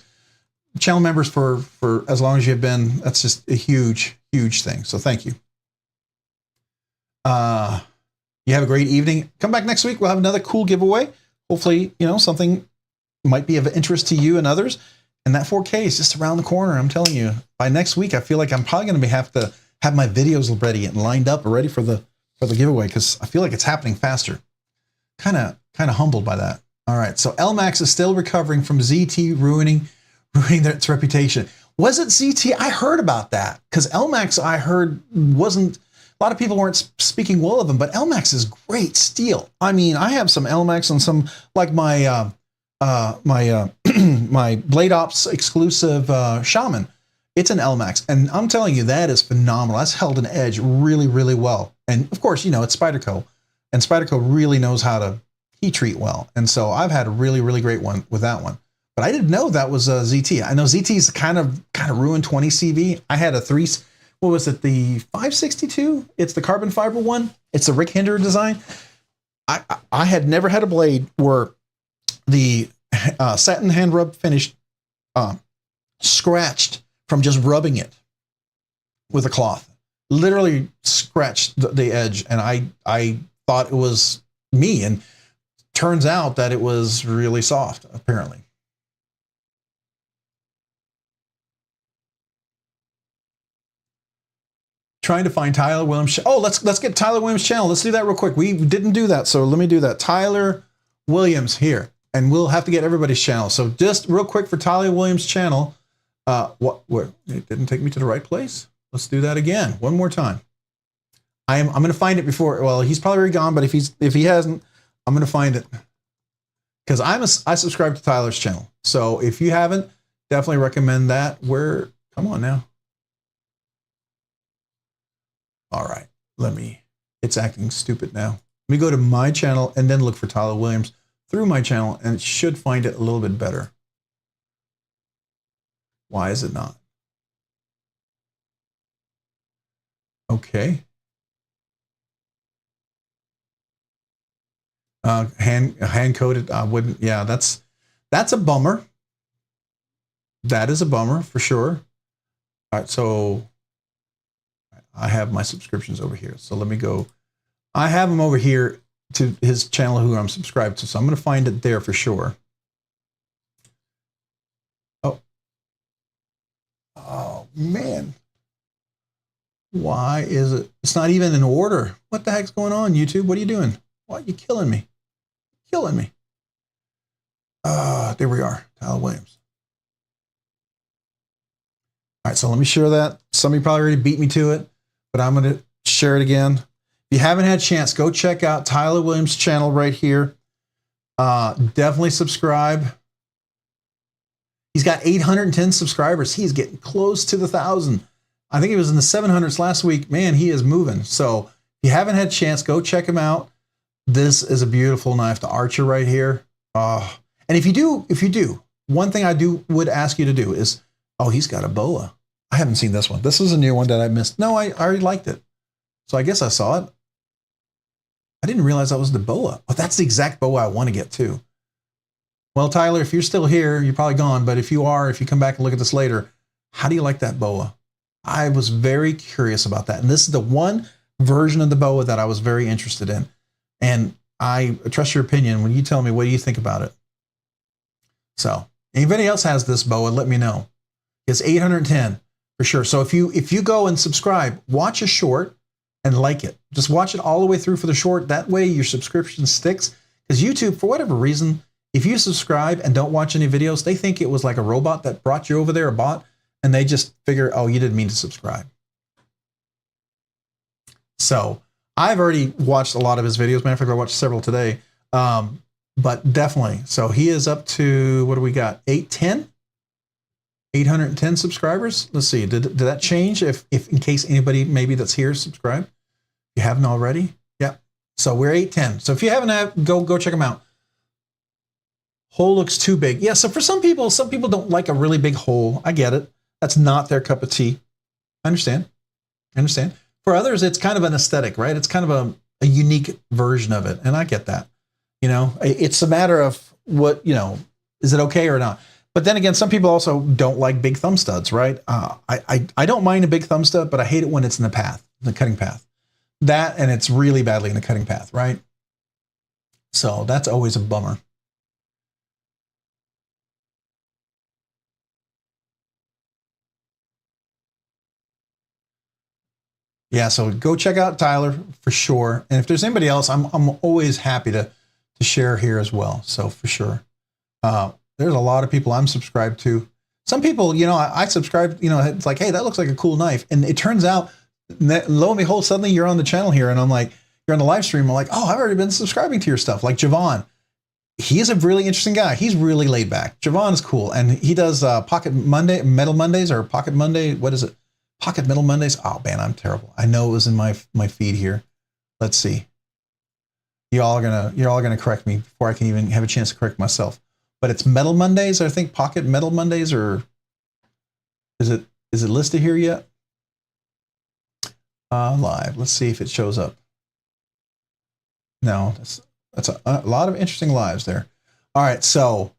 channel members for as long as you've been, that's just a huge, huge thing. So thank you. You have a great evening. Come back next week. We'll have another cool giveaway. Hopefully, something might be of interest to you and others. And that 4K is just around the corner. I'm telling you, by next week, I feel like I'm probably going to have to have my videos ready and lined up ready for the giveaway because I feel like it's happening faster. Kind of humbled by that. All right. So LMAX is still recovering from ZT ruining its reputation. Was it ZT? I heard about that because LMAX, I heard, wasn't. A lot of people weren't speaking well of them, but LMAX is great steel. I mean, I have some LMAX on some, like my my Blade Ops exclusive Shaman. It's an LMAX, and I'm telling you, that is phenomenal. That's held an edge really, really well. And of course, it's Spyderco, and Spyderco really knows how to heat treat well. And so I've had a really, really great one with that one. but I didn't know that was a ZT. I know ZT's kind of ruined 20 CV. I had a what was it? The 562. It's the carbon fiber one. It's the Rick Hinder design. I had never had a blade where the satin hand rub finish scratched from just rubbing it with a cloth. Literally scratched the edge, and I thought it was me, and turns out that it was really soft, apparently. Trying to find Tyler Williams. Oh, let's get Tyler Williams' channel. Let's do that real quick. We didn't do that, so let me do that. Tyler Williams here, and we'll have to get everybody's channel. So just real quick for Tyler Williams' channel. Where it didn't take me to the right place. Let's do that again, one more time. I'm going to find it before. Well, he's probably already gone, but if he hasn't, I'm going to find it because I subscribe to Tyler's channel. So if you haven't, definitely recommend that. Come on now. All right, it's acting stupid now. Let me go to my channel and then look for Tyler Williams through my channel, and it should find it a little bit better. Why is it not? Okay. Hand coded. I wouldn't. Yeah, that's a bummer. That is a bummer for sure. All right, so I have my subscriptions over here. So let me go. I have them over here to his channel who I'm subscribed to. So I'm going to find it there for sure. Oh man. Why is it? It's not even in order. What the heck's going on, YouTube? What are you doing? Why are you killing me? Killing me. There we are. Tyler Williams. All right, so let me share that. Somebody probably already beat me to it, but I'm going to share it again. If you haven't had a chance, go check out Tyler Williams' channel right here. Definitely subscribe. He's got 810 subscribers. He's getting close to the 1,000. I think he was in the 700s last week. Man, he is moving. So if you haven't had a chance, go check him out. This is a beautiful knife, the Archer right here. And if you do, one thing I would ask you to do is, oh, he's got a boa. I haven't seen this one. This is a new one that I missed. No, I already liked it. So I guess I saw it. I didn't realize that was the boa. Oh, that's the exact boa I want to get too. Well, Tyler, if you're still here, you're probably gone. But if you come back and look at this later, how do you like that boa? I was very curious about that. And this is the one version of the boa that I was very interested in. And I trust your opinion when you tell me what do you think about it. So anybody else has this boa, let me know. It's 810 for sure. So if you go and subscribe, watch a short and like it. Just watch it all the way through for the short. That way your subscription sticks. Because YouTube, for whatever reason, if you subscribe and don't watch any videos, they think it was like a robot that brought you over there, a bot, and they just figure, oh, you didn't mean to subscribe. So I've already watched a lot of his videos. Matter of fact, I watched several today. But definitely. So he is up to, what do we got? 810 subscribers. Let's see. Did that change? If in case anybody maybe that's here subscribe, you haven't already. Yeah. So we're 810. So if you haven't, go check them out. Hole looks too big. Yeah. So for some people don't like a really big hole. I get it. That's not their cup of tea. I understand. For others, it's kind of an aesthetic, right? It's kind of a unique version of it. And I get that. You know, it's a matter of what, is it okay or not? But then again, some people also don't like big thumb studs, right? I don't mind a big thumb stud, but I hate it when it's in the path, the cutting path. That, and it's really badly in the cutting path, right? So that's always a bummer. Yeah, so go check out Tyler for sure. And if there's anybody else, I'm always happy to share here as well. So for sure. There's a lot of people I'm subscribed to. Some people, I subscribe, it's like, hey, that looks like a cool knife. And it turns out, lo and behold, suddenly you're on the channel here. And I'm like, you're on the live stream. I'm like, oh, I've already been subscribing to your stuff. Like Javon. He is a really interesting guy. He's really laid back. Javon is cool. And he does Pocket Metal Mondays or Pocket Monday. What is it? Pocket Metal Mondays. Oh man, I'm terrible. I know it was in my feed here. Let's see. You're all gonna correct me before I can even have a chance to correct myself. but it's Metal Mondays, I think, Pocket Metal Mondays, or is it listed here yet? Live. Let's see if it shows up. No, that's a lot of interesting lives there. All right, so,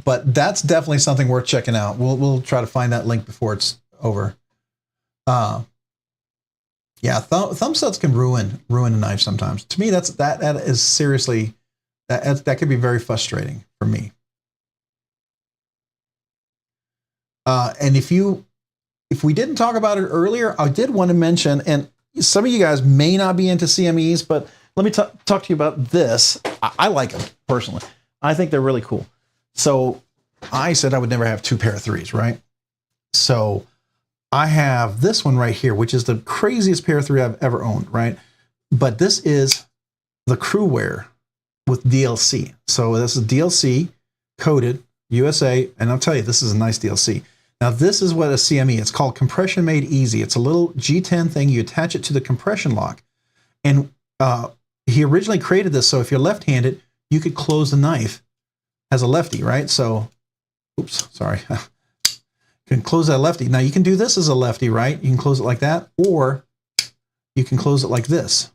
but that's definitely something worth checking out. We'll try to find that link before it's over. Yeah, thumb sets can ruin a knife sometimes. To me, that is seriously that could be very frustrating for me. And if we didn't talk about it earlier, I did want to mention, and some of you guys may not be into CMEs, but let me talk to you about this. I like them personally. I think they're really cool. So I said I would never have 2 pair of 3s, right? So I have this one right here, which is the craziest pair of 3 I've ever owned, right? But this is the crew wear with DLC. So this is DLC coated USA, and I'll tell you, this is a nice DLC. Now this is what a CME, it's called Compression Made Easy. It's a little G10 thing. You attach it to the compression lock. And he originally created this so if you're left-handed, you could close the knife as a lefty, right? So, oops, sorry. You can close that lefty. Now you can do this as a lefty, right? You can close it like that, or you can close it like this.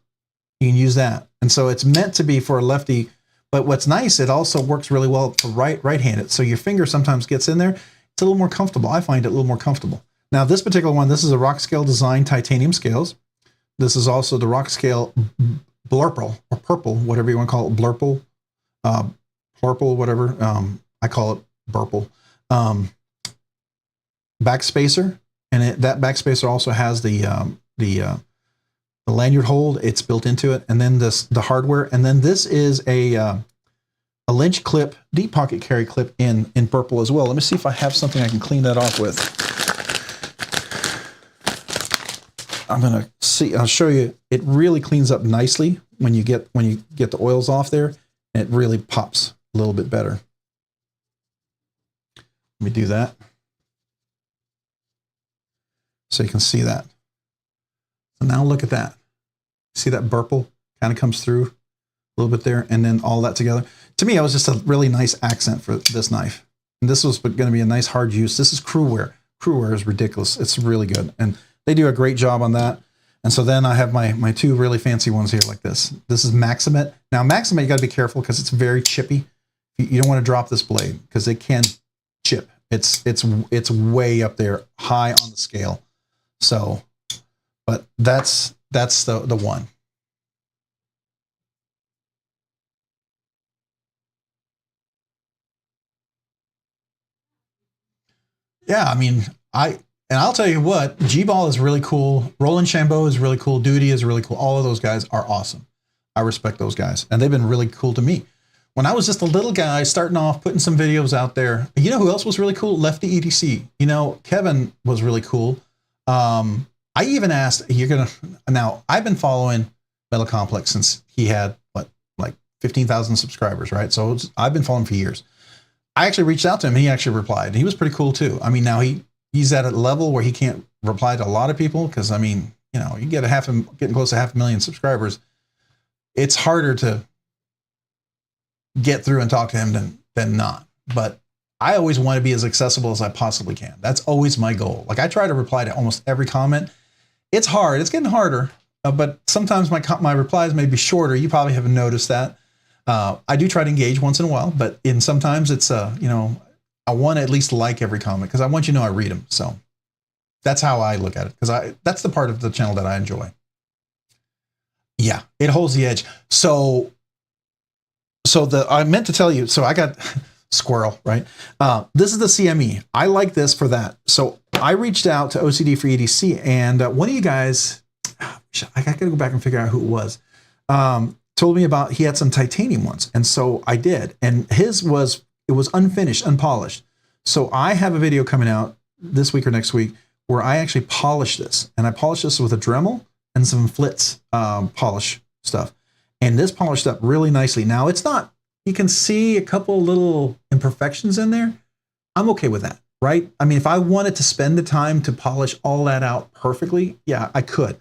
You can use that. And so it's meant to be for a lefty, but what's nice, it also works really well for right-handed. So your finger sometimes gets in there. It's a little more comfortable. I find it a little more comfortable. Now this particular one, this is a Rockscale Design titanium scales. This is also the Rockscale Blurple, or Purple, whatever you want to call it, Blurple, Blurple, whatever. I call it Burple. Backspacer, and that backspacer also has the lanyard hold. It's built into it, and then the hardware, and then this is a Lynch clip, deep pocket carry clip in purple as well. Let me see if I have something I can clean that off with. I'm gonna see. I'll show you. It really cleans up nicely when you get the oils off there, and it really pops a little bit better. Let me do that so you can see that. So now look at that. See that purple kind of comes through a little bit there, and then all that together. To me, it was just a really nice accent for this knife. And this was going to be a nice hard use. This is crew wear. Crew wear is ridiculous. It's really good. And they do a great job on that. And so then I have my 2 really fancy ones here like this. This is Maximate. Now Maximate, you got to be careful because it's very chippy. You don't want to drop this blade because it can chip. It's way up there, high on the scale. So, but that's the one. Yeah, I mean, I'll tell you what, G-Ball is really cool. Roland Chambeau is really cool. Duty is really cool. All of those guys are awesome. I respect those guys, and they've been really cool to me. When I was just a little guy starting off, putting some videos out there, you know who else was really cool? Lefty EDC. You know, Kevin was really cool. I even asked, now I've been following Metal Complex since he had, like 15,000 subscribers, right? So I've been following for years. I actually reached out to him, and he actually replied. And he was pretty cool too. I mean, now he's at a level where he can't reply to a lot of people because, I mean, you know, you get getting close to 500,000 subscribers. It's harder to get through and talk to him than not. But I always want to be as accessible as I possibly can. That's always my goal. Like I try to reply to almost every comment. It's hard. It's getting harder. But sometimes my replies may be shorter. You probably haven't noticed that. I do try to engage once in a while, but sometimes it's, you know, I want to at least like every comment because I want you to know I read them. So that's how I look at it because that's the part of the channel that I enjoy. Yeah, it holds the edge. So I meant to tell you, so I got squirrel, right? This is the CME. I like this for that. So I reached out to OCD for EDC, and one of you guys, I got to go back and figure out who it was, told me about he had some titanium ones. And so I did. And it was unfinished, unpolished. So I have a video coming out this week or next week where I actually polished this. And I polished this with a Dremel and some Flitz polish stuff. And this polished up really nicely. Now it's not, you can see a couple little imperfections in there. I'm okay with that, right? I mean, if I wanted to spend the time to polish all that out perfectly, yeah, I could.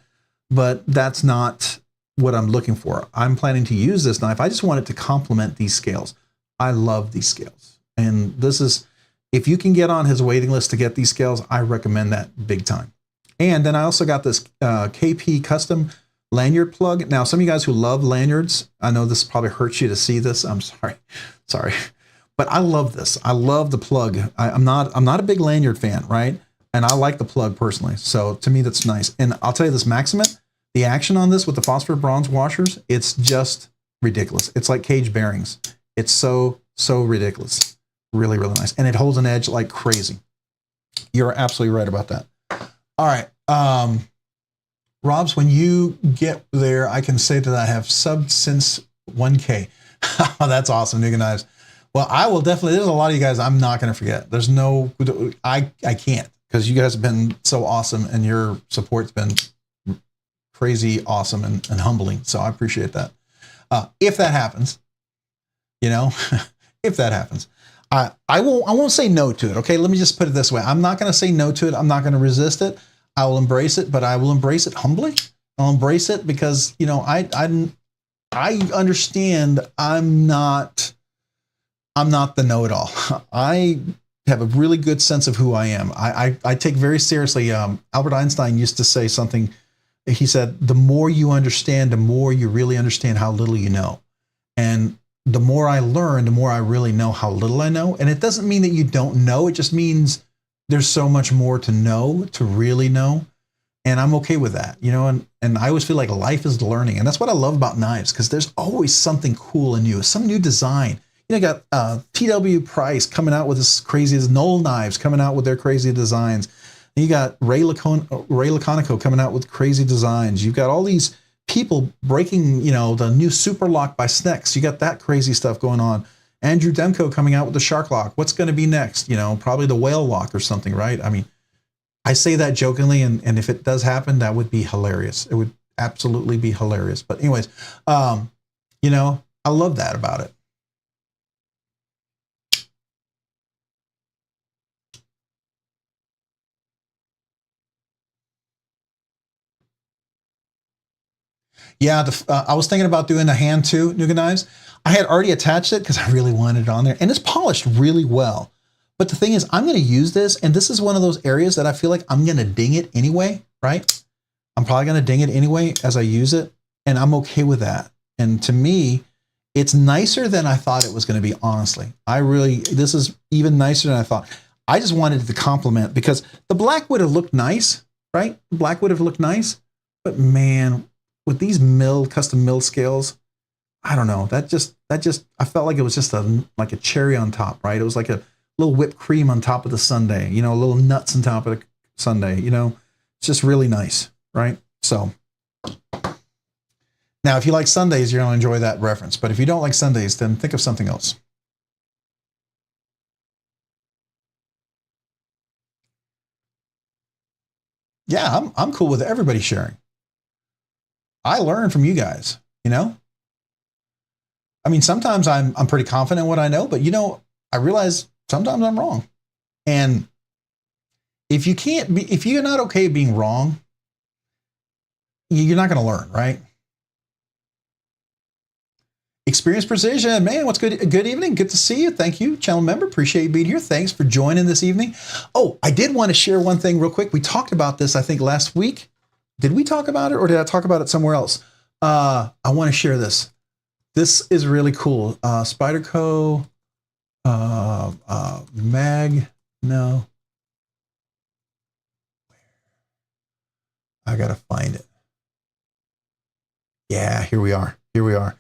But that's not what I'm looking for. I'm planning to use this knife. I just want it to complement these scales. I love these scales. And this is, if you can get on his waiting list to get these scales, I recommend that big time. And then I also got this KP custom lanyard plug. Now, some of you guys who love lanyards, I know this probably hurts you to see this. I'm sorry. But I love this. I love the plug. I'm not a big lanyard fan, right? And I like the plug personally. So to me, that's nice. And I'll tell you this, Maximate, the action on this with the phosphor bronze washers, it's just ridiculous. It's like cage bearings. It's so ridiculous. Really, really nice. And it holds an edge like crazy. You're absolutely right about that. All right. Robs, when you get there, I can say that I have subbed since 1K. That's awesome, Nuga Knives. Well, I will definitely, there's a lot of you guys I'm not going to forget. There's no, I can't, because you guys have been so awesome and your support's been crazy awesome and humbling. So I appreciate that. If that happens, you know, if that happens, I won't say no to it. Okay. Let me just put it this way. I'm not going to say no to it. I'm not going to resist it. I will embrace it, but I will embrace it humbly. I'll embrace it because, you know, I understand I'm not the know-it-all. I have a really good sense of who I am. I take very seriously. Albert Einstein used to say something. He said, the more you understand, the more you really understand how little you know. And the more I learn, the more I really know how little I know. And it doesn't mean that you don't know. It just means there's so much more to know, to really know. And I'm okay with that, you know, and I always feel like life is learning. And that's what I love about knives, because there's always something cool and new, some new design. You know, you got TW Price coming out with this crazy, Knoll Knives coming out with their crazy designs. And you got Ray Laconico coming out with crazy designs. You've got all these people breaking, you know, the new Super Lock by Snex. You got that crazy stuff going on. Andrew Demko coming out with the Shark Lock. What's going to be next? You know, probably the Whale Lock or something, right? I mean, I say that jokingly, and if it does happen, that would be hilarious. It would absolutely be hilarious. But anyways, you know, I love that about it. Yeah, I was thinking about doing a hand too, Nuga Knives. I had already attached it because I really wanted it on there, and it's polished really well. But the thing is, I'm going to use this, and this is one of those areas that I feel like I'm going to ding it anyway, right? I'm probably going to ding it anyway as I use it, and I'm okay with that. And to me, it's nicer than I thought it was going to be, honestly. This is even nicer than I thought. I just wanted it to complement, because the black would have looked nice, right? The black would have looked nice, but man, with these custom milled scales, I don't know. That just I felt like it was just like a cherry on top, right? It was like a little whipped cream on top of the sundae, you know, a little nuts on top of the sundae, you know. It's just really nice, right? So now, if you like sundaes, you're gonna enjoy that reference. But if you don't like sundaes, then think of something else. Yeah, I'm cool with everybody sharing. I learn from you guys, you know? I mean, sometimes I'm pretty confident in what I know, but you know, I realize sometimes I'm wrong. And if you're not okay being wrong, you're not going to learn, right? Experience Precision, man, what's good? Good evening. Good to see you. Thank you, channel member. Appreciate you being here. Thanks for joining this evening. Oh, I did want to share one thing real quick. We talked about this, I think, last week. Did we talk about it, or did I talk about it somewhere else? I want to share this. This is really cool. Spyderco mag. No. I gotta find it. Yeah, here we are. Here we are.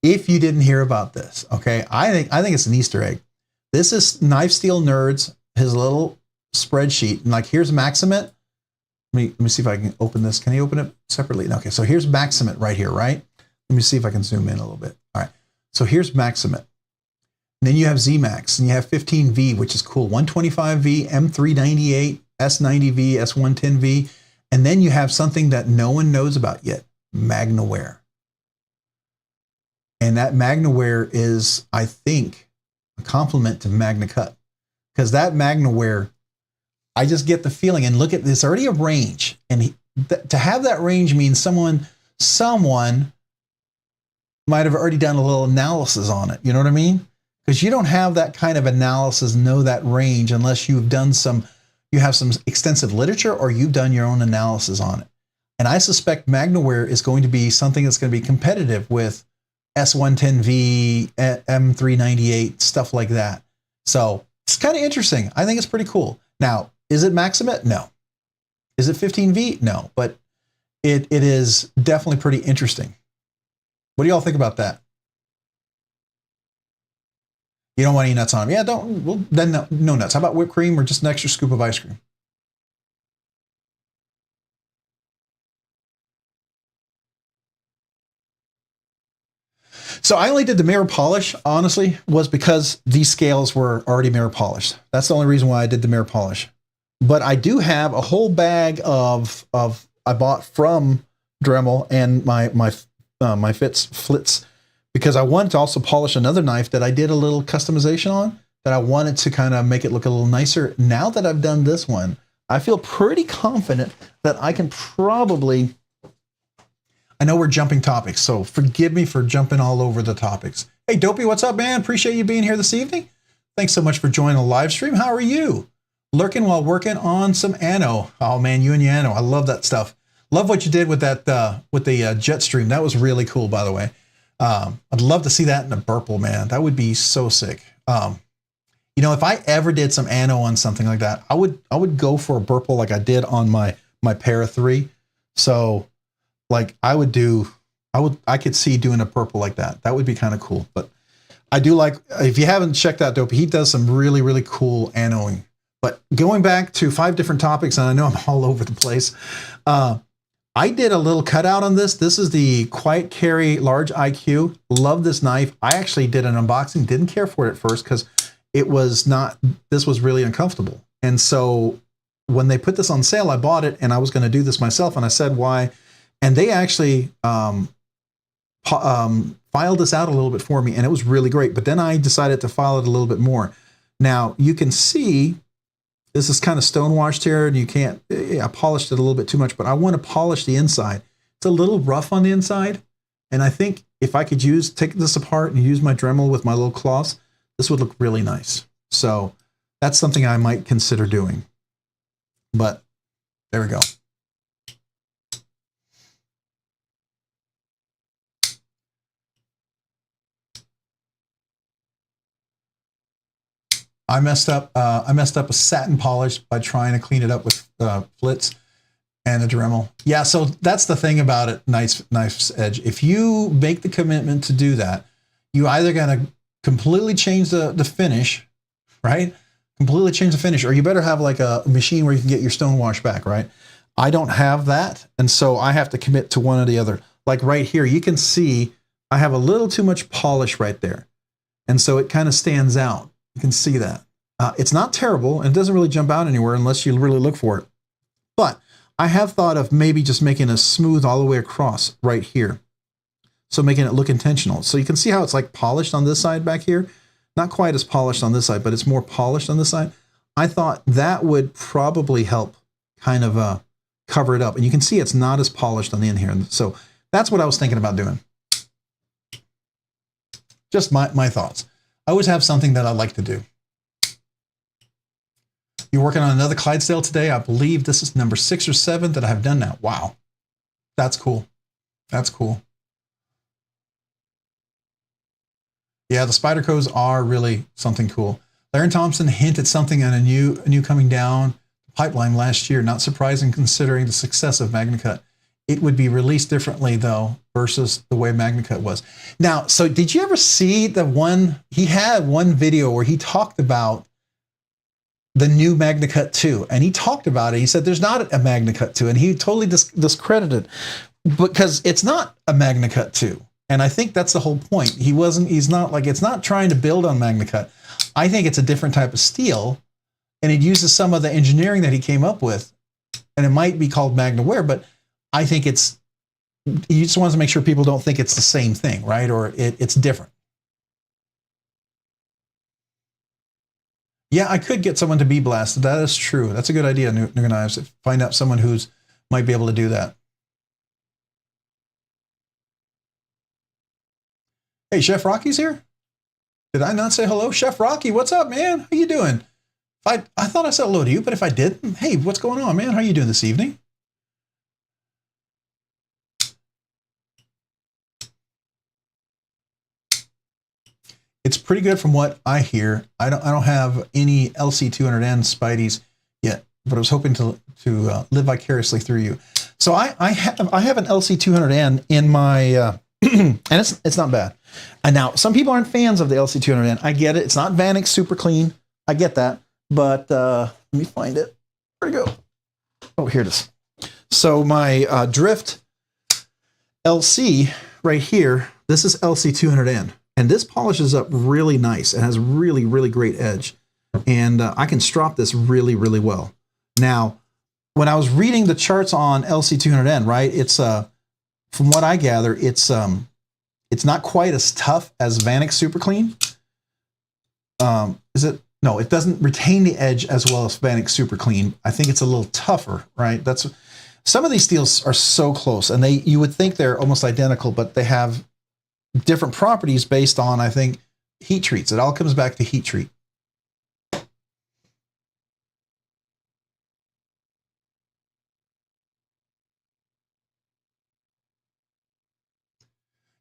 If you didn't hear about this, okay, I think it's an Easter egg. This is Knife Steel Nerds, his little spreadsheet. And like, here's Maximate. Let me see if I can open this. Can you open it separately? Okay, so here's Maximate right here, right? Let me see if I can zoom in a little bit. All right, so here's Maximate. And then you have ZMax, and you have 15V, which is cool. 125V, M398, S90V, S110V. And then you have something that no one knows about yet, MagnaWare. And that MagnaWare is, I think, a complement to MagnaCut. Because that MagnaWare, I just get the feeling, and look at this, already a range. And to have that range means someone might have already done a little analysis on it. You know what I mean? because you don't have that kind of analysis, know that range, unless you have some extensive literature or you've done your own analysis on it. And I suspect MagnaWare is going to be something that's going to be competitive with S110V, M398, stuff like that. So it's kind of interesting. I think it's pretty cool. Now, is it Maximate? No. Is it 15V? No, but it is definitely pretty interesting. What do y'all think about that? You don't want any nuts on them. Yeah, well, then no nuts. How about whipped cream or just an extra scoop of ice cream? So I only did the mirror polish, honestly, was because these scales were already mirror polished. That's the only reason why I did the mirror polish. But I do have a whole bag of I bought from Dremel and my Flitz, because I wanted to also polish another knife that I did a little customization on, that I wanted to kind of make it look a little nicer. Now that I've done this one, I feel pretty confident that I can probably, I know we're jumping topics, so forgive me for jumping all over the topics. Hey, Dopey, what's up, man? Appreciate you being here this evening. Thanks so much for joining the live stream. How are you? Lurking while working on some Anno. Oh, man, you and your Anno. I love that stuff. Love what you did with that, with the jet stream. That was really cool, by the way. I'd love to see that in a Burple, man. That would be so sick. You know, if I ever did some Anno on something like that, I would go for a Burple like I did on my Para 3. So, like, I could see doing a Burple like that. That would be kind of cool. But I do like, if you haven't checked out Dopey, he does some really, really cool Annoing. But going back to 5 different topics, and I know I'm all over the place. I did a little cutout on this. This is the Quiet Carry Large IQ. Love this knife. I actually did an unboxing. Didn't care for it at first because this was really uncomfortable. And so when they put this on sale, I bought it and I was going to do this myself. And I said, why? And they actually filed this out a little bit for me, and it was really great. But then I decided to file it a little bit more. Now you can see this is kind of stonewashed here, and you can't, I polished it a little bit too much, but I want to polish the inside. It's a little rough on the inside. And I think if I could take this apart and use my Dremel with my little claws, this would look really nice. So that's something I might consider doing. But there we go. I messed up a satin polish by trying to clean it up with Flitz and a Dremel. Yeah, so that's the thing about it, Knife's Edge. If you make the commitment to do that, you either gonna completely change the finish, right? Completely change the finish, or you better have like a machine where you can get your stone wash back, right? I don't have that, and so I have to commit to one or the other. Like right here, you can see I have a little too much polish right there, and so it kind of stands out. You can see that. It's not terrible, and it doesn't really jump out anywhere unless you really look for it. But I have thought of maybe just making a smooth all the way across right here. So making it look intentional. So you can see how it's like polished on this side back here. Not quite as polished on this side, but it's more polished on this side. I thought that would probably help kind of cover it up. And you can see it's not as polished on the end here. So that's what I was thinking about doing. Just my thoughts. I always have something that I like to do. You're working on another Clydesdale today. I believe this is number 6 or 7 that I have done now. Wow. That's cool. That's cool. Yeah, the Spydercos are really something cool. Larry Thompson hinted something on a new coming down pipeline last year. Not surprising considering the success of MagnaCut. It would be released differently though versus the way MagnaCut was. Now, so did you ever see the one, he had one video where he talked about the new MagnaCut 2, and he talked about it. He said there's not a MagnaCut 2, and he totally discredited because it's not a MagnaCut 2. And I think that's the whole point. He's not like, it's not trying to build on MagnaCut. I think it's a different type of steel, and it uses some of the engineering that he came up with, and it might be called MagnaWare, but I think he just wants to make sure people don't think it's the same thing, right? Or it's different. Yeah, I could get someone to be blasted. That is true. That's a good idea, New Knives. Find out someone who's might be able to do that. Hey, Chef Rocky's here? Did I not say hello? Chef Rocky, what's up, man? How you doing? I thought I said hello to you, but if I didn't, hey, what's going on, man? How you doing this evening? It's pretty good from what I hear. I don't have any LC200N Spideys yet, but I was hoping to live vicariously through you. So I have an LC200N in my and it's not bad. And now some people aren't fans of the LC200N. I get it. It's not Vanex super clean. I get that. But let me find it. Where'd it go? Oh, here it is. So my Drift LC right here. This is LC200N. And this polishes up really nice. It has really, really great edge. And I can strop this really, really well. Now, when I was reading the charts on LC200N, right, it's from what I gather, it's not quite as tough as Vanex Super Clean. Is it? No, it doesn't retain the edge as well as Vanex Super Clean. I think it's a little tougher, right? That's some of these steels are so close, and you would think they're almost identical, but they have different properties based on, I think, heat treats. It all comes back to heat treat.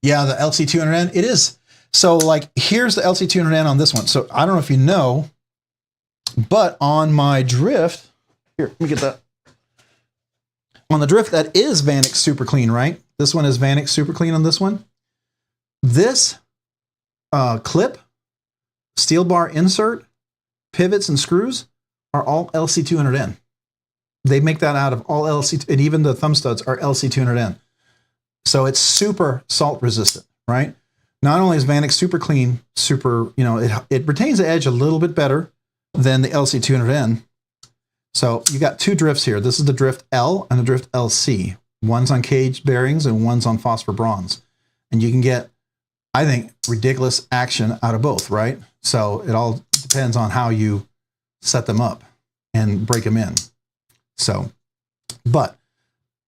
Yeah, the LC200N, it is. So like, here's the LC200N on this one. So I don't know if you know, but on my Drift, here, let me get that. On the Drift, that is Vanex Super Clean, right? This one is Vanex Super Clean on this one. This clip, steel bar insert, pivots and screws are all LC200N. They make that out of all LC, and even the thumb studs are LC200N. So it's super salt resistant, right? Not only is Vanex Super Clean, it retains the edge a little bit better than the LC200N. So you got two drifts here. This is the Drift L and the Drift LC. One's on cage bearings and one's on phosphor bronze. And you can get, I think, ridiculous action out of both, right? So it all depends on how you set them up and break them in. So, but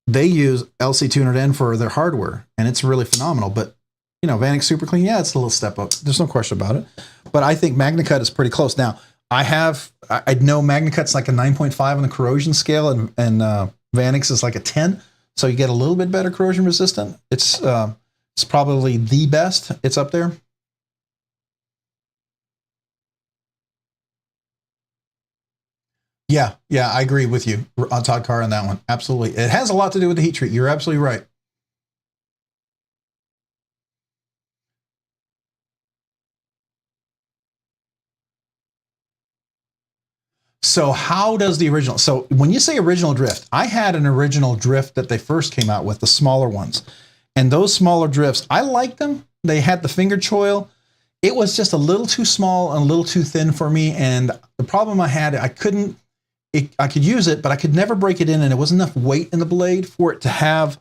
they use LC200N for their hardware, and it's really phenomenal. But, you know, Vanex Super Clean, yeah, it's a little step up. There's no question about it. But I think MagnaCut is pretty close. Now, I know MagnaCut's like a 9.5 on the corrosion scale, and Vanex is like a 10. So you get a little bit better corrosion resistant. It's probably the best. It's up there. Yeah, I agree with you, Todd Carr, on that one. Absolutely. It has a lot to do with the heat treat. You're absolutely right. So how does the original, so when you say original drift, I had an original drift that they first came out with, the smaller ones. And those smaller drifts, I liked them. They had the finger choil. It was just a little too small and a little too thin for me. And the problem I had, I could use it, but I could never break it in, and it wasn't enough weight in the blade for it to have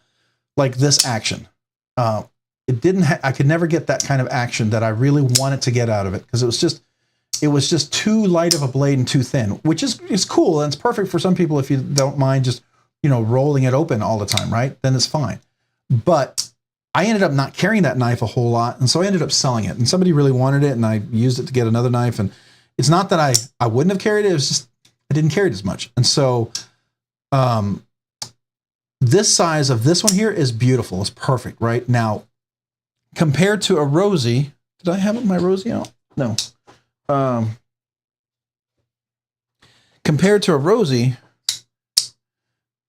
like this action. I could never get that kind of action that I really wanted to get out of it, because it was just too light of a blade and too thin, which is cool, and it's perfect for some people if you don't mind just, rolling it open all the time, right? Then it's fine. But I ended up not carrying that knife a whole lot, and so I ended up selling it. And somebody really wanted it, and I used it to get another knife. And it's not that I wouldn't have carried it, it was just I didn't carry it as much. And so this size of this one here is beautiful. It's perfect, right? Now, compared to a Rosie, did I have my Rosie out? No. Compared to a Rosie,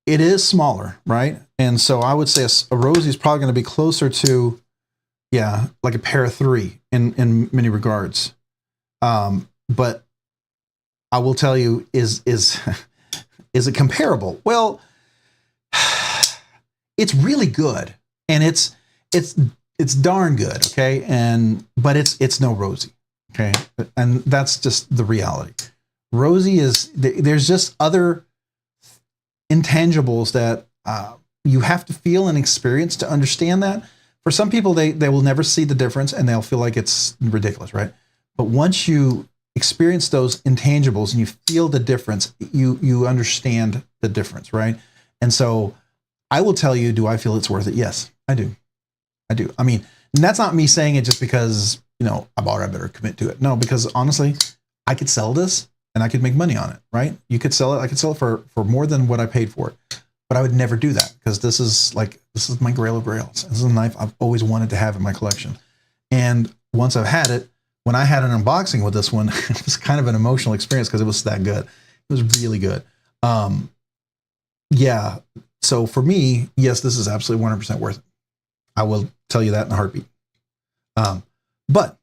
it is smaller, right? And so I would say a Rosie is probably going to be closer to, like a pair of 3 in many regards. But I will tell you, is it comparable? Well, it's really good, and it's darn good, okay? But it's no Rosie, okay? And that's just the reality. Rosie there's just other intangibles that you have to feel and experience to understand that. For some people, they will never see the difference, and they'll feel like it's ridiculous, right? But once you experience those intangibles and you feel the difference, you understand the difference, right? And so I will tell you, do I feel it's worth it? Yes, I do. I mean, And that's not me saying it just because, you know, I bought it, I better commit to it. No, because honestly, I could sell this and I could make money on it, right? You could sell it. I could sell it for more than what I paid for it. But I would never do that because this is my grail of grails. This is a knife I've always wanted to have in my collection. And once I've had it, when I had an unboxing with this one, it was kind of an emotional experience because it was that good. It was really good. Yeah. So for me, yes, this is absolutely 100% worth it. I will tell you that in a heartbeat. But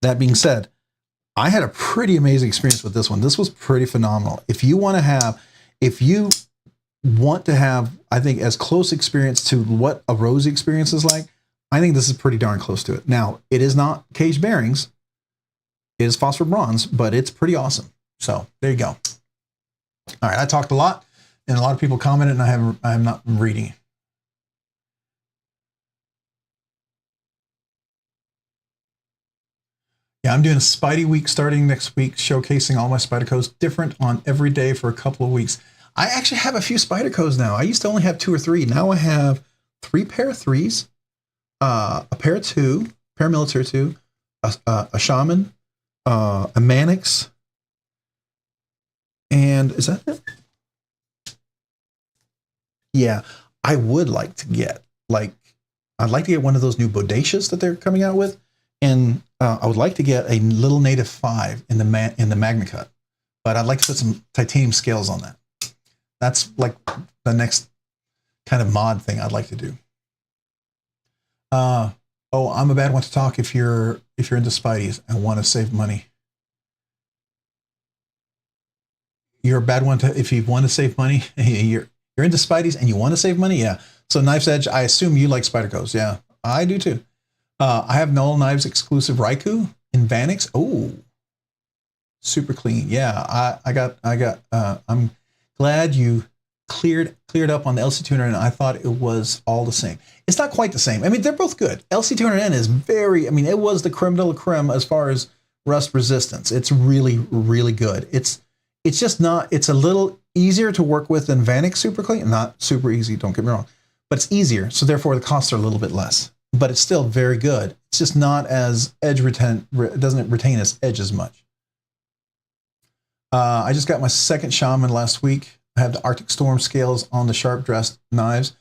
that being said, I had a pretty amazing experience with this one. This was pretty phenomenal. If you want to have, I think, as close experience to what a Rosie experience is like, I think this is pretty darn close to it. Now, it is not cage bearings. It is phosphor bronze, but it's pretty awesome. So there you go. All right, I talked a lot, and a lot of people commented, and I'm not reading. Yeah, I'm doing a Spidey week starting next week, showcasing all my Spydercos different on every day for a couple of weeks. I actually have a few Spydercos now. I used to only have 2 or 3. Now I have 3 pair of 3s, a pair of 2, paramilitary 2, a shaman, a Mannix, and is that it? Yeah, I would like to get, I'd like to get one of those new Bodacious that they're coming out with, and I would like to get a little native 5 in the Magna Cut, but I'd like to put some titanium scales on that. That's like the next kind of mod thing I'd like to do. Oh, I'm a bad one to talk if you're into Spideys and want to save money. You're a bad one to if you want to save money. You're into Spideys and you want to save money. Yeah. So Knife's Edge, I assume you like Spydercos. Yeah, I do too. I have Noel Knives exclusive Raikou in Vanix. Oh, super clean. Yeah, I'm glad you cleared up on the LC200N. I thought it was all the same. It's not quite the same. I mean, they're both good. LC200N is very, I mean, it was the creme de la creme as far as rust resistance. It's really, really good. It's just not, it's a little easier to work with than Vanix Super Clean. Not super easy, don't get me wrong, but it's easier. So therefore the costs are a little bit less, but it's still very good. It's just not as it doesn't retain its edge as much. I just got my second shaman last week. I have the Arctic Storm scales on the sharp dressed knives,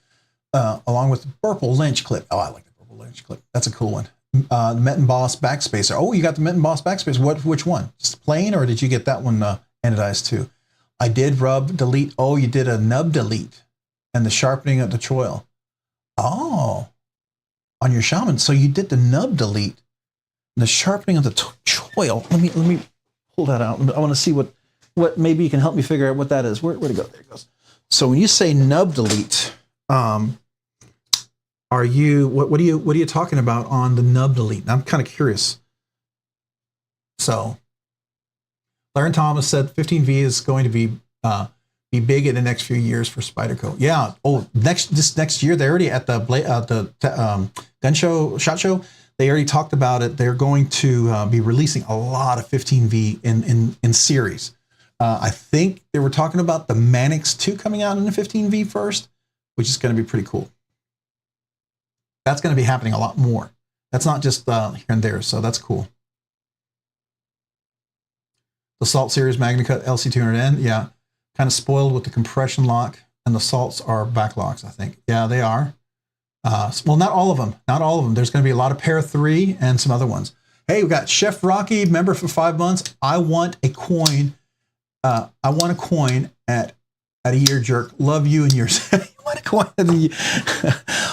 along with the purple lynch clip. Oh, I like the purple lynch clip. That's a cool one. The Metin Boss backspacer. Oh, you got the Metin Boss backspacer. Which one? Just plain, or did you get that one anodized too? I did rub delete. Oh, you did a nub delete and the sharpening of the choil. Oh, on your shaman. So you did the nub delete and the sharpening of the choil. Let me pull that out. I want to see what maybe you can help me figure out what that is. Where'd it go? There it goes. So when you say nub delete, are you what are you talking about on the nub delete? I'm kind of curious. So Larry Thomas said 15V is going to be big in the next few years for Spyderco. Yeah. Oh, this next year, they're already at the gun show, SHOT Show. They already talked about it. They're going to be releasing a lot of 15V in series. I think they were talking about the Mannix 2 coming out in the 15V first, which is going to be pretty cool. That's going to be happening a lot more. That's not just here and there, so that's cool. The Salt Series Magna Cut LC200N, yeah, kind of spoiled with the compression lock, and the Salts are backlocks, I think. Yeah, they are. Well, not all of them. Not all of them. There's going to be a lot of pair 3 and some other ones. Hey, we got Chef Rocky, member for 5 months. I want a coin. I want a coin at a year, jerk. Love you and yours. You want a coin at a year?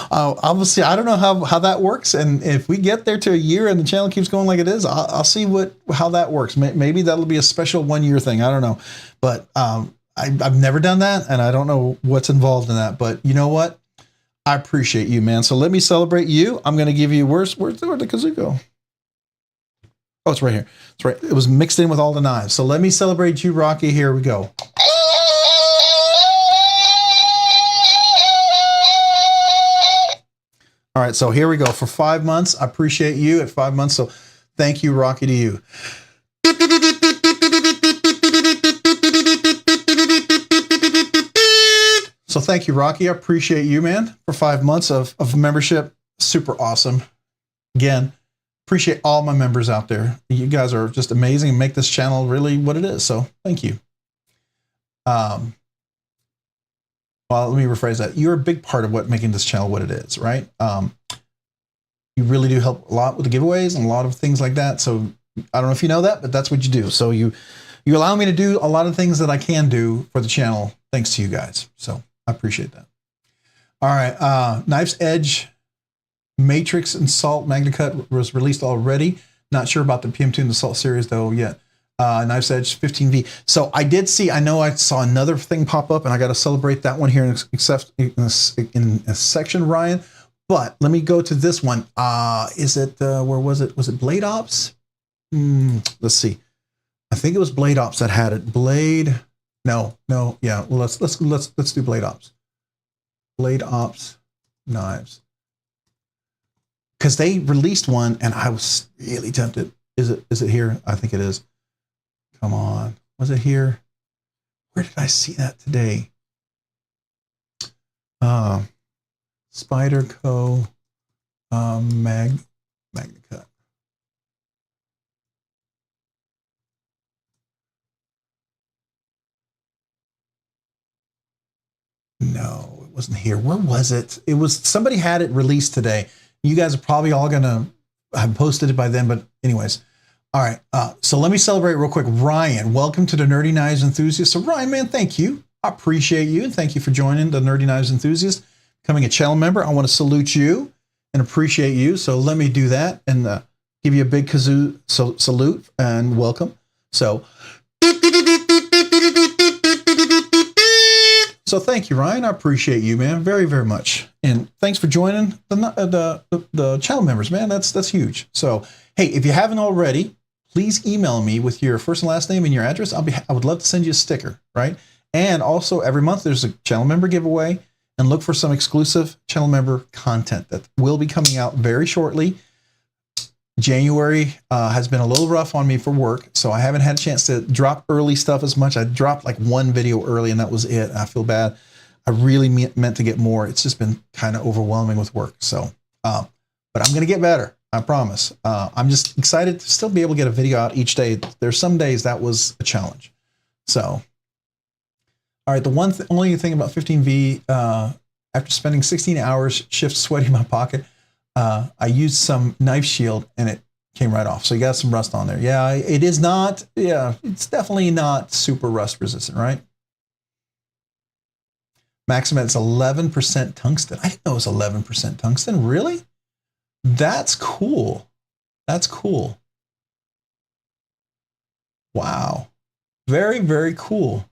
Obviously, I don't know how that works. And if we get there to a year and the channel keeps going like it is, I'll see how that works. Maybe that'll be a special 1 year thing. I don't know. But I've never done that, and I don't know what's involved in that. But you know what? I appreciate you, man. So let me celebrate you. I'm going to give you, where'd the kazoo go? Oh, it's right here. It's right. It was mixed in with all the knives. So let me celebrate you, Rocky. Here we go. All right, so here we go. For 5 months, I appreciate you at 5 months. So thank you, Rocky, to you. So thank you, Rocky. I appreciate you, man, for 5 months of membership. Super awesome. again, appreciate all my members out there. You guys are just amazing and make this channel really what it is. So thank you. Well, let me rephrase that. You're a big part of what making this channel what it is, right? You really do help a lot with the giveaways and a lot of things like that. So I don't know if you know that, but that's what you do. So you allow me to do a lot of things that I can do for the channel thanks to you guys. So I appreciate that. All right, Knife's Edge Matrix and Salt Magna Cut was released already. Not sure about the PM2 and the Salt series though yet. Knife's Edge 15V. So I did see, I know I saw another thing pop up and I got to celebrate that one here in a section, Ryan. But let me go to this one. Is it, where was it? Was it Blade Ops? Let's see. I think it was Blade Ops that had it. Blade, no, yeah. Well, let's do Blade Ops. Blade Ops knives. Because they released one and I was really tempted. Is it here? I think it is. Come on. Was it here? Where did I see that today? Spyderco Magna Cut. No, it wasn't here. Where was it? It was, somebody had it released today. You guys are probably all gonna have posted it by then, but anyways. All right, so let me celebrate real quick. Ryan, welcome to the Nerdy Knives Enthusiast. So Ryan, man, thank you. I appreciate you, and thank you for joining the Nerdy Knives Enthusiast. Becoming a channel member, I want to salute you and appreciate you. So let me do that and give you a big kazoo salute and welcome. So thank you, Ryan. I appreciate you, man, very, very much. And thanks for joining the channel members, man. That's huge. So hey, if you haven't already, please email me with your first and last name and your address. I would love to send you a sticker, right? And also every month there's a channel member giveaway, and look for some exclusive channel member content that will be coming out very shortly. January has been a little rough on me for work, so I haven't had a chance to drop early stuff as much. I dropped like one video early and that was it. I feel bad. I really meant to get more. It's just been kind of overwhelming with work. So, but I'm going to get better. I promise. I'm just excited to still be able to get a video out each day. There's some days that was a challenge. So, all right. The only thing about 15V, after spending 16 hours shift sweating my pocket, I used some knife shield and it came right off. So you got some rust on there. Yeah, it is not. Yeah, it's definitely not super rust resistant, right? Maximum, it's 11% tungsten. I didn't know it was 11% tungsten. Really? That's cool. That's cool. Wow. Very, very cool.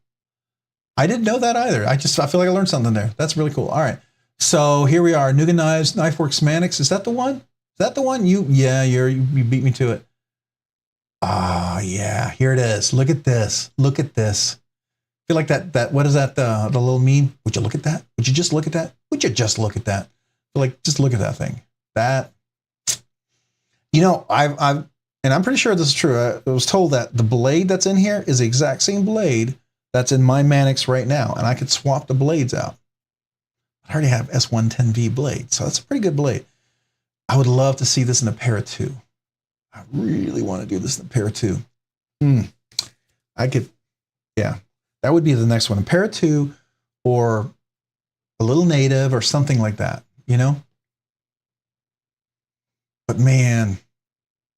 I didn't know that either. I feel like I learned something there. That's really cool. All right. So here we are. Nuga Knives, Knifeworks Mannix. Is that the one? Is that the one? You beat me to it. Ah, yeah. Here it is. Look at this. Look at this. I feel like that what is that, the little meme? Would you look at that? Would you just look at that? Would you just look at that? I feel like, just look at that thing. That, you know, and I'm pretty sure this is true. I was told that the blade that's in here is the exact same blade that's in my Mannix right now, and I could swap the blades out. I already have S110V blade, so that's a pretty good blade. I would love to see this in a pair of two. I really want to do this in a pair of two. I could, yeah. That would be the next one, a pair of two or a little native or something like that, you know? But man,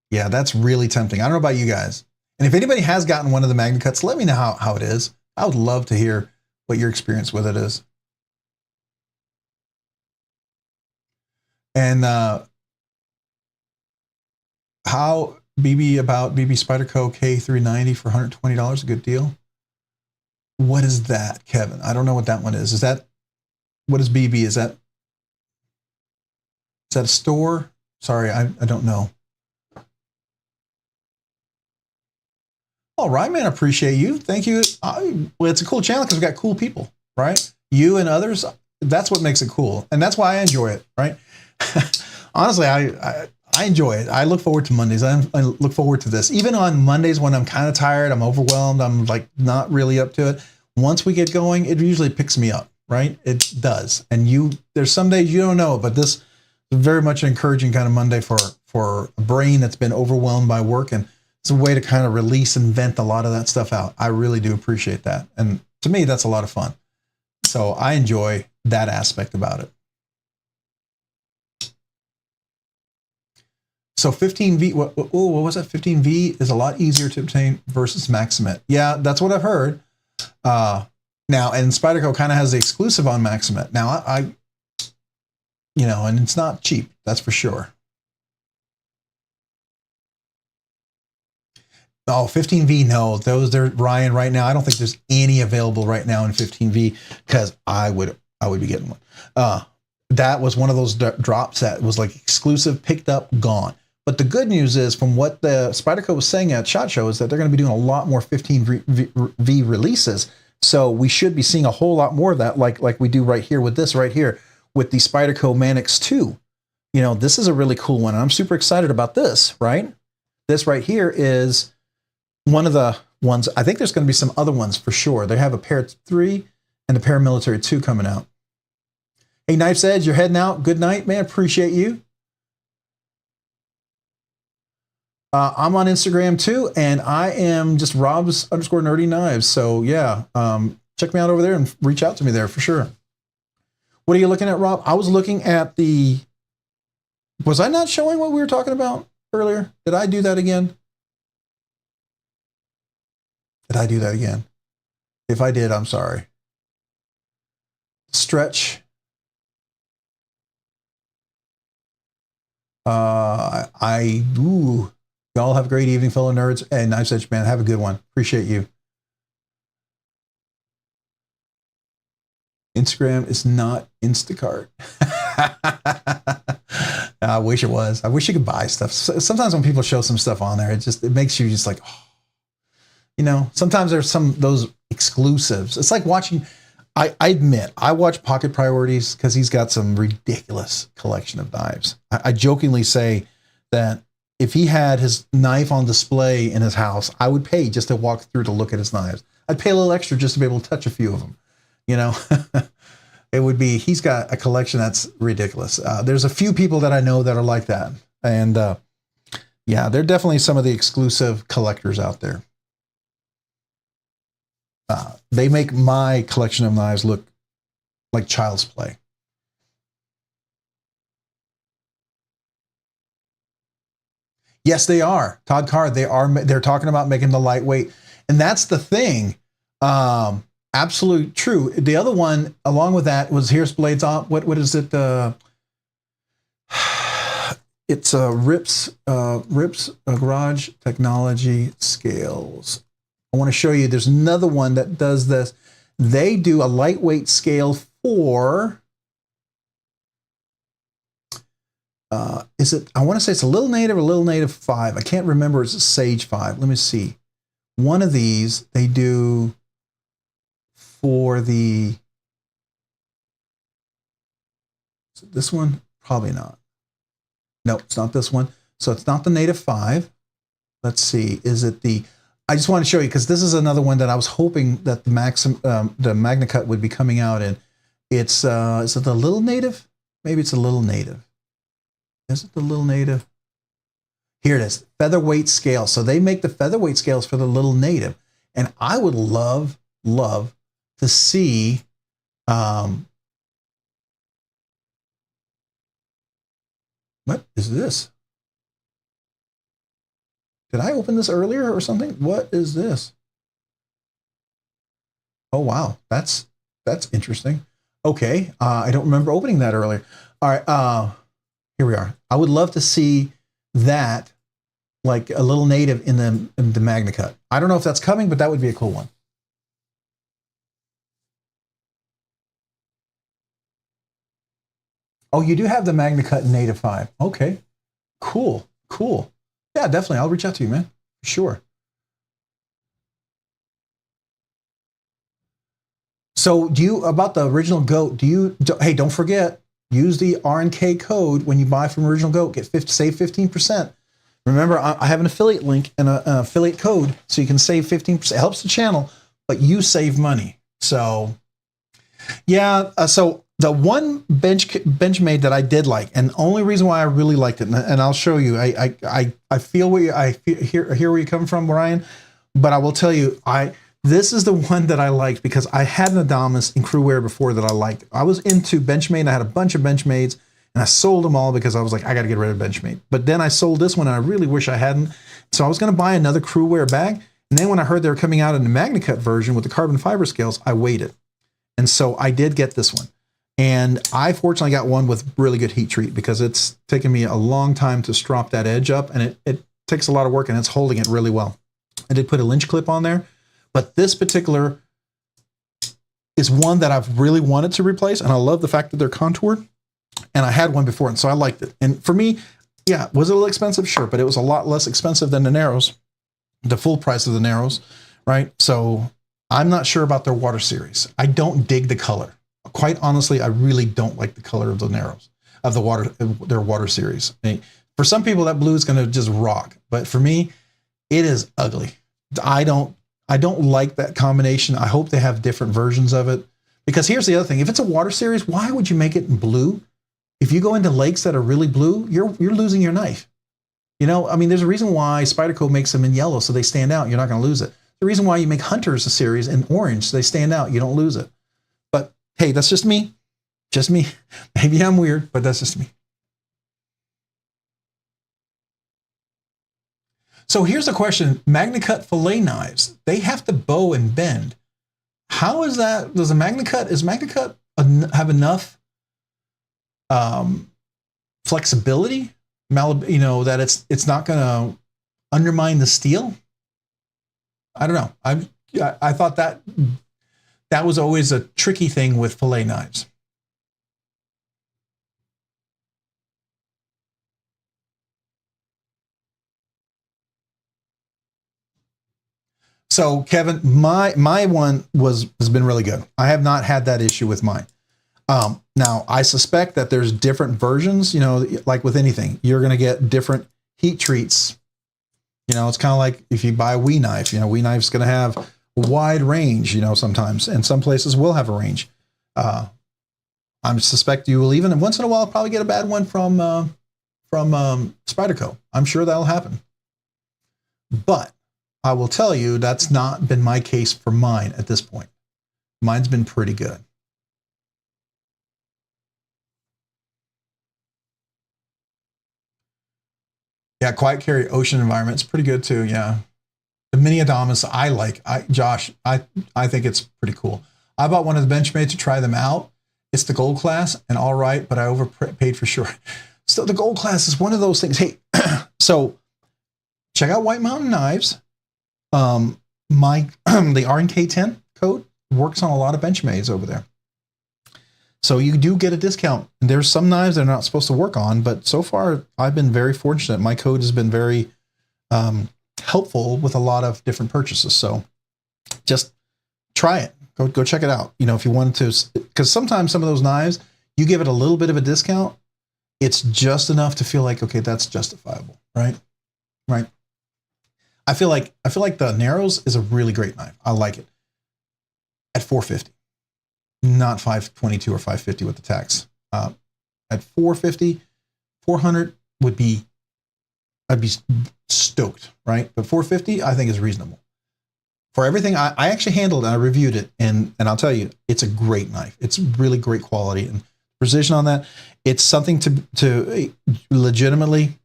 yeah, that's really tempting. I don't know about you guys. And if anybody has gotten one of the Magna Cuts, let me know how it is. I would love to hear what your experience with it is. And how BB Spyderco K390 for $120, a good deal. What is that, Kevin? I don't know what that one is. What is BB? Is that a store? Sorry, I don't know. All right, man, I appreciate you. Thank you. Well, it's a cool channel because we've got cool people, right? You and others, that's what makes it cool. And that's why I enjoy it, right? Honestly, I enjoy it. I look forward to Mondays. I look forward to this. Even on Mondays when I'm kind of tired, I'm overwhelmed, I'm like not really up to it. Once we get going, it usually picks me up, right? It does. And there's some days you don't know, but this is very much an encouraging kind of Monday for for a brain that's been overwhelmed by work, and it's a way to kind of release and vent a lot of that stuff out. I really do appreciate that. And to me, that's a lot of fun. So I enjoy that aspect about it. So 15V, what was that? 15V is a lot easier to obtain versus Maximit. Yeah, that's what I've heard. Now, and Spyderco kind of has the exclusive on Maximit. Now, I and it's not cheap, that's for sure. Oh, 15V, no, those are Ryan right now. I don't think there's any available right now in 15V because I would be getting one. That was one of those drops that was like exclusive, picked up, gone. But the good news is, from what the Spyderco was saying at SHOT Show, is that they're going to be doing a lot more 15V releases. So we should be seeing a whole lot more of that, like we do right here with this right here with the Spyderco Manix 2. You know, this is a really cool one, and I'm super excited about this, right? This right here is one of the ones. I think there's going to be some other ones for sure. They have a Para 3 and a Paramilitary 2 coming out. Hey, Knife's Edge, you're heading out. Good night, man. Appreciate you. I'm on Instagram too, and I am just Robs_nerdy knives. So yeah, check me out over there and reach out to me there for sure. What are you looking at, Rob? I was looking at the. Was I not showing what we were talking about earlier? Did I do that again? Did I do that again? If I did, I'm sorry. Stretch. Y'all have a great evening, fellow nerds. And Knife's Edge, man, have a good one. Appreciate you. Instagram is not Instacart. I wish it was. I wish you could buy stuff. Sometimes when people show some stuff on there, it makes you just like, oh. You know, sometimes there's those exclusives. It's like watching, I admit, I watch Pocket Priorities because he's got some ridiculous collection of knives. I jokingly say that if he had his knife on display in his house, I would pay just to walk through to look at his knives. I'd pay a little extra just to be able to touch a few of them. You know, it would be, he's got a collection that's ridiculous. There's a few people that I know that are like that. And yeah, they're definitely some of the exclusive collectors out there. They make my collection of knives look like child's play. Yes, they are. Todd Carr, they're talking about making the lightweight. And that's the thing. Absolute true. The other one along with that was Here's Blades on. What is it? It's Rips Garage Technology Scales. I want to show you, there's another one that does this. They do a lightweight scale for, I want to say it's a Little Native or Little Native 5. I can't remember. It's a Sage 5. Let me see. One of these they do for the, is it this one? Probably not. No, it's not this one. So it's not the Native 5. Let's see. Is it the, I just want to show you, because this is another one that I was hoping that the MagnaCut would be coming out in. It's, is it the Little Native? Maybe it's a Little Native. Is it the Little Native? Here it is, featherweight scale. So they make the featherweight scales for the Little Native. And I would love to see, what is this? Did I open this earlier or something? What is this? Oh, wow. That's interesting. Okay. I don't remember opening that earlier. All right. Here we are. I would love to see that, like a Little Native in the MagnaCut. I don't know if that's coming, but that would be a cool one. Oh, you do have the MagnaCut Native 5. Okay. Cool. Cool. Yeah, definitely. I'll reach out to you, man. Sure. So about the original Goat, hey, don't forget, use the RNK code when you buy from Original Goat. Save 15%. Remember, I have an affiliate link and an affiliate code, so you can save 15%. It helps the channel, but you save money. So, yeah, so The one Benchmade that I did like, and the only reason why I really liked it, and I'll show you, I feel where hear where you're coming from, Brian, but I will tell you, this is the one that I liked because I had an Adamas in Crewwear before that I liked. I was into Benchmade. I had a bunch of Benchmades, and I sold them all because I was like, I got to get rid of Benchmade. But then I sold this one, and I really wish I hadn't. So I was going to buy another Crewwear bag, and then when I heard they were coming out in the MagnaCut version with the carbon fiber scales, I waited. And so I did get this one. And I fortunately got one with really good heat treat because it's taken me a long time to strop that edge up, and it takes a lot of work, and it's holding it really well. I did put a lynch clip on there, but this particular is one that I've really wanted to replace, and I love the fact that they're contoured, and I had one before, and so I liked it. And for me, yeah, was it a little expensive? Sure, but it was a lot less expensive than the Narrows, the full price of the Narrows, right? So I'm not sure about their water series. I don't dig the color. Quite honestly, I really don't like the color of the Narrows, of their water series. I mean, for some people, that blue is going to just rock, but for me, it is ugly. I don't like that combination. I hope they have different versions of it, because here's the other thing: if it's a water series, why would you make it in blue? If you go into lakes that are really blue, you're losing your knife. You know, I mean, there's a reason why Spyderco makes them in yellow so they stand out. You're not going to lose it. The reason why you make Hunters a series in orange so they stand out. You don't lose it. Hey, that's just me. Just me. Maybe I'm weird, but that's just me. So here's the question. MagnaCut fillet knives, they have to bow and bend. How is that? Does MagnaCut have enough flexibility? You know, that it's not going to undermine the steel? I don't know. I thought that was always a tricky thing with fillet knives. So Kevin, my one has been really good. I have not had that issue with mine. Now I suspect that there's different versions, you know, like with anything, you're going to get different heat treats. You know, it's kind of like if you buy a Wee knife, you know, Wee knife's going to have wide range, you know, sometimes, and some places will have a range. I suspect you will even once in a while probably get a bad one from Spyderco. I'm sure that'll happen. But I will tell you that's not been my case for mine at this point. Mine's been pretty good. Yeah, Quiet Carry Ocean Environment's pretty good too. Yeah. The Mini Adamas I like. Josh, I think it's pretty cool. I bought one of the Benchmade to try them out. It's the gold class, and all right, but I overpaid for sure. So the gold class is one of those things. Hey, so check out White Mountain Knives. The RNK10 code works on a lot of Benchmades over there. So you do get a discount. There's some knives they're not supposed to work on, but so far I've been very fortunate. My code has been very helpful with a lot of different purchases. So just try it. Go check it out. You know, if you wanted to, because sometimes some of those knives, you give it a little bit of a discount, it's just enough to feel like, okay, that's justifiable, right? Right. I feel like the Narrows is a really great knife. I like it at $450, not $522 or $550 with the tax. At $450, $400 I'd be stoked, right? But $450, I think is reasonable. For everything, I actually handled it, I reviewed it, and I'll tell you, it's a great knife. It's really great quality and precision on that. It's something to legitimately,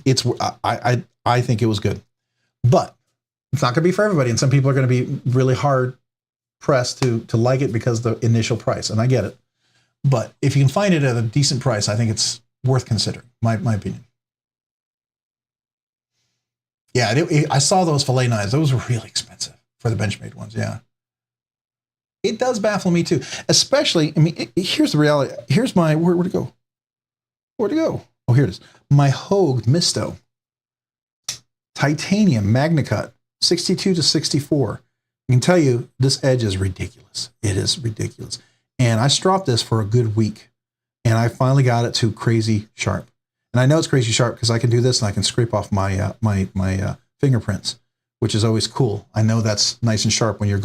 I think it was good. But it's not going to be for everybody, and some people are going to be really hard pressed to like it because of the initial price, and I get it. But if you can find it at a decent price, I think it's worth considering, my opinion. Yeah, I saw those fillet knives. Those were really expensive for the Benchmade ones, yeah. It does baffle me too, especially, I mean, here's the reality. Here's my, where'd it go? Where'd it go? Oh, here it is. My Hogue Misto. Titanium MagnaCut, 62 to 64. I can tell you, this edge is ridiculous. It is ridiculous. And I stropped this for a good week, and I finally got it to crazy sharp. And I know it's crazy sharp because I can do this and I can scrape off my my fingerprints, which is always cool. I know that's nice and sharp when you're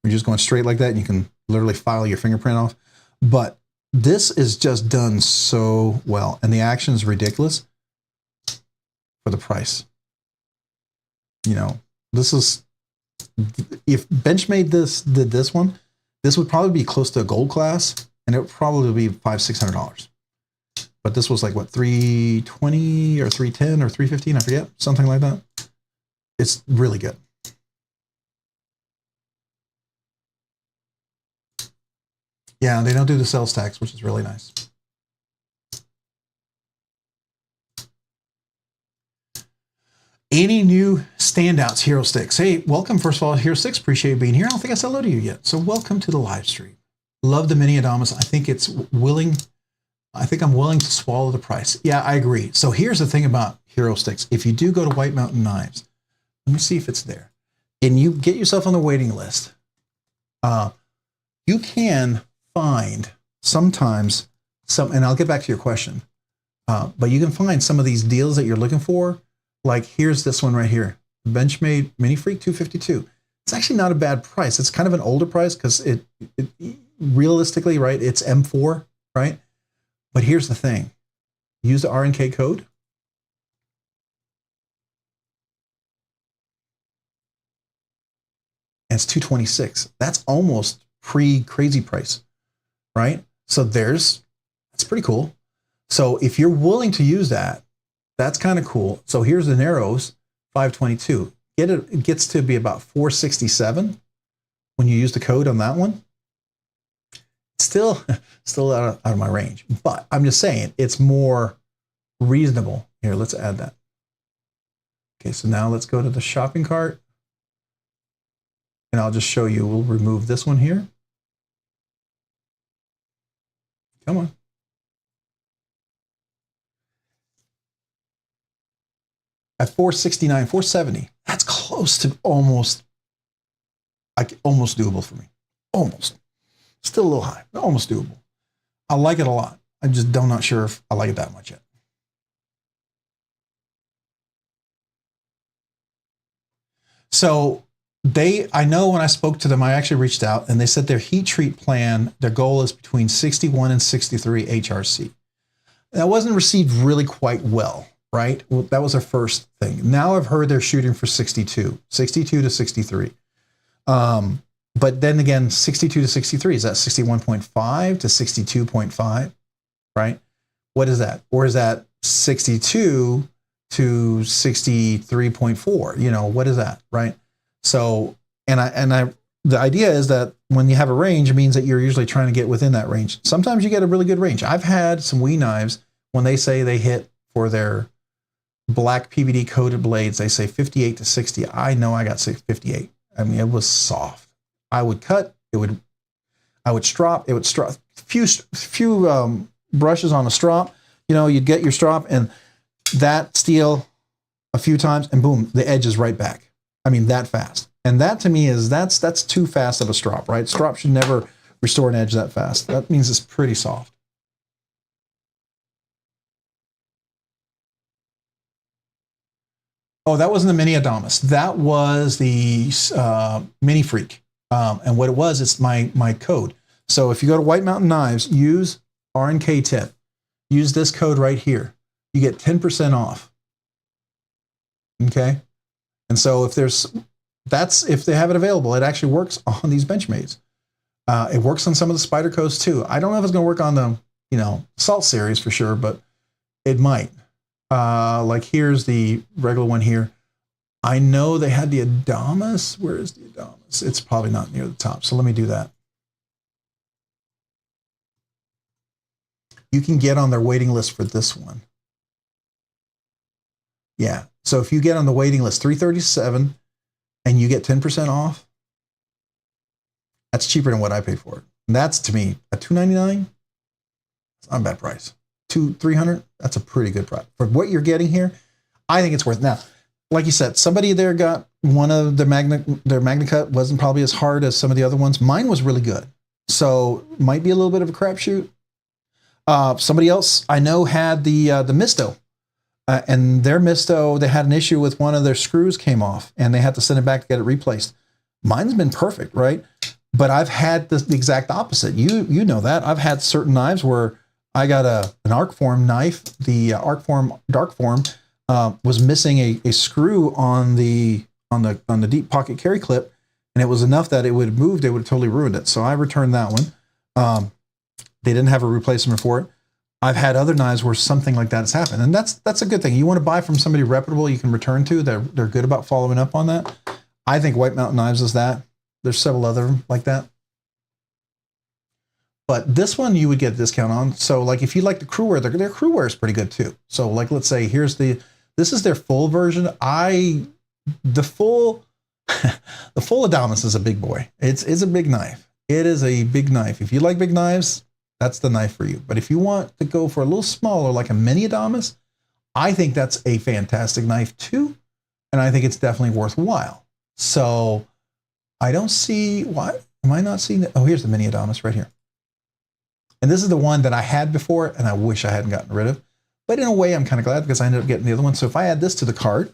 You're just going straight like that, and you can literally file your fingerprint off. But this is just done so well, and the action is ridiculous for the price. You know, this is, if Benchmade did this one, this would probably be close to a gold class, and it would probably be $500-600. But this was like what, $320 or $310 or $315, I forget, something like that. It's really good. Yeah, they don't do the sales tax, which is really nice. Any new standouts, Hero Sticks? Hey, welcome, first of all, Hero Sticks. Appreciate you being here. I don't think I said hello to you yet. So welcome to the live stream. Love the Mini Adamas. I think I'm willing to swallow the price. Yeah, I agree. So here's the thing about Hero Sticks. If you do go to White Mountain Knives, let me see if it's there, and you get yourself on the waiting list, you can find sometimes some, and I'll get back to your question, but you can find some of these deals that you're looking for. Like here's this one right here, Benchmade Mini Freak 252. It's actually not a bad price. It's kind of an older price because it realistically, right, it's M4, right? But here's the thing. Use the RNK code. And it's $226. That's almost pre-crazy price, right? So that's pretty cool. So if you're willing to use that, that's kind of cool. So here's the Narrows, $522. It gets to be about $467 when you use the code on that one. Still out of my range, but I'm just saying it's more reasonable. Here, let's add that. Okay, so now let's go to the shopping cart, and I'll just show you. We'll remove this one here. Come on. At $469, $470. That's close to almost doable for me. Almost. Still a little high, but almost doable. I like it a lot. I'm just not sure if I like it that much yet. So I know when I spoke to them, I actually reached out and they said their heat treat plan, their goal is between 61 and 63 HRC. That wasn't received really quite well, right? Well, that was their first thing. Now I've heard they're shooting for 62 to 63. But then again, 62 to 63, is that 61.5 to 62.5, right? What is that? Or is that 62 to 63.4? You know, what is that, right? So, the idea is that when you have a range, it means that you're usually trying to get within that range. Sometimes you get a really good range. I've had some WE knives, when they say they hit for their black PVD coated blades, they say 58 to 60. I know I got 58. I mean, it was soft. I would cut, I would strop, few brushes on a strop, you know, you'd get your strop and that steel a few times and boom, the edge is right back. I mean, that fast. And that to me is, that's too fast of a strop, right? Strop should never restore an edge that fast. That means it's pretty soft. Oh, that wasn't the Mini Adamas. That was the Mini Freak. And what it was, it's my code. So if you go to White Mountain Knives, use RNK tip. Use this code right here. You get 10% off. Okay? And so if they have it available, it actually works on these Benchmades. It works on some of the Spydercos too. I don't know if it's going to work on the, Salt series for sure, but it might. Like here's the regular one here. I know they had the Adamas. Where is the Adamas? It's probably not near the top. So let me do that. You can get on their waiting list for this one. Yeah. So if you get on the waiting list, $337, and you get 10% off, that's cheaper than what I paid for it. And that's, to me, a $299. It's not a bad price. $300. That's a pretty good price for what you're getting here. I think it's worth it. Now, like you said, somebody there got one of their Magna Cut wasn't probably as hard as some of the other ones. Mine was really good, so might be a little bit of a crapshoot. Somebody else I know had the Misto, and their Misto, they had an issue with one of their screws came off, and they had to send it back to get it replaced. Mine's been perfect, right? But I've had the exact opposite. You know that. I've had certain knives where I got an arc form knife. The arc form dark form was missing a screw on the deep pocket carry clip, and it was enough that it would have moved. It would have totally ruined it. So I returned that one. They didn't have a replacement for it. I've had other knives where something like that has happened, and that's a good thing. You want to buy from somebody reputable you can return to. They're good about following up on that. I think White Mountain Knives is that. There's several other like that. But this one you would get a discount on. So like if you like the crewware, their crewware is pretty good too. So like let's say this is their full version. The full Adamas is a big boy. It's a big knife. It is a big knife. If you like big knives, that's the knife for you. But if you want to go for a little smaller, like a mini Adamas, I think that's a fantastic knife too. And I think it's definitely worthwhile. So I don't see why. Am I not seeing it? Oh, here's the mini Adamas right here. And this is the one that I had before and I wish I hadn't gotten rid of. But in a way, I'm kind of glad because I ended up getting the other one. So if I add this to the cart,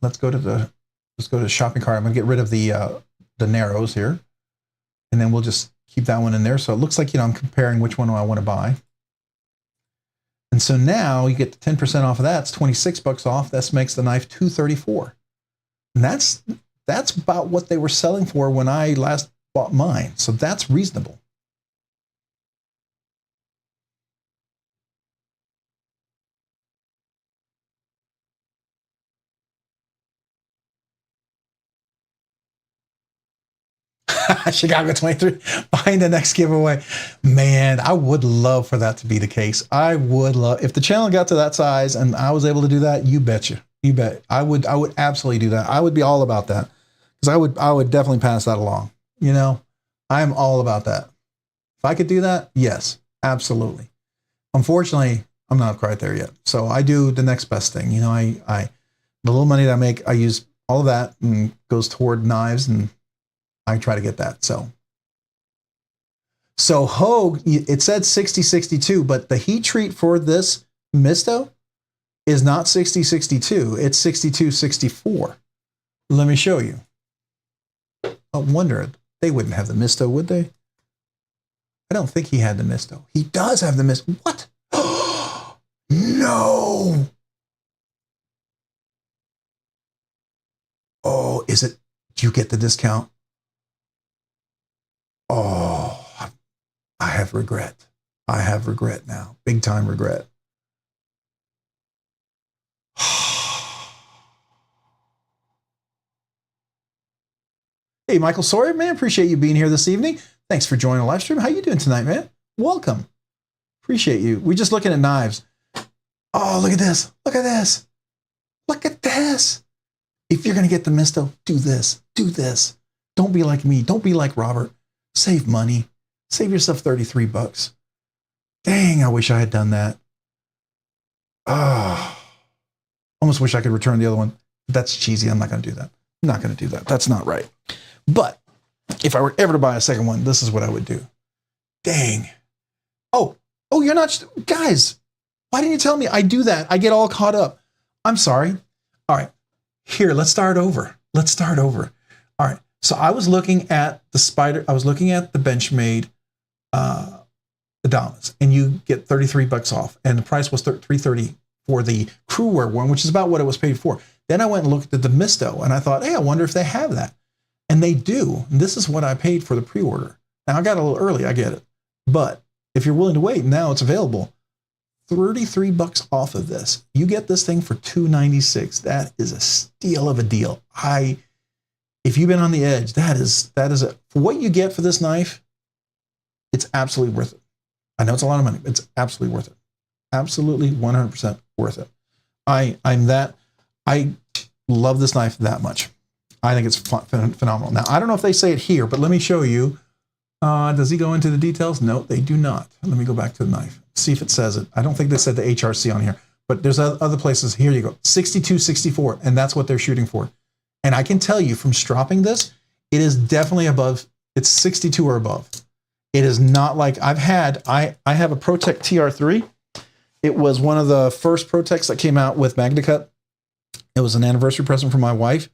let's go to the shopping cart. I'm going to get rid of the narrows here. And then we'll just keep that one in there. So it looks like, I'm comparing which one I want to buy. And so now you get 10% off of that. It's $26 off. This makes the knife $234. And that's about what they were selling for when I last bought mine. So that's reasonable. Chicago 23, buying the next giveaway. Man, I would love for that to be the case. I would love, if the channel got to that size and I was able to do that, you betcha. You bet. I would absolutely do that. I would be all about that because I would definitely pass that along. I'm all about that. If I could do that, yes, absolutely. Unfortunately, I'm not quite there yet. So I do the next best thing. The little money that I make, I use all of that and goes toward knives, and I try to get that. So Hogue, it said 6062, but the heat treat for this Misto is not 6062. It's 6264. Let me show you. I wonder, they wouldn't have the Misto, would they? I don't think he had the Misto. He does have the Misto. What? No. Oh, is it? Do you get the discount? Oh, I have regret. I have regret now. Big time regret. Hey, Michael Sawyer, man, appreciate you being here this evening. Thanks for joining the live stream. How you doing tonight, man? Welcome. Appreciate you. We're just looking at knives. Oh, look at this. Look at this. Look at this. If you're going to get the Misto, do this. Do this. Don't be like me. Don't be like Robert. Save money. Save yourself $33. Dang, I wish I had done that. Almost wish I could return the other one. That's cheesy. I'm not going to do that. I'm not going to do that. That's not right. But if I were ever to buy a second one, this is what I would do. Dang. Oh, you're not, guys, why didn't you tell me I do that? I get all caught up. I'm sorry. All right, here, let's start over. All right, so I was looking at the Benchmade Adamas, and you get $33 off, and the price was $330 for the crewware one, which is about what it was paid for. Then I went and looked at the Misto, and I thought, hey, I wonder if they have that. And they do. And this is what I paid for the pre-order. Now, I got a little early, I get it. But if you're willing to wait, now it's available. $33 off of this. You get this thing for $296. That is a steal of a deal. If you've been on the edge, that is for what you get for this knife, it's absolutely worth it. I know it's a lot of money, but it's absolutely worth it. Absolutely 100% worth it. I love this knife that much. I think it's phenomenal. Now, I don't know if they say it here, but let me show you. Does he go into the details? No, they do not. Let me go back to the knife. See if it says it. I don't think they said the HRC on here, but there's other places. Here you go. 6264, and that's what they're shooting for. And I can tell you from stropping this, it is definitely above. It's 62 or above. It is not like I have a ProTech TR3. It was one of the first ProTechs that came out with MagnaCut. It was an anniversary present for my wife.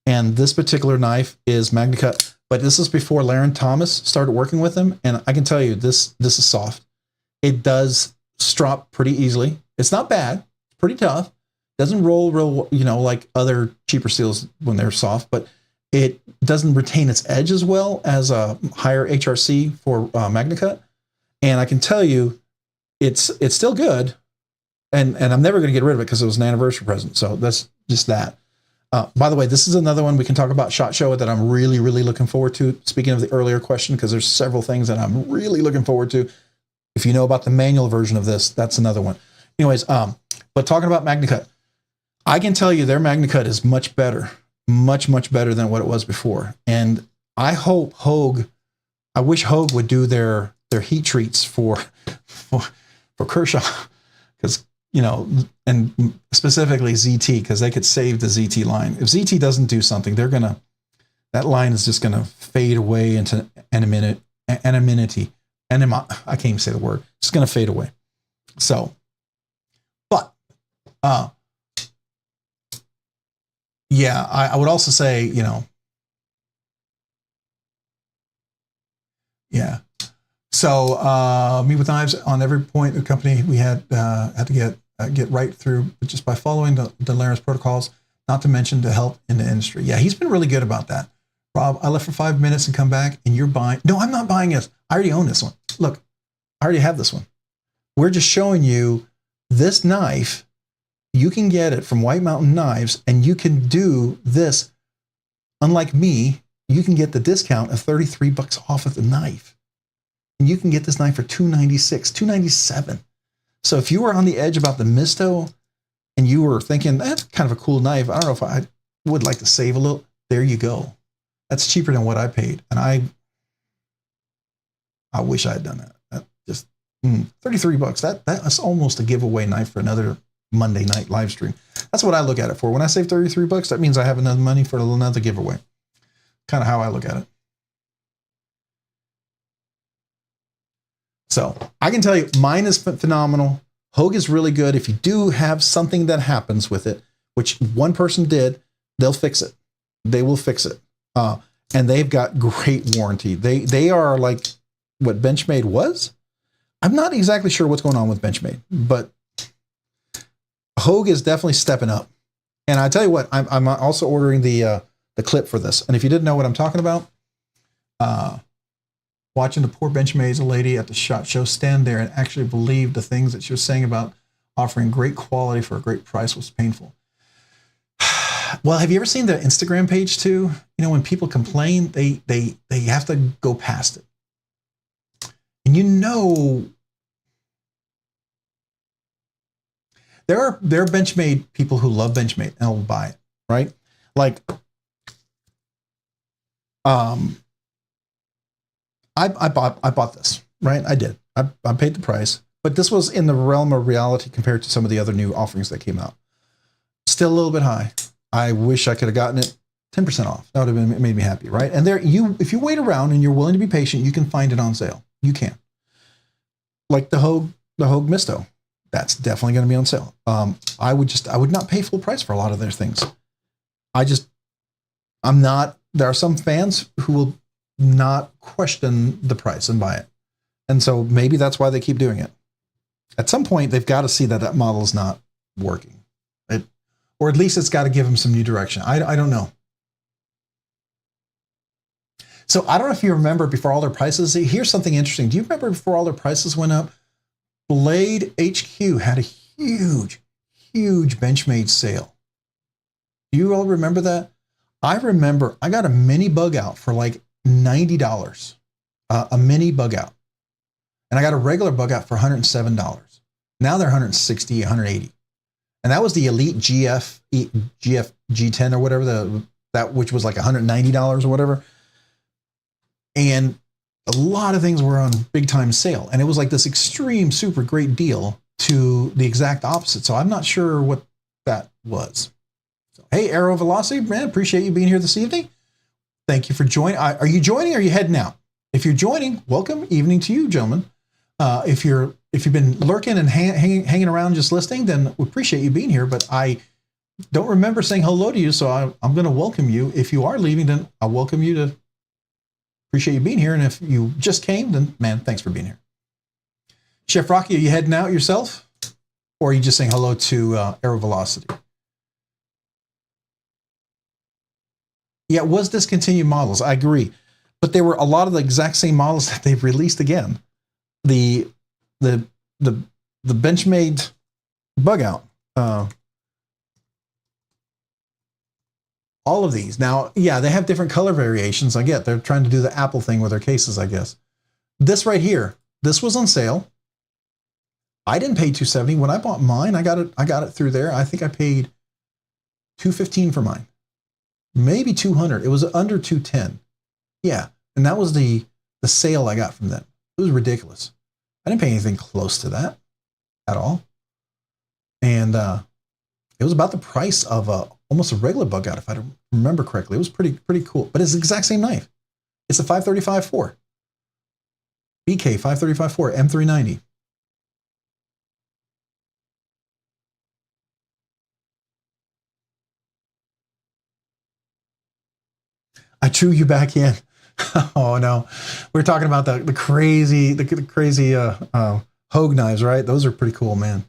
And this particular knife is MagnaCut, but this is before Laren Thomas started working with him. And I can tell you, this is soft. It does strop pretty easily. It's not bad. It's pretty tough. Doesn't roll real, like other cheaper steels when they're soft, but it doesn't retain its edge as well as a higher HRC for MagnaCut. And I can tell you, it's still good. And I'm never going to get rid of it because it was an anniversary present. So that's just that. By the way, this is another one we can talk about SHOT Show that I'm really, really looking forward to. Speaking of the earlier question, because there's several things that I'm really looking forward to. If you know about the manual version of this, that's another one. Anyways, but talking about MagnaCut, I can tell you their MagnaCut is much better, much, much better than what it was before. And I hope I wish Hogue would do their heat treats for Kershaw, because and specifically ZT, because they could save the ZT line. If ZT doesn't do something, that line is just gonna fade away into anonymity. I can't even say the word. It's gonna fade away. So, but yeah, I would also say, yeah. So me with knives on every point of the company we had to get right through just by following the Laren's protocols, not to mention to help in the industry. Yeah, he's been really good about that. Rob, I left for 5 minutes and come back and you're buying. No, I'm not buying this. I already own this one. Look, I already have this one. We're just showing you this knife. You can get it from White Mountain Knives and you can do this. Unlike me, you can get the discount of $33 off of the knife. And you can get this knife for $296, $297. So if you were on the edge about the Misto and you were thinking, that's kind of a cool knife, I don't know if I would like to save a little, there you go. That's cheaper than what I paid. And I wish I had done that. That just $33. That's almost a giveaway knife for another Monday night live stream. That's what I look at it for. When I save $33, that means I have enough money for another giveaway. Kind of how I look at it. So I can tell you, mine is phenomenal. Hogue is really good. If you do have something that happens with it, which one person did, they'll fix it. They will fix it. And they've got great warranty. They are like what Benchmade was. I'm not exactly sure what's going on with Benchmade, but Hogue is definitely stepping up. And I tell you what, I'm also ordering the clip for this. And if you didn't know what I'm talking about, watching the poor Benchmade lady at the SHOT Show stand there and actually believe the things that she was saying about offering great quality for a great price was painful. Well, have you ever seen the Instagram page too? When people complain, they have to go past it. And there are Benchmade people who love Benchmade and will buy it, right? Like, I bought this, right? I did. I paid the price, but this was in the realm of reality compared to some of the other new offerings that came out. Still a little bit high. I wish I could have gotten it 10% off. That would have made me happy, right? And if you wait around and you're willing to be patient, you can find it on sale. You can. Like the Hogue Misto, that's definitely going to be on sale. I would not pay full price for a lot of their things. There are some fans who will not question the price and buy it. And so maybe that's why they keep doing it. At some point, they've got to see that model is not working. Or at least it's got to give them some new direction. I don't know. So I don't know if you remember before all their prices. Here's something interesting. Do you remember before all their prices went up? Blade HQ had a huge, huge Benchmade sale. Do you all remember that? I remember I got a mini bug out for like $90. A mini bug out. And I got a regular bug out for $107. Now they're $160, $180. And that was the Elite GF G10 or whatever, which was like $190 or whatever. And a lot of things were on big time sale. And it was like this extreme, super great deal to the exact opposite. So I'm not sure what that was. So, hey, Aero Velocity, man, appreciate you being here this evening. Thank you for joining. Are you joining or are you heading out? If you're joining, welcome evening to you, gentlemen. If you've been lurking and hanging around just listening, then we appreciate you being here. But I don't remember saying hello to you, so I'm going to welcome you. If you are leaving, then I'll welcome you to appreciate you being here. And if you just came, then man, thanks for being here. Chef Rocky, are you heading out yourself? Or are you just saying hello to Aero Velocity? Yeah, it was discontinued models. I agree. But there were a lot of the exact same models that they've released again. The Benchmade bug out. All of these. Now, yeah, they have different color variations. I get they're trying to do the Apple thing with their cases, I guess. This right here, this was on sale. I didn't pay $270 when I bought mine. I got it through there. I think I paid $215 for mine. Maybe $200. It was under $210. Yeah, and that was the sale I got from them. It was ridiculous. I didn't pay anything close to that at all. And it was about the price of almost a regular bug out, if I remember correctly. It was pretty cool. But it's the exact same knife. It's a 535-4. BK 535-4 M390. I drew you back in. Oh no, we're talking about the crazy Hogue knives, right? Those are pretty cool, man.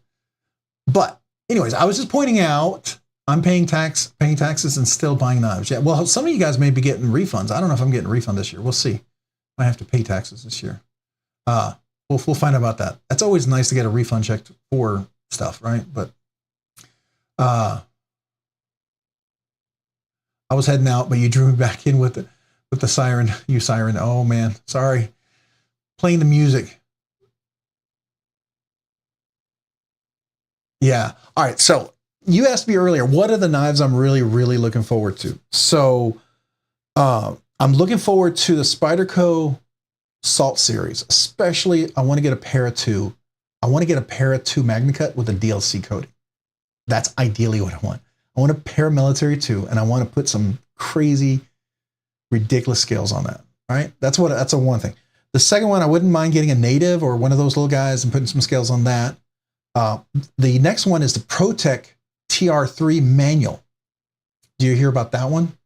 But anyways, I was just pointing out I'm paying taxes and still buying knives. Yeah, well, some of you guys may be getting refunds. I don't know if I'm getting a refund this year. We'll see. I have to pay taxes this year. We'll find out about that. That's always nice to get a refund check for stuff, right? But I was heading out, but you drew me back in with the siren. You siren. Oh man, sorry. Playing the music. Yeah. All right. So you asked me earlier, what are the knives I'm really looking forward to? So I'm looking forward to the Spyderco Salt series. Especially, I want to get a Para 2. I want to get a Para 2 MagnaCut with a DLC coating. That's ideally what I want. I want a paramilitary 2, and I want to put some crazy, ridiculous scales on that. Right? That's a one thing. The second one, I wouldn't mind getting a native or one of those little guys and putting some scales on that. The next one is the ProTech TR3 manual. Do you hear about that one?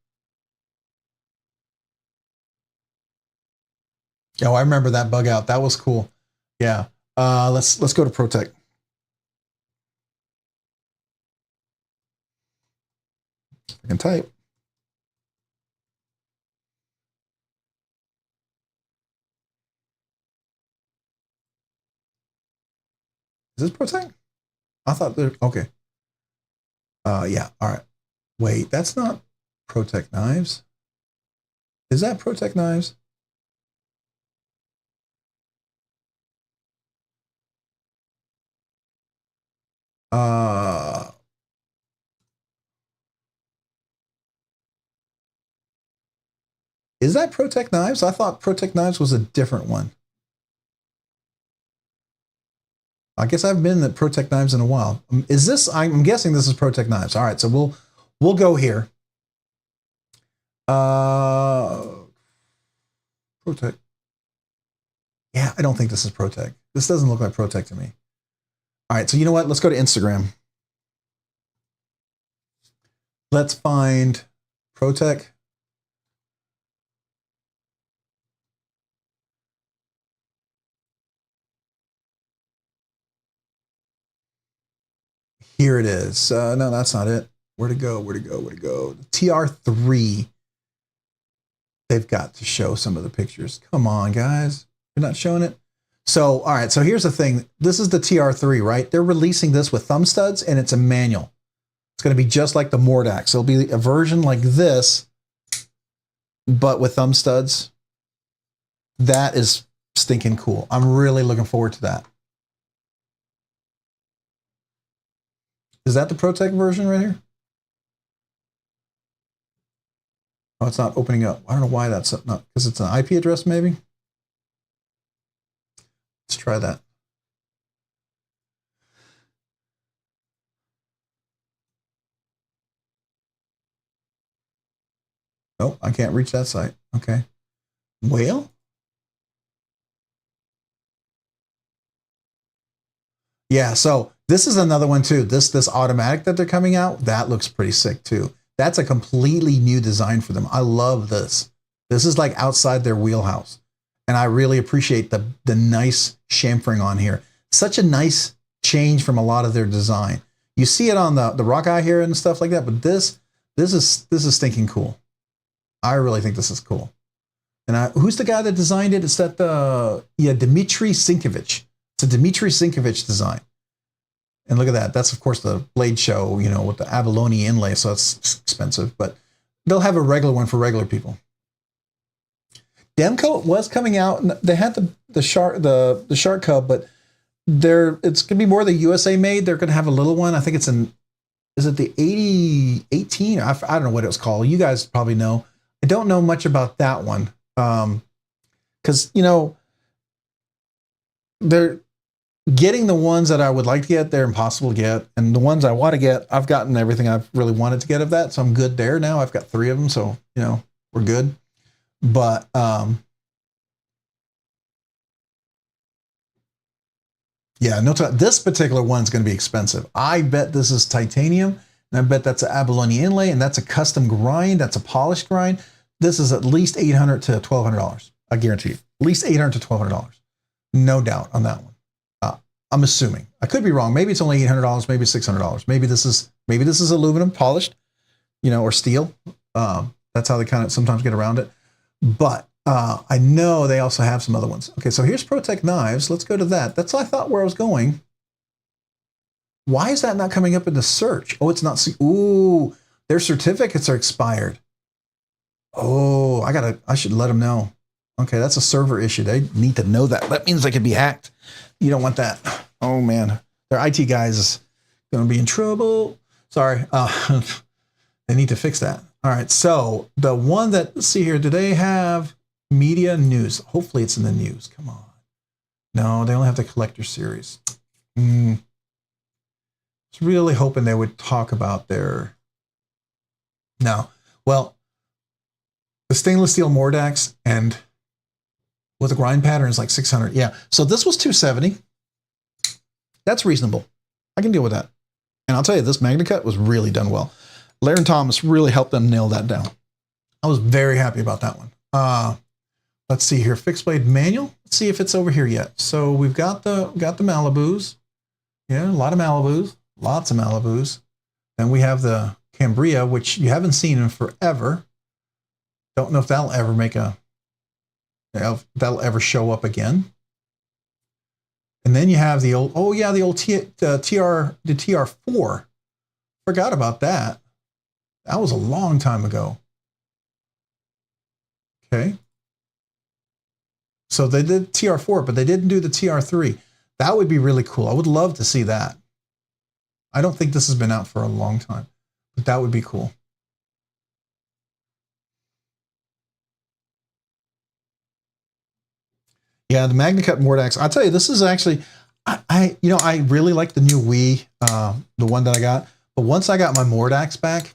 Oh, I remember that bug out. That was cool. Yeah. Let's go to ProTech. I can type. Is this ProTech? I thought they're okay. Yeah. All right. Wait, that's not ProTech knives. Is that ProTech knives? Is that ProTech knives? I thought ProTech knives was a different one. I guess I've been at ProTech knives in a while. Is this? I'm guessing this is ProTech knives. All right, so we'll go here. ProTech. Yeah, I don't think this is ProTech. This doesn't look like ProTech to me. All right, so you know what? Let's go to Instagram. Let's find ProTech. Here it is. No, that's not it. Where to go? Where to go? Where to go? The TR3. They've got to show some of the pictures. Come on, guys. You're not showing it? So, all right. So here's the thing. This is the TR3, right? They're releasing this with thumb studs, and it's a manual. It's going to be just like the Mordax. It'll be a version like this, but with thumb studs. That is stinking cool. I'm really looking forward to that. Is that the ProTech version right here? Oh, it's not opening up. I don't know why that's not, because it's an IP address maybe. Let's try that. Oh, I can't reach that site. Okay. Whale? Yeah, so This is another one too. This automatic that they're coming out, that looks pretty sick too. That's a completely new design for them. I love this. This is like outside their wheelhouse. And I really appreciate the nice chamfering on here. Such a nice change from a lot of their design. You see it on the rock eye here and stuff like that, but this is stinking cool. I really think this is cool. And who's the guy that designed it? It's that Dmitry Sinkovich. It's a Dmitry Sinkovich design. And look at that. That's of course the blade show, you know, with the abalone inlay, so it's expensive, but they'll have a regular one for regular people. Demco was coming out, and they had the shark cub, but it's gonna be more the USA made. They're gonna have a little one. I think it's is it the 8018? I don't know what it was called. You guys probably know. I don't know much about that one. Because you know, they're getting the ones that I would like to get, they're impossible to get. And the ones I want to get, I've gotten everything I've really wanted to get of that. So I'm good there now. I've got 3 of them. So, you know, we're good. But, yeah, no, this particular one's going to be expensive. I bet this is titanium, and I bet that's an abalone inlay, and that's a custom grind. That's a polished grind. This is at least $800 to $1,200. I guarantee you, at least $800 to $1,200. No doubt on that one. I'm assuming. I could be wrong. Maybe it's only $800. Maybe $600. Maybe this is aluminum polished, you know, or steel. That's how they kind of sometimes get around it. But I know they also have some other ones. Okay, so here's ProTech knives. Let's go to that. That's I thought where I was going. Why is that not coming up in the search? Oh, it's not. Ooh, their certificates are expired. Oh, I should let them know. Okay, that's a server issue. They need to know that. That means they could be hacked. You don't want that. Oh man, their IT guys is going to be in trouble. Sorry. They need to fix that. All right. So the one that, let's see here, do they have media news? Hopefully it's in the news. Come on. No, they only have the collector series. I was really hoping they would talk about their, no. Well, the stainless steel Mordax and with a grind pattern is like 600. Yeah. So this was 270. That's reasonable. I can deal with that. And I'll tell you, this Magna Cut was really done well. Larry Thomas really helped them nail that down. I was very happy about that one. Let's see here. Fixed blade manual. Let's see if it's over here yet. So we've got the Malibus. Yeah, a lot of Malibus. Lots of Malibus. Then we have the Cambria, which you haven't seen in forever. Don't know if that'll ever that'll ever show up again. And then you have the old, oh yeah, the old TR4. Forgot about that. That was a long time ago. Okay. So they did TR4, but they didn't do the TR3. That would be really cool. I would love to see that. I don't think this has been out for a long time, but that would be cool. Yeah, the Magna Cut Mordax. I'll tell you, this is actually, I really like the new Wii, the one that I got. But once I got my Mordax back,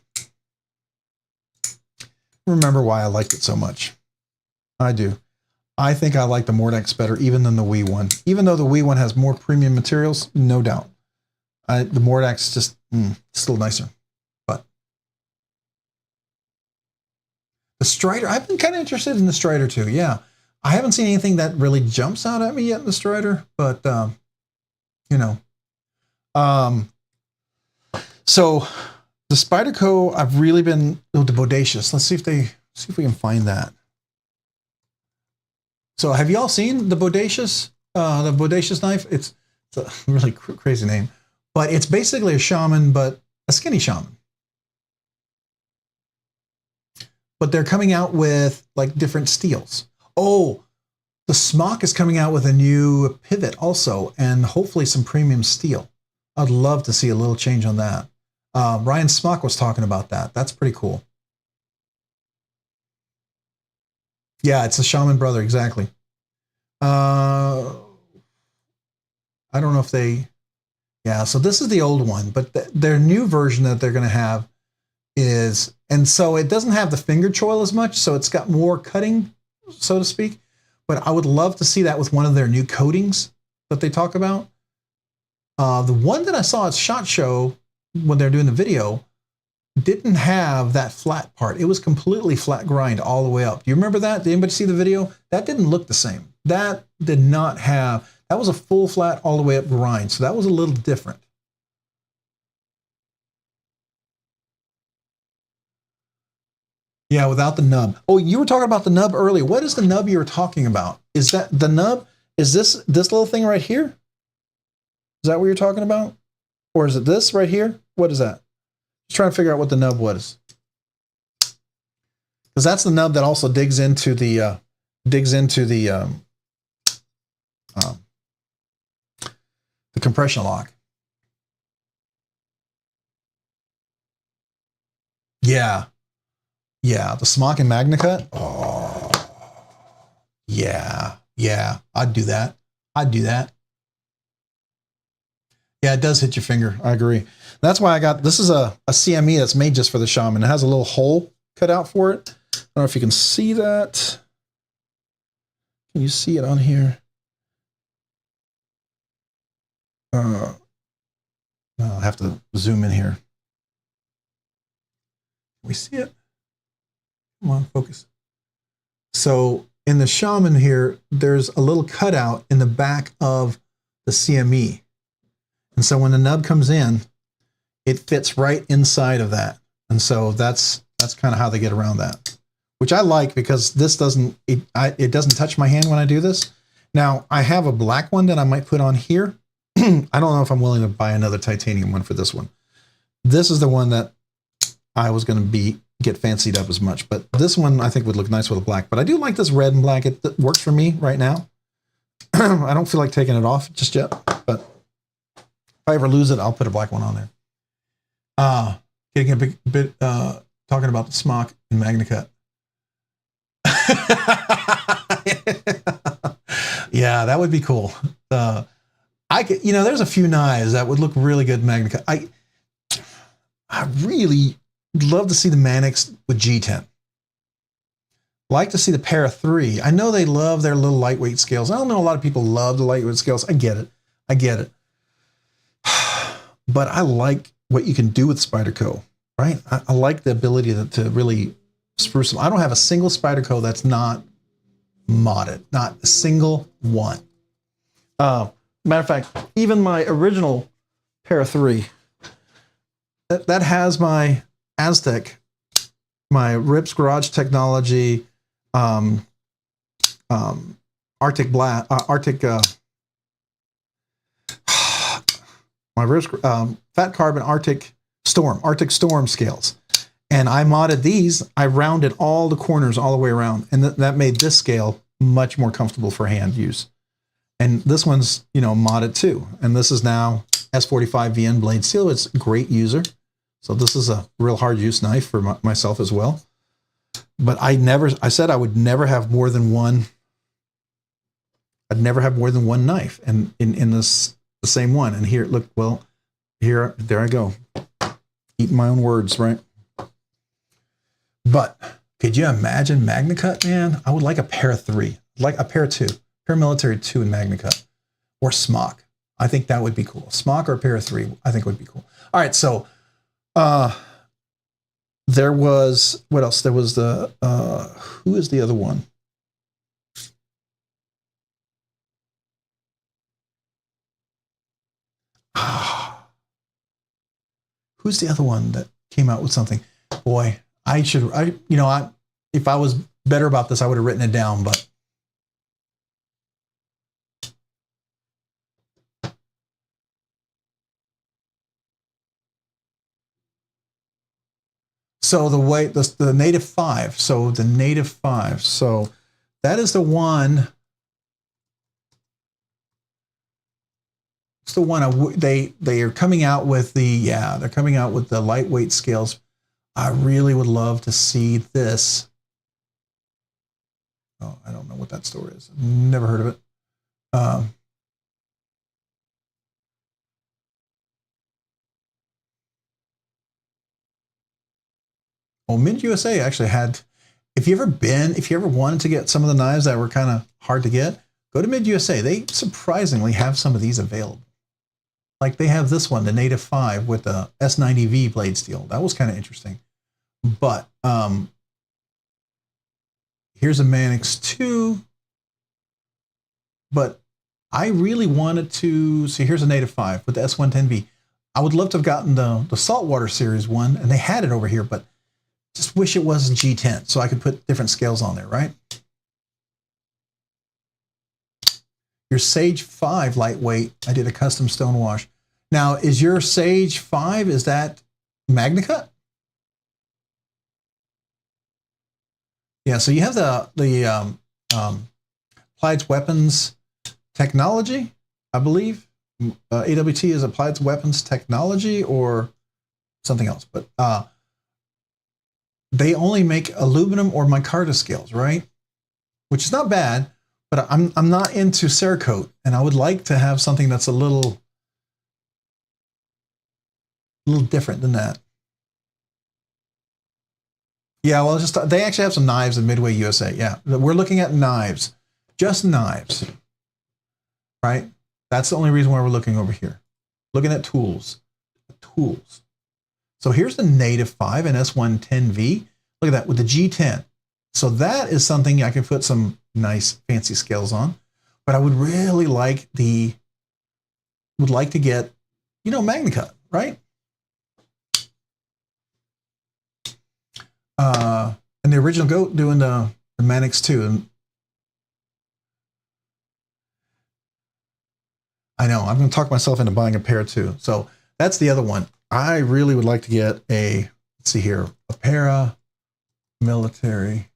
remember why I liked it so much. I do. I think I like the Mordax better even than the Wii one. Even though the Wii one has more premium materials, no doubt. The Mordax just still nicer. But the Strider, I've been kind of interested in the Strider too. Yeah. I haven't seen anything that really jumps out at me yet in the Strider, but you know. So the Spyderco, I've really been the Bodacious. Let's see if we can find that. So have you all seen the Bodacious knife? It's a really crazy name, but it's basically a shaman, but a skinny shaman. But they're coming out with like different steels. Oh, the Smock is coming out with a new pivot also, and hopefully some premium steel. I'd love to see a little change on that. Ryan Smock was talking about that. That's pretty cool. Yeah, it's a Shaman brother, exactly. I don't know if they... Yeah, so this is the old one, but their new version that they're going to have is... And so it doesn't have the finger choil as much, so it's got more cutting, so to speak. But I would love to see that with one of their new coatings that they talk about. The one that I saw at SHOT Show when they're doing the video didn't have that flat part. It was completely flat grind all the way up. Do you remember that? Did anybody see the video? That didn't look the same. That did not have, that was a full flat all the way up grind. So that was a little different. Yeah, without the nub. Oh, you were talking about the nub earlier. What is the nub you were talking about? Is that the nub? Is this little thing right here? Is that what you're talking about? Or is it this right here? What is that? Just trying to figure out what the nub was. Because that's the nub that also digs into the compression lock. Yeah. Yeah, the Smock and MagnaCut. Oh, yeah, yeah, I'd do that. I'd do that. Yeah, it does hit your finger. I agree. That's why I got, this is a CME that's made just for the Shaman. It has a little hole cut out for it. I don't know if you can see that. Can you see it on here? No, I'll have to zoom in here. Can we see it? Come on, focus. So in the Shaman here, there's a little cutout in the back of the CME. And so when the nub comes in, it fits right inside of that. And so that's kind of how they get around that, which I like because this doesn't, it doesn't touch my hand when I do this. Now I have a black one that I might put on here. I don't know if I'm willing to buy another titanium one for this one. This is the one that I was going to get fancied up as much, but this one I think would look nice with a black, but I do like this red and black. It works for me right now. I don't feel like taking it off just yet, but if I ever lose it, I'll put a black one on there. Getting a bit talking about the Smock and MagnaCut. Yeah, that would be cool. I could, there's a few knives that would look really good in MagnaCut. I really love to see the Manix with G10. Like to see the Para 3. I know they love their little lightweight scales. I don't know a lot of people love the lightweight scales. I get it. I get it. But I like what you can do with Spyderco, right? I like the ability to really spruce them. I don't have a single Spyderco that's not modded. Not a single one. Matter of fact, even my original Para 3, that has my Aztec, my Rips Garage Technology, Arctic Blast, my Rips, Fat Carbon Arctic Storm scales. And I modded these. I rounded all the corners all the way around. And that made this scale much more comfortable for hand use. And this one's, modded too. And this is now S45 VN blade steel. It's a great user. So this is a real hard use knife for myself as well. But I said I would never have more than one. I'd never have more than one knife and in the same one. And here, look, well, there I go. Eating my own words, right? But could you imagine MagnaCut, man? I would like a Para 3, like a Para 2, Paramilitary 2 in MagnaCut, or Smock. I think that would be cool. Smock or Para 3, I think would be cool. All right, so there was, what else? There was the, who is the other one? Who's the other one that came out with something? Boy, if I was better about this, I would have written it down, but. So the native 5, so the native 5, so that is the one. It's the one they are coming out with they're coming out with the lightweight scales. I really would love to see this. Oh, I don't know what that store is. Never heard of it. Well, Mid USA actually had, if you ever wanted to get some of the knives that were kind of hard to get, go to Mid USA. They surprisingly have some of these available. Like they have this one, the Native 5 with the S90V blade steel. That was kind of interesting. But here's a Manix 2. But I really wanted to see, here's a Native 5 with the S110V. I would love to have gotten the Saltwater Series one, and they had it over here, but just wish it wasn't G10 so I could put different scales on there, right? Your Sage 5 lightweight, I did a custom stone wash. Now, is your Sage 5, is that MagnaCut? Yeah, so you have the Applied Weapons Technology, I believe. AWT is Applied Weapons Technology or something else, but they only make aluminum or micarta scales, right? Which is not bad, but I'm not into Cerakote, and I would like to have something that's a little different than that. Yeah, well, they actually have some knives in Midway USA. Yeah, we're looking at knives, just knives, right? That's the only reason why we're looking over here. Looking at tools. Tools. So here's the Native 5 and S110V. Look at that with the G10. So that is something I can put some nice fancy scales on. But I would really like to get, you know, MagnaCut, right? And the original Goat doing the Manix 2. And I know, I'm going to talk myself into buying a pair too. So that's the other one. I really would like to get a, let's see here, a Para Military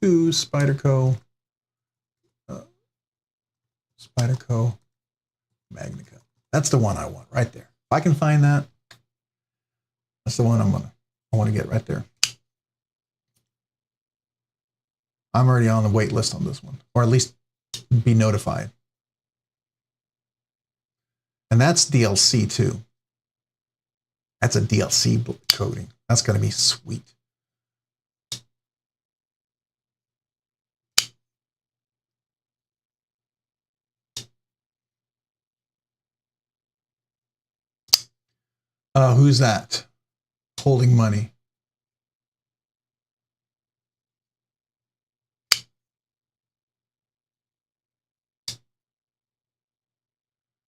2 Spyderco MagnaCut. That's the one I want right there. If I can find that, that's the one I want to get right there. I'm already on the wait list on this one, or at least be notified. And that's DLC too. That's a DLC coating. That's going to be sweet. Who's that? Holding money.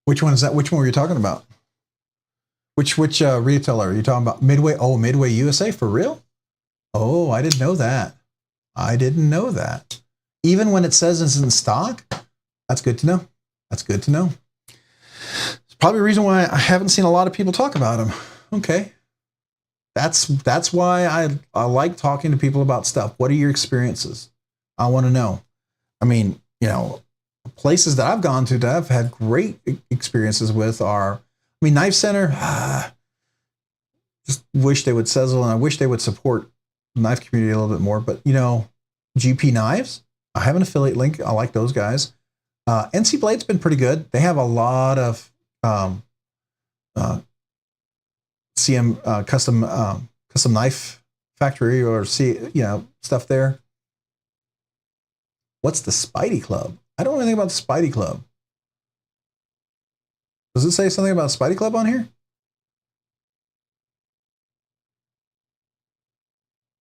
Which one is that? Which one were you talking about? Which retailer are you talking about? Midway? Oh, Midway USA, for real? Oh, I didn't know that. I didn't know that. Even when it says it's in stock? That's good to know. That's good to know. It's probably a reason why I haven't seen a lot of people talk about them. Okay. That's why I like talking to people about stuff. What are your experiences? I want to know. I mean, you know, places that I've gone to that I've had great experiences with are, I mean, Knife Center, just wish they would sizzle, and I wish they would support the knife community a little bit more. But, you know, GP Knives, I have an affiliate link. I like those guys. NC Blade's been pretty good. They have a lot of CM custom knife factory or stuff there. What's the Spidey Club? I don't know anything about the Spidey Club. Does it say something about Spidey Club on here?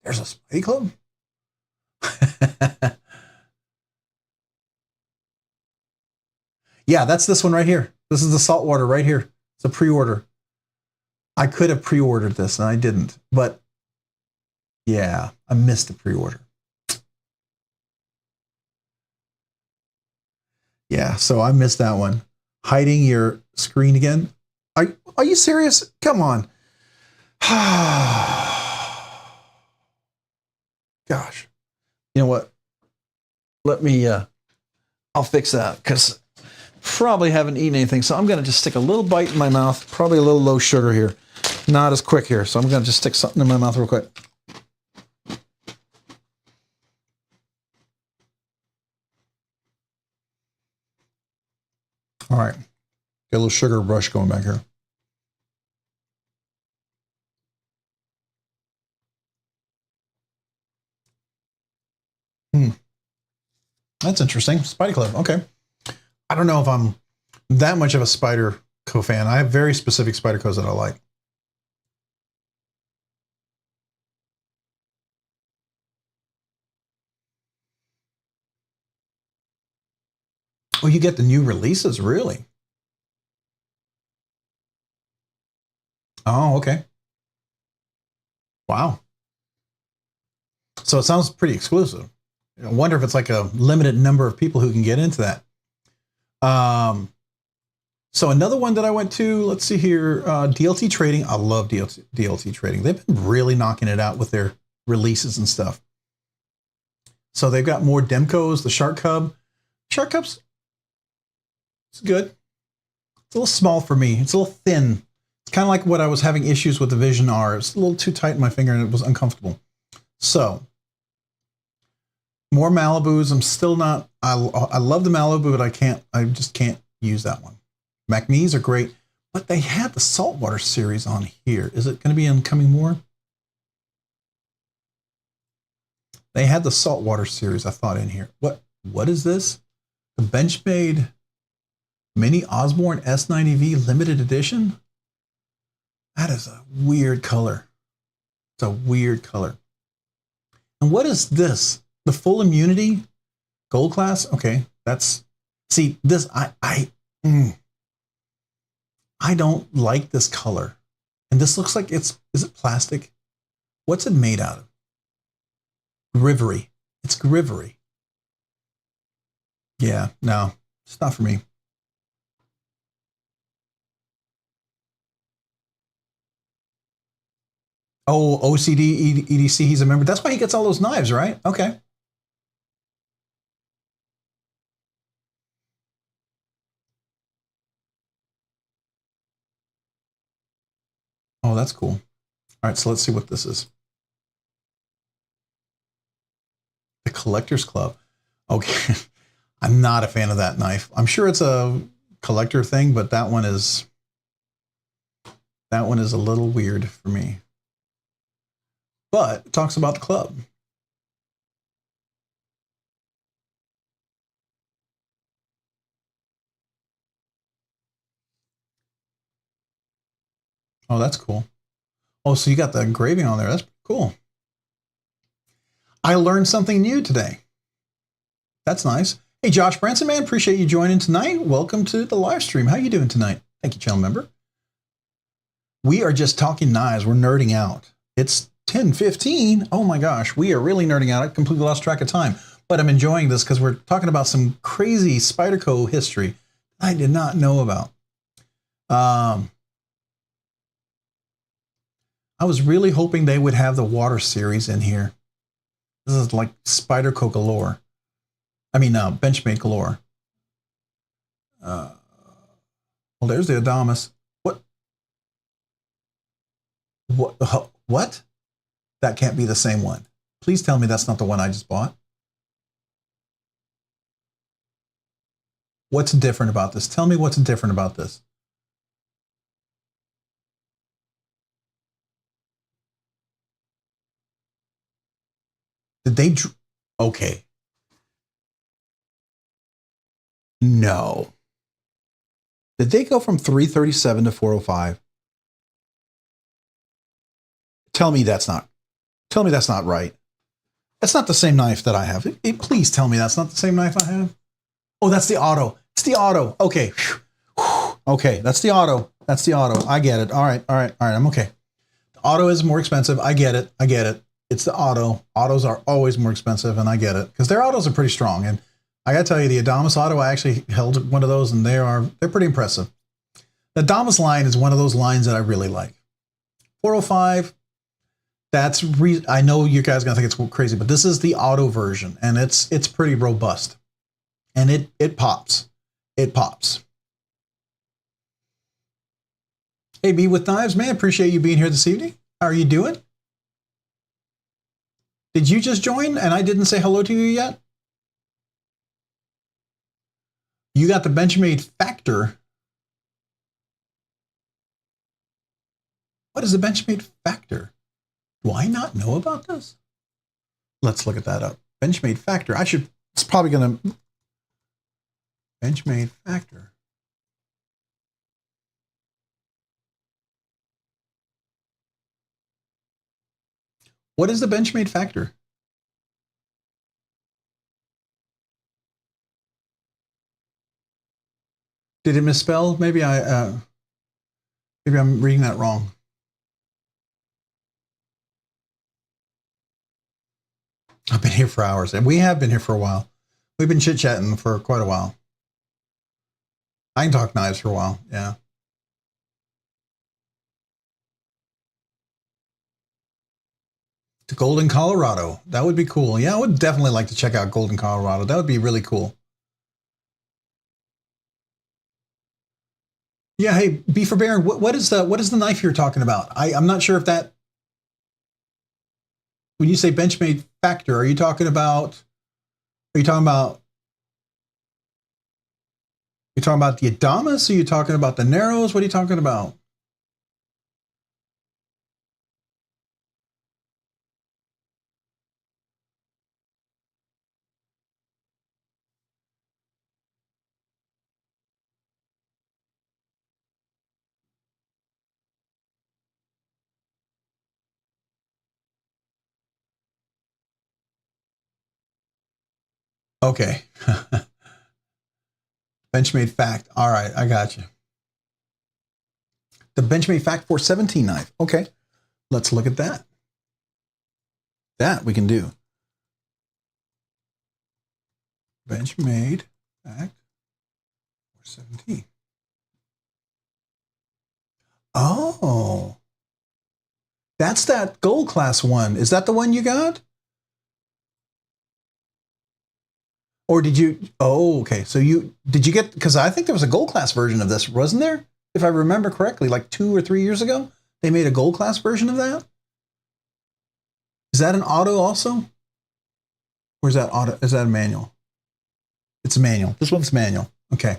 There's a Spidey Club? Yeah, that's this one right here. This is the saltwater right here. It's a pre-order. I could have pre-ordered this and I didn't, but yeah, I missed the pre-order. Yeah, so I missed that one. Hiding your screen again? Are you serious? Come on. Gosh. You know what? Let me, I'll fix that because probably haven't eaten anything. So I'm going to just stick a little bite in my mouth. Probably a little low sugar here. Not as quick here. So I'm going to just stick something in my mouth real quick. All right. Get a little sugar rush going back here. That's interesting. Spidey Club. Okay. I don't know if I'm that much of a Spyderco Spyderco fan. I have very specific Spydercos that I like. Oh, you get the new releases, really? Oh, okay. Wow. So it sounds pretty exclusive. I wonder if it's like a limited number of people who can get into that. So another one that I went to, let's see here, DLT Trading. I love DLT Trading. They've been really knocking it out with their releases and stuff. So they've got more Demcos, the Shark Cub. Shark Cub's, it's good. It's a little small for me. It's a little thin. It's kind of like what I was having issues with the Vision R. It's a little too tight in my finger and it was uncomfortable. So more Malibus. I'm still not, I love the Malibu, but I just can't use that one. Macnees are great, but they had the saltwater series on here. Is it going to be incoming more? They had the saltwater series, I thought, in here. What is this? The Benchmade Mini Osborne S90V limited edition? That is a weird color. It's a weird color. And what is this? The full immunity gold class? Okay, that's, see, this, I don't like this color. And this looks like is it plastic? What's it made out of? Grivery. It's Grivery. Yeah, no, it's not for me. Oh, OCD EDC, he's a member. That's why he gets all those knives, right? Okay. Oh, that's cool. All right, so let's see what this is. The Collector's Club. Okay. I'm not a fan of that knife. I'm sure it's a collector thing, but that one is a little weird for me. But it talks about the club. Oh, that's cool. Oh, so you got the engraving on there. That's cool. I learned something new today. That's nice. Hey, Josh Branson, man, appreciate you joining tonight. Welcome to the live stream. How you doing tonight? Thank you, channel member. We are just talking knives. We're nerding out. It's 10:15. Oh my gosh, we are really nerding out. I completely lost track of time, but I'm enjoying this because we're talking about some crazy Spyderco history I did not know about. I was really hoping they would have the water series in here. This is like Spyderco galore. I mean, Benchmade galore. Well, there's the Adamas. What? That can't be the same one. Please tell me that's not the one I just bought. What's different about this? Tell me what's different about this. Did they? Okay. No. Did they go from 337 to 405? Tell me that's not right. That's not the same knife that I have. Please tell me that's not the same knife I have. Oh, that's the auto. It's the auto. Okay. Okay, that's the auto. That's the auto. I get it. All right. I'm okay. The auto is more expensive. I get it. It's the auto. Autos are always more expensive, and I get it because their autos are pretty strong. And I gotta tell you, the Adamas auto, I actually held one of those, and they're pretty impressive. The Adamas line is one of those lines that I really like. 405. I know you guys are gonna think it's crazy, but this is the auto version, and it's pretty robust, and it pops. It pops. Hey, Be With Knives, man, appreciate you being here this evening. How are you doing? Did you just join and I didn't say hello to you yet? You got the Benchmade Factor. What is the Benchmade Factor? Do I not know about this? Let's look at that up. Benchmade Factor. It's probably going to... Benchmade Factor. What is the Benchmade factor? Did it misspell? Maybe I'm reading that wrong. I've been here for hours, and we have been here for a while. We've been chit-chatting for quite a while. I can talk knives for a while, yeah. To Golden, Colorado. That would be cool. Yeah, I would definitely like to check out Golden, Colorado. That would be really cool. Yeah, hey, Beaver Baron, what is the knife you're talking about? I'm not sure if that, when you say Benchmade factor, are you talking about the Adamas? Are you talking about the Narrows? What are you talking about? Okay. Benchmade fact. All right, I got you. The Benchmade Fact 417 knife. Okay, let's look at that. That we can do. Benchmade Fact 417. Oh, that's that gold class one. Is that the one you got? Or did you? Oh, okay. So did you get? Because I think there was a gold class version of this, wasn't there? If I remember correctly, like 2 or 3 years ago, they made a gold class version of that. Is that an auto also? Or is that auto? Is that a manual? It's a manual. This one's manual. Okay.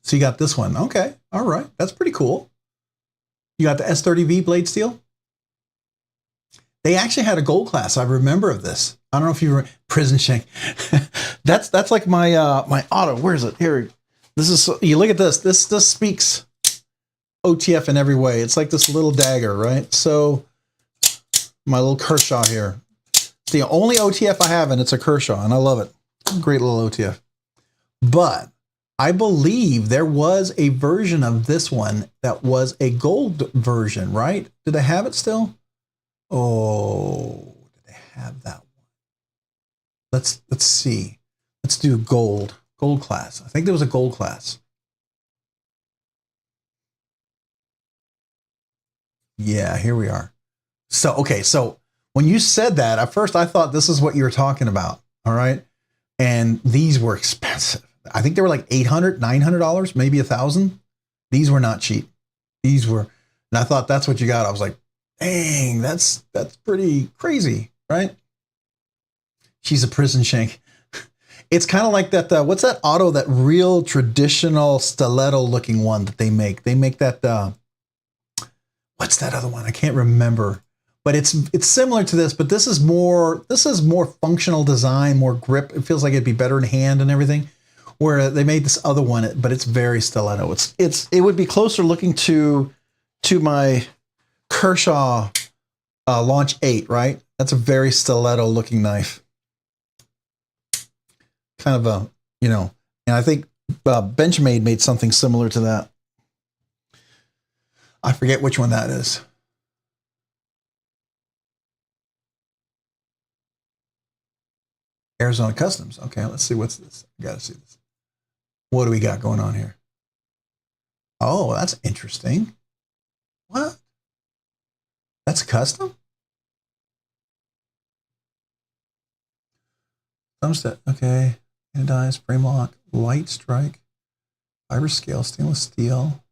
So you got this one. Okay. All right. That's pretty cool. You got the S30V blade steel. They actually had a gold class. I remember of this. I don't know if you remember. Prison shank. that's like my my auto. Where is it? Here. This is, you look at this. This speaks OTF in every way. It's like this little dagger, right? So my little Kershaw here. It's the only OTF I have, and it's a Kershaw, and I love it. Great little OTF. But I believe there was a version of this one that was a gold version, right? Do they have it still? Oh, do they have that one? Let's see. Let's do gold class. I think there was a gold class. Yeah, here we are. So, okay, so when you said that, at first I thought this is what you were talking about, all right? And these were expensive. I think they were like $800, $900, maybe $1,000. These were not cheap. These were, and I thought that's what you got. I was like, dang, that's pretty crazy, right? She's a prison shank. It's kind of like that, what's that auto, that real traditional stiletto looking one that they make? They make that, what's that other one? I can't remember. But it's similar to this, but this is more functional design, more grip. It feels like it'd be better in hand and everything. Where they made this other one, but it's very stiletto. It would be closer looking to my Kershaw Launch 8, right? That's a very stiletto looking knife. Kind of a, you know, and I think Benchmade made something similar to that. I forget which one that is. Arizona Customs. Okay, let's see what's this. I gotta see this. What do we got going on here? Oh, that's interesting. What? That's custom? Thumbset. Okay. Anodized, frame lock, light strike, fiber scale, stainless steel,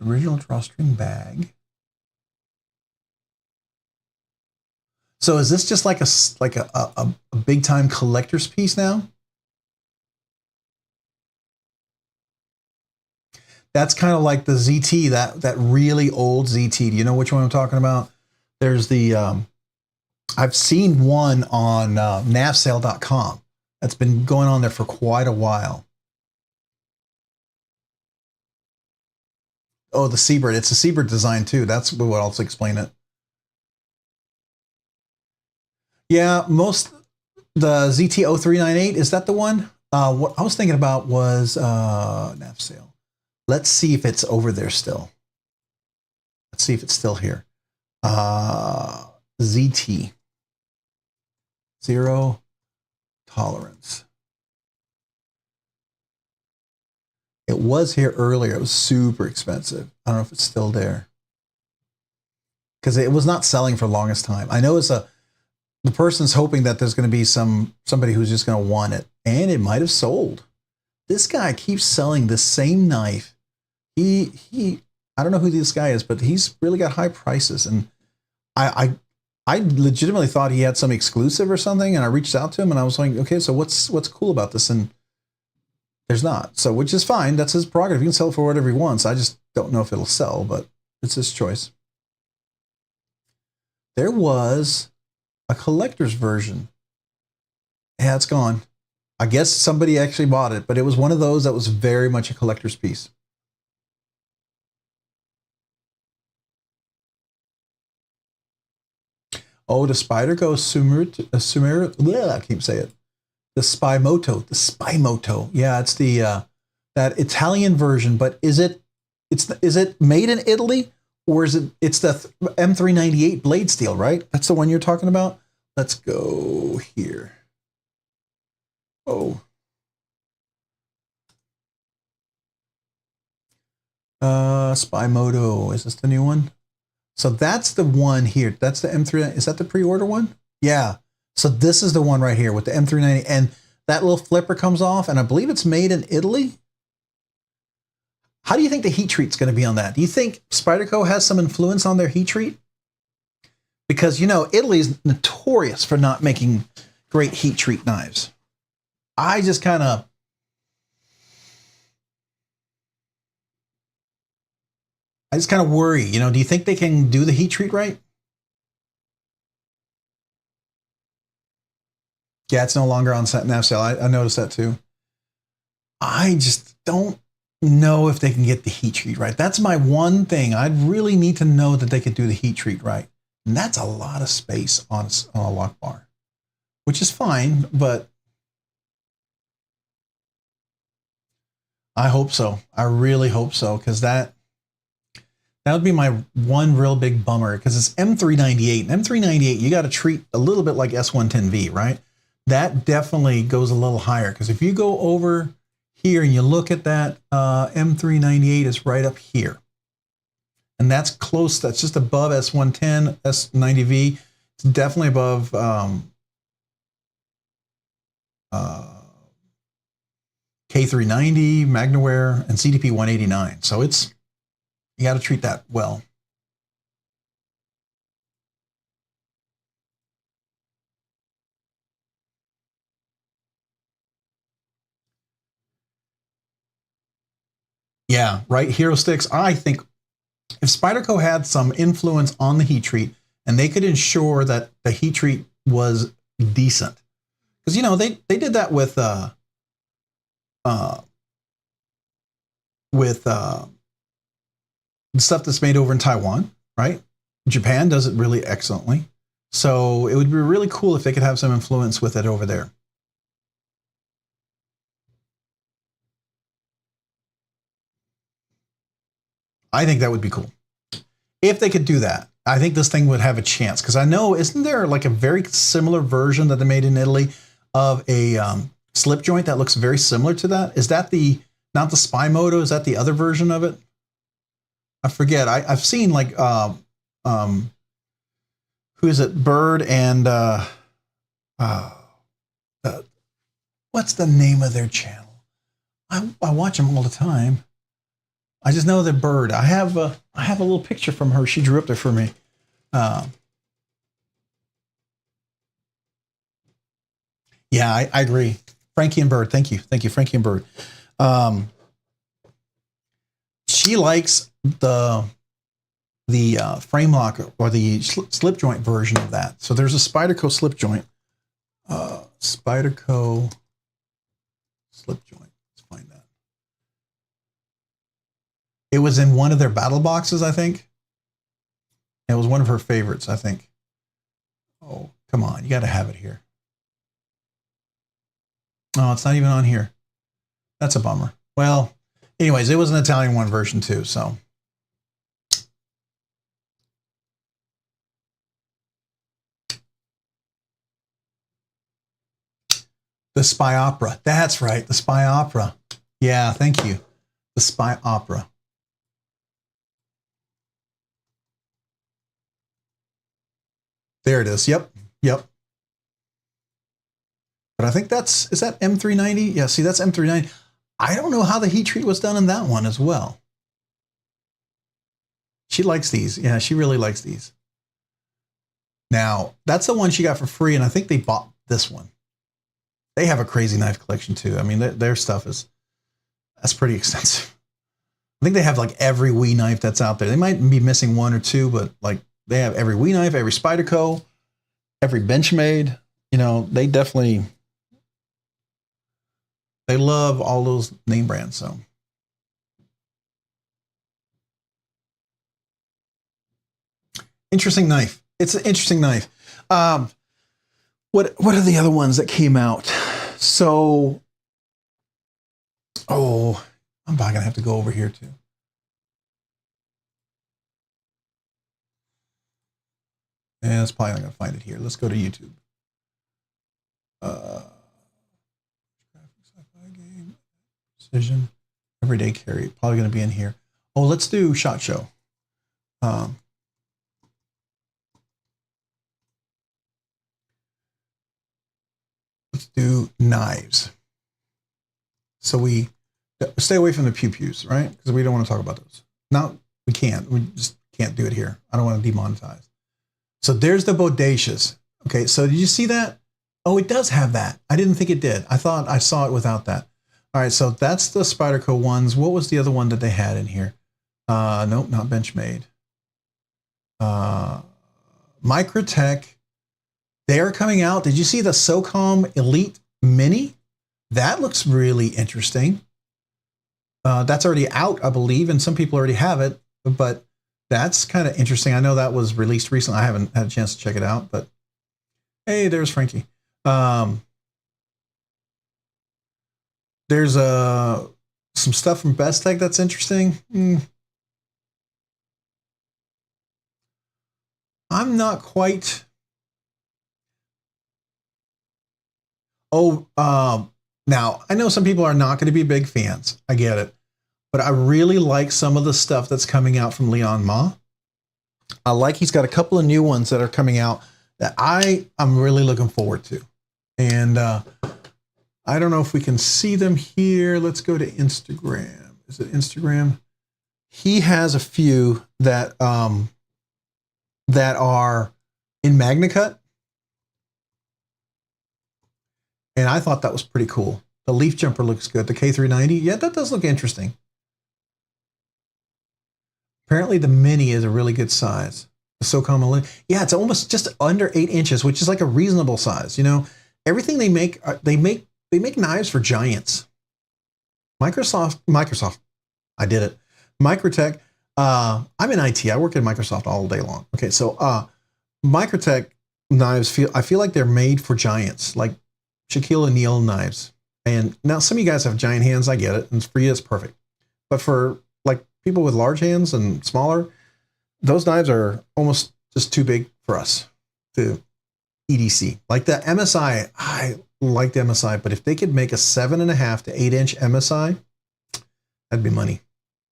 original drawstring bag. So is this just like a big time collector's piece now? That's kind of like the ZT, that really old ZT. Do you know which one I'm talking about? There's the, I've seen one on Knafsale.com. That's been going on there for quite a while. Oh, the Seabird. It's a Seabird design too. That's what I'll explain it. Yeah, the ZT0398, is that the one? What I was thinking about was Knafsale. Let's see if it's over there still. Let's see if it's still here. ZT. Zero tolerance. It was here earlier. It was super expensive. I don't know if it's still there. Because it was not selling for the longest time. I know it's the person's hoping that there's going to be somebody who's just going to want it. And it might have sold. This guy keeps selling the same knife. I don't know who this guy is, but he's really got high prices. And I legitimately thought he had some exclusive or something. And I reached out to him and I was like, okay, so what's cool about this? And there's not. So, which is fine. That's his prerogative. He can sell it for whatever he wants. I just don't know if it'll sell, but it's his choice. There was a collector's version. Yeah, it's gone. I guess somebody actually bought it, but it was one of those that was very much a collector's piece. Oh, the Spyderco I can't say it. The Spymoto. Yeah, it's the that Italian version, but is it made in Italy or it's the M398 blade steel, right? That's the one you're talking about? Let's go here. Oh. Spymoto, is this the new one? So that's the one here. That's the M3, is that the pre-order one? Yeah. So this is the one right here with the M390, and that little flipper comes off, and I believe it's made in Italy. How do you think the heat treat's going to be on that? Do you think Spyderco has some influence on their heat treat? Because, you know, Italy is notorious for not making great heat treat knives. I just kind of... worry, you know, do you think they can do the heat treat right? Yeah, it's no longer on Knafsale. I noticed that too. I just don't know if they can get the heat treat right. That's my one thing. I'd really need to know that they could do the heat treat right. And that's a lot of space on a lock bar, which is fine, but I hope so. I really hope so, because that would be my one real big bummer, because it's M398. And M398, you got to treat a little bit like S110V, right? That definitely goes a little higher, because if you go over here and you look at that, M398 is right up here. And that's close, that's just above S110, S90V. It's definitely above K390, Magnaware, and CDP 189. So it's, you got to treat that well. Yeah, right. Hero sticks. I think if Spyderco had some influence on the heat treat and they could ensure that the heat treat was decent, because, you know, they did that with the stuff that's made over in Taiwan, right? Japan does it really excellently. So it would be really cool if they could have some influence with it over there. I think that would be cool. If they could do that, I think this thing would have a chance. Because I know, isn't there like a very similar version that they made in Italy of a slip joint that looks very similar to that? Is that not the Spymoto? Is that the other version of it? I forget. I've seen like, who is it? Bird and, what's the name of their channel? I watch them all the time. I just know that Bird. I have a little picture from her. She drew up there for me. Yeah, I agree. Frankie and Bird. Thank you, Frankie and Bird. She likes the frame lock or the slip joint version of that. So there's a Spyderco slip joint. Spyderco slip joint. It was in one of their battle boxes, I think. It was one of her favorites, I think. Oh, Come on, you got to have it here. Oh, it's not even on here. That's a bummer. Well, anyways, it was an Italian one version too, so. The spy opera. That's right, the spy opera. Yeah, thank you. The spy opera. There it is. Yep, yep. But I think is that M390? Yeah, see, that's M390. I don't know how the heat treat was done in that one as well. She likes these. Yeah, she really likes these. Now, that's the one she got for free, and I think they bought this one. They have a crazy knife collection too. I mean, their stuff that's pretty extensive. I think they have like every Wii knife that's out there. They might be missing one or two, but like they have every Wii knife, every Spyderco, every Benchmade. You know, they definitely, they love all those name brands. So interesting knife. It's an interesting knife. What are the other ones that came out? So, oh, I'm probably gonna have to go over here too. Yeah, it's probably not gonna find it here. Let's go to YouTube. Sci-fi game, precision, everyday carry. Probably gonna be in here. Oh, let's do SHOT Show. Let's do knives. So we stay away from the pew-pews, right? Because we don't want to talk about those. No, we can't. We just can't do it here. I don't want to demonetize. So there's the bodacious. Okay, so did you see that? Oh, it does have that. I didn't think it did. I thought I saw it without that. All right, so that's the Spyderco ones. What was the other one that they had in here? Nope, not Benchmade. Microtech. They are coming out. Did you see the SOCOM Elite Mini? That looks really interesting. That's already out, I believe, and some people already have it, but that's kind of interesting. I know that was released recently. I haven't had a chance to check it out, but hey, there's Frankie. There's some stuff from Bestech that's interesting. I'm not quite. Now I know some people are not going to be big fans. I get it, but I really like some of the stuff that's coming out from Leon Ma. I like he's got a couple of new ones that are coming out that I'm really looking forward to, and I don't know if we can see them here. Let's go to Instagram. Is it Instagram? He has a few that that are in MagnaCut. And I thought that was pretty cool. The leaf jumper looks good. The K390, yeah, that does look interesting. Apparently the Mini is a really good size. The SOCOM, yeah, it's almost just under 8 inches, which is like a reasonable size. You know, everything they make knives for giants. Microsoft, I did it. Microtech, I'm in IT. I work at Microsoft all day long. Okay, so Microtech knives I feel like they're made for giants, like Shaquille O'Neal knives. And now some of you guys have giant hands. I get it. And for you, it's perfect. But for like people with large hands and smaller, those knives are almost just too big for us to EDC. Like the MSI, I like the MSI, but if they could make a 7.5 to 8 inch MSI, that'd be money.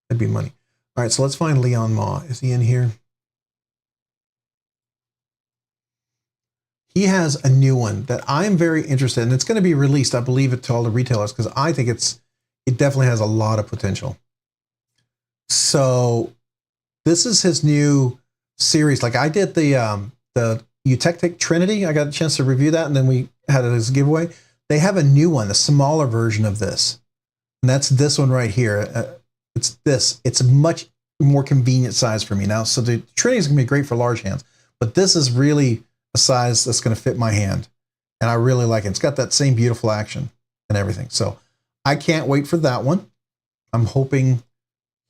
That'd be money. All right, so let's find Leon Ma. Is he in here? He has a new one that I'm very interested in. It's going to be released, I believe, to all the retailers because I think it definitely has a lot of potential. So this is his new series. Like I did the Eutectic Trinity. I got a chance to review that, and then we had it as a giveaway. They have a new one, a smaller version of this, and that's this one right here. It's this. It's a much more convenient size for me now. So the Trinity is going to be great for large hands, but this is really a size that's going to fit my hand, and I really like it. It's got that same beautiful action and everything. So I can't wait for that one. I'm hoping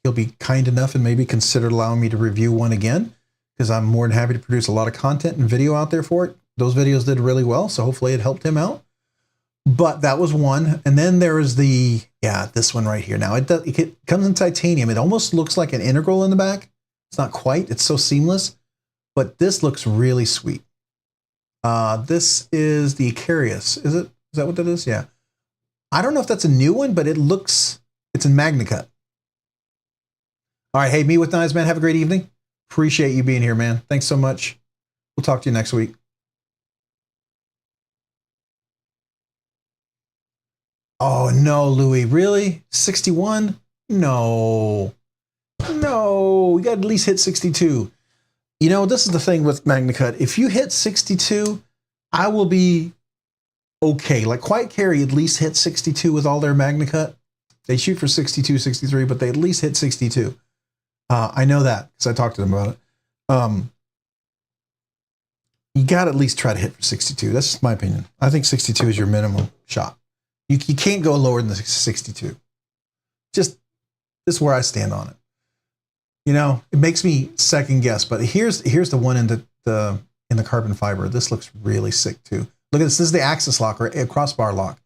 he'll be kind enough and maybe consider allowing me to review one again, because I'm more than happy to produce a lot of content and video out there for it. those videos did really well, so hopefully it helped him out. But that was one. And then there is the, yeah, this one right here. Now it comes in titanium. It almost looks like an integral in the back. It's not quite. It's so seamless. But this looks really sweet. This is the Icarus. Is it? Is that what that is? Yeah. I don't know if that's a new one, but it looks, it's in MagnaCut. All right. Hey, Me With Knives, man. Have a great evening. Appreciate you being here, man. Thanks so much. We'll talk to you next week. Oh, no, Louis. Really? 61? No. No. We got to at least hit 62. You know, this is the thing with MagnaCut. If you hit 62, I will be okay. Like Quiet Carry at least hit 62 with all their MagnaCut. They shoot for 62, 63, but they at least hit 62. I know that because I talked to them about it. You got to at least try to hit for 62. That's just my opinion. I think 62 is your minimum shot. You can't go lower than the 62. Just, this is where I stand on it. You know, it makes me second guess, but here's the one in the carbon fiber. This looks really sick too. Look at this. This is the axis lock or a crossbar lock.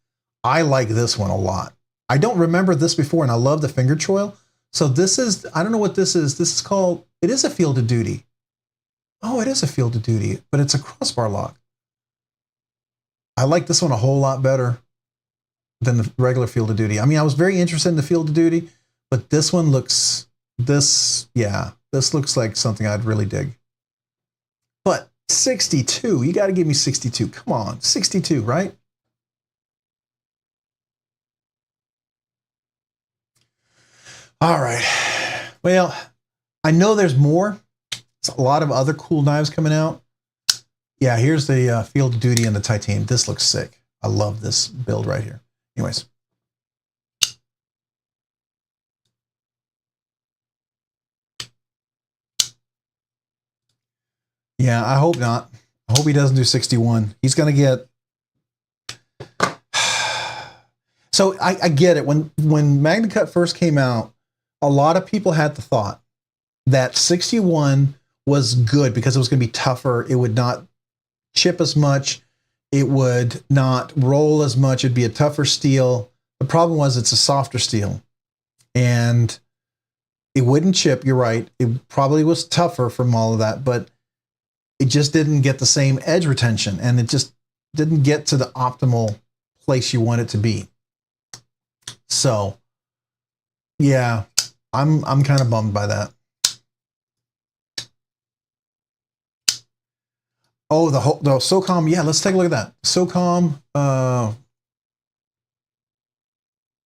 I like this one a lot. I don't remember this before, and I love the finger choil. So this is, I don't know what this is. This is called, it is a field of duty. Oh, it is a field of duty, but it's a crossbar lock. I like this one a whole lot better than the regular field of duty. I mean, I was very interested in the field of duty, but this one looks, this looks like something I'd really dig. But 62, you got to give me 62. Come on, 62, right? All right. Well, I know there's more. There's a lot of other cool knives coming out. Yeah, here's the field of duty and the titanium. This looks sick. I love this build right here. Anyways. Yeah, I hope not. I hope he doesn't do 61. He's going to get... So I get it. When MagnaCut first came out, a lot of people had the thought that 61 was good because it was going to be tougher. It would not chip as much. It would not roll as much. It'd be a tougher steel. The problem was it's a softer steel. And it wouldn't chip, you're right. It probably was tougher from all of that, but it just didn't get the same edge retention, and it just didn't get to the optimal place you want it to be. So, yeah, I'm kind of bummed by that. Oh, the SOCOM, yeah, let's take a look at that. SOCOM,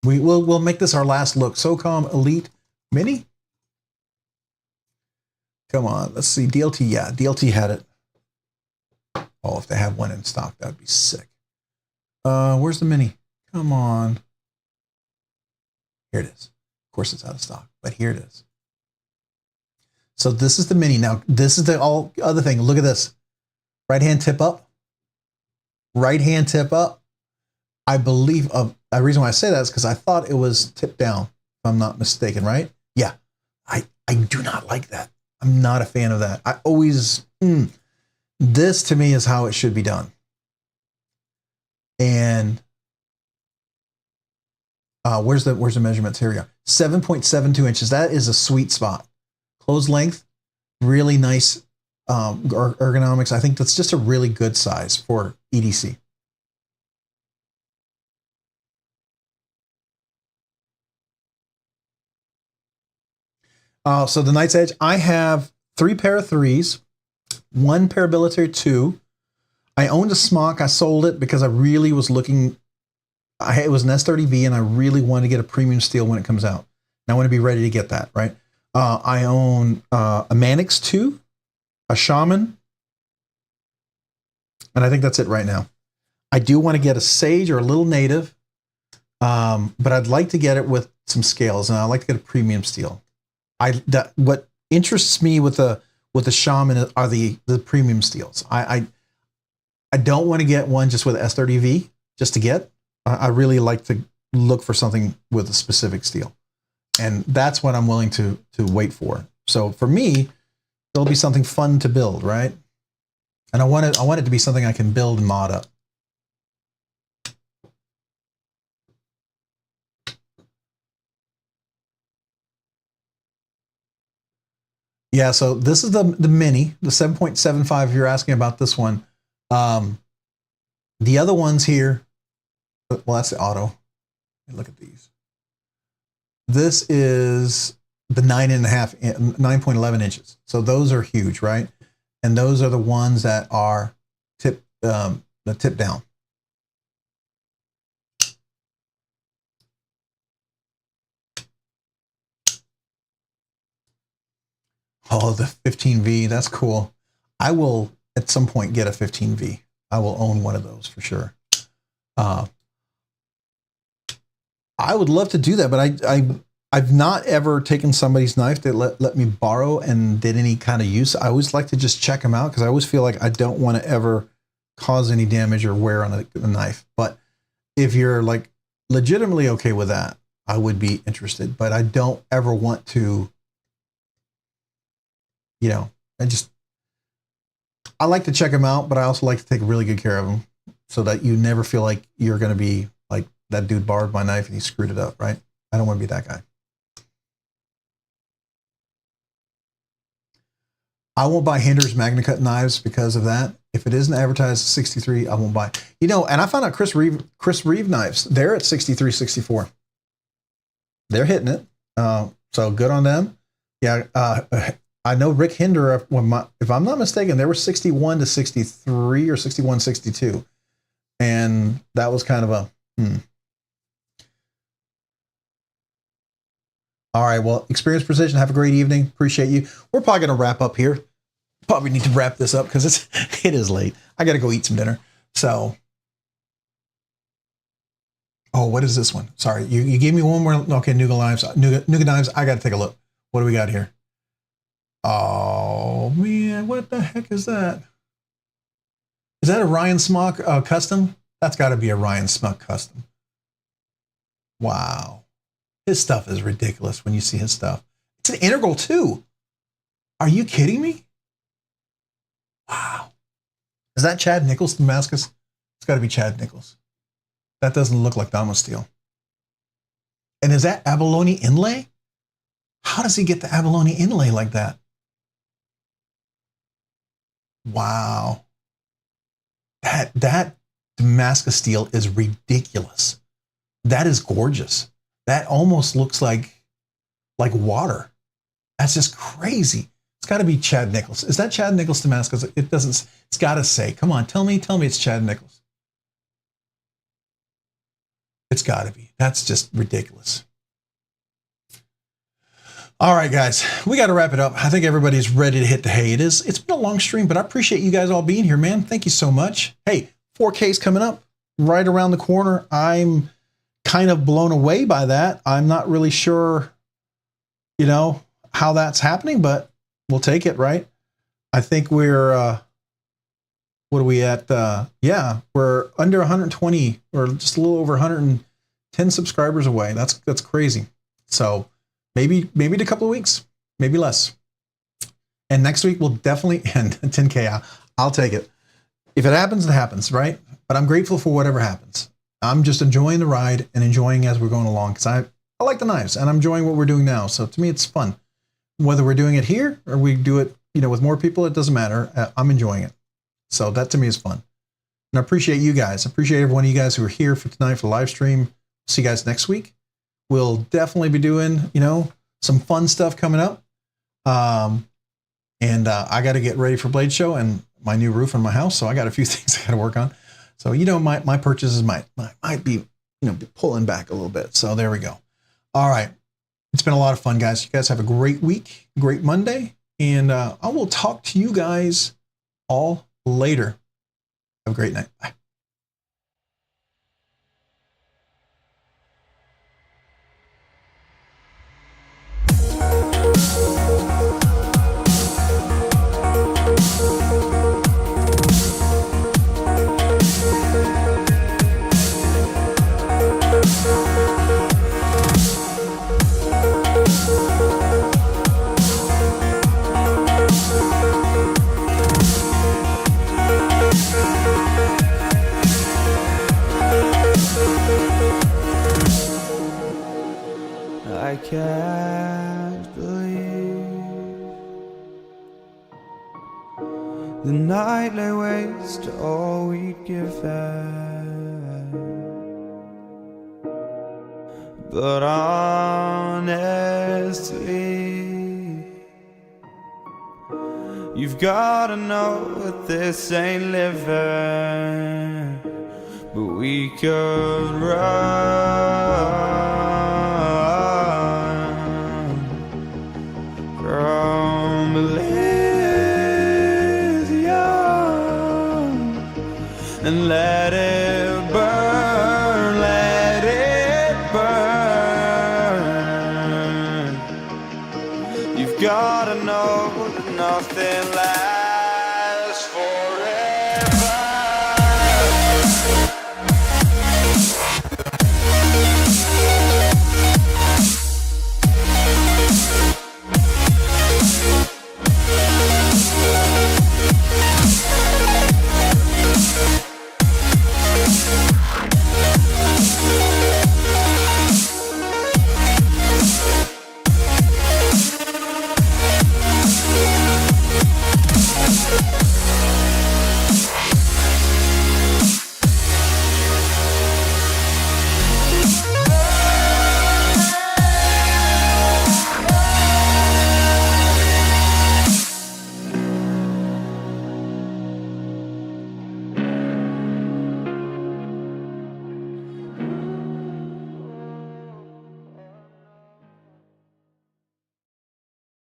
we'll make this our last look. SOCOM Elite Mini. Come on, let's see. DLT, yeah, DLT had it. Oh, if they had one in stock, that'd be sick. Where's the Mini? Come on. Here it is. Of course, it's out of stock, but here it is. So this is the Mini. Now, this is the all other thing. Look at this. Right hand tip up. Right hand tip up. I believe the reason why I say that is because I thought it was tipped down, if I'm not mistaken, right? Yeah. I do not like that. I'm not a fan of that. I always, this to me is how it should be done. And where's the measurements? Here we go. 7.72 inches. That is a sweet spot. Closed length, really nice ergonomics. I think that's just a really good size for EDC. So the Knight's Edge, I have 3 pair of 3s, 1 Parability 2. I owned a smock. I sold it because I really was looking. It was an S30V, and I really wanted to get a premium steel when it comes out. And I want to be ready to get that, right? I own a Manix 2, a Shaman, and I think that's it right now. I do want to get a Sage or a Little Native, but I'd like to get it with some scales, and I'd like to get a premium steel. What interests me with the Shaman are the premium steels. I don't want to get one just with S30V just to get. I really like to look for something with a specific steel, and that's what I'm willing to wait for. So for me, there'll be something fun to build, right? And I want it to be something I can build and mod up. Yeah, so this is the mini, the 7.75. If you're asking about this one, the other ones here, well, that's the auto. Look at these. This is the 9.11 inches. So those are huge, right? And those are the ones that are tip down. Oh, the 15V, that's cool. I will at some point get a 15V. I will own one of those for sure. I would love to do that, but I've not ever taken somebody's knife that let me borrow and did any kind of use. I always like to just check them out because I always feel like I don't want to ever cause any damage or wear on a knife. But if you're like legitimately okay with that, I would be interested. But I don't ever want to, you know, I like to check them out, but I also like to take really good care of them so that you never feel like you're going to be like that dude borrowed my knife and he screwed it up, right? I don't want to be that guy. I won't buy Hinder's MagnaCut knives because of that. If it isn't advertised at 63, I won't buy. You know, and I found out Chris Reeve knives, they're at 63, 64. They're hitting it. So good on them. Yeah, I know Rick Hinder, if I'm not mistaken, they were 61 to 63 or 61, 62. And that was kind of a, All right, well, Experience Precision, have a great evening. Appreciate you. We're probably going to wrap up here. Probably need to wrap this up because it is late. I got to go eat some dinner. So, oh, what is this one? Sorry, you gave me one more. Okay, Nougat knives. Nougat knives. I got to take a look. What do we got here? Oh man, what the heck is that? Is that a Ryan Smock custom? That's got to be a Ryan Smock custom. Wow. His stuff is ridiculous when you see his stuff. It's an integral too. Are you kidding me? Wow. Is that Chad Nichols Damascus? It's got to be Chad Nichols. That doesn't look like Damo steel. And is that abalone inlay? How does he get the abalone inlay like that? Wow. That Damascus steel is ridiculous. That is gorgeous. That almost looks like water. That's just crazy. It's got to be Chad Nichols. Is that Chad Nichols Damascus? It doesn't. It's got to say. Come on, tell me it's Chad Nichols. It's got to be. That's just ridiculous. All right, guys, we got to wrap it up. I think everybody's ready to hit the hay. It's been a long stream, but I appreciate you guys all being here, man. Thank you so much. Hey, 4K's coming up right around the corner. I'm kind of blown away by that. I'm not really sure, you know, how that's happening, but we'll take it, right? I think we're, what are we at? Yeah, we're under 120 or just a little over 110 subscribers away. That's crazy. So maybe in a couple of weeks, maybe less. And next week we'll definitely end 10K. I'll take it. If it happens, it happens, right? But I'm grateful for whatever happens. I'm just enjoying the ride and enjoying as we're going along because I like the knives and I'm enjoying what we're doing now. So to me, it's fun. Whether we're doing it here or we do it, you know, with more people, it doesn't matter. I'm enjoying it. So that to me is fun. And I appreciate you guys. I appreciate every one of you guys who are here for tonight for the live stream. See you guys next week. We'll definitely be doing, you know, some fun stuff coming up. And I got to get ready for Blade Show and my new roof on my house. So I got a few things I got to work on. So, you know, my purchases might be, you know, pulling back a little bit. So there we go. All right. It's been a lot of fun, guys. You guys have a great week, great Monday. And I will talk to you guys all later. Have a great night. Bye. I can't believe the night lay waste to all we'd given. But honestly, you've gotta know that this ain't living. But we could run from Elysium and let it burn, let it burn. You've got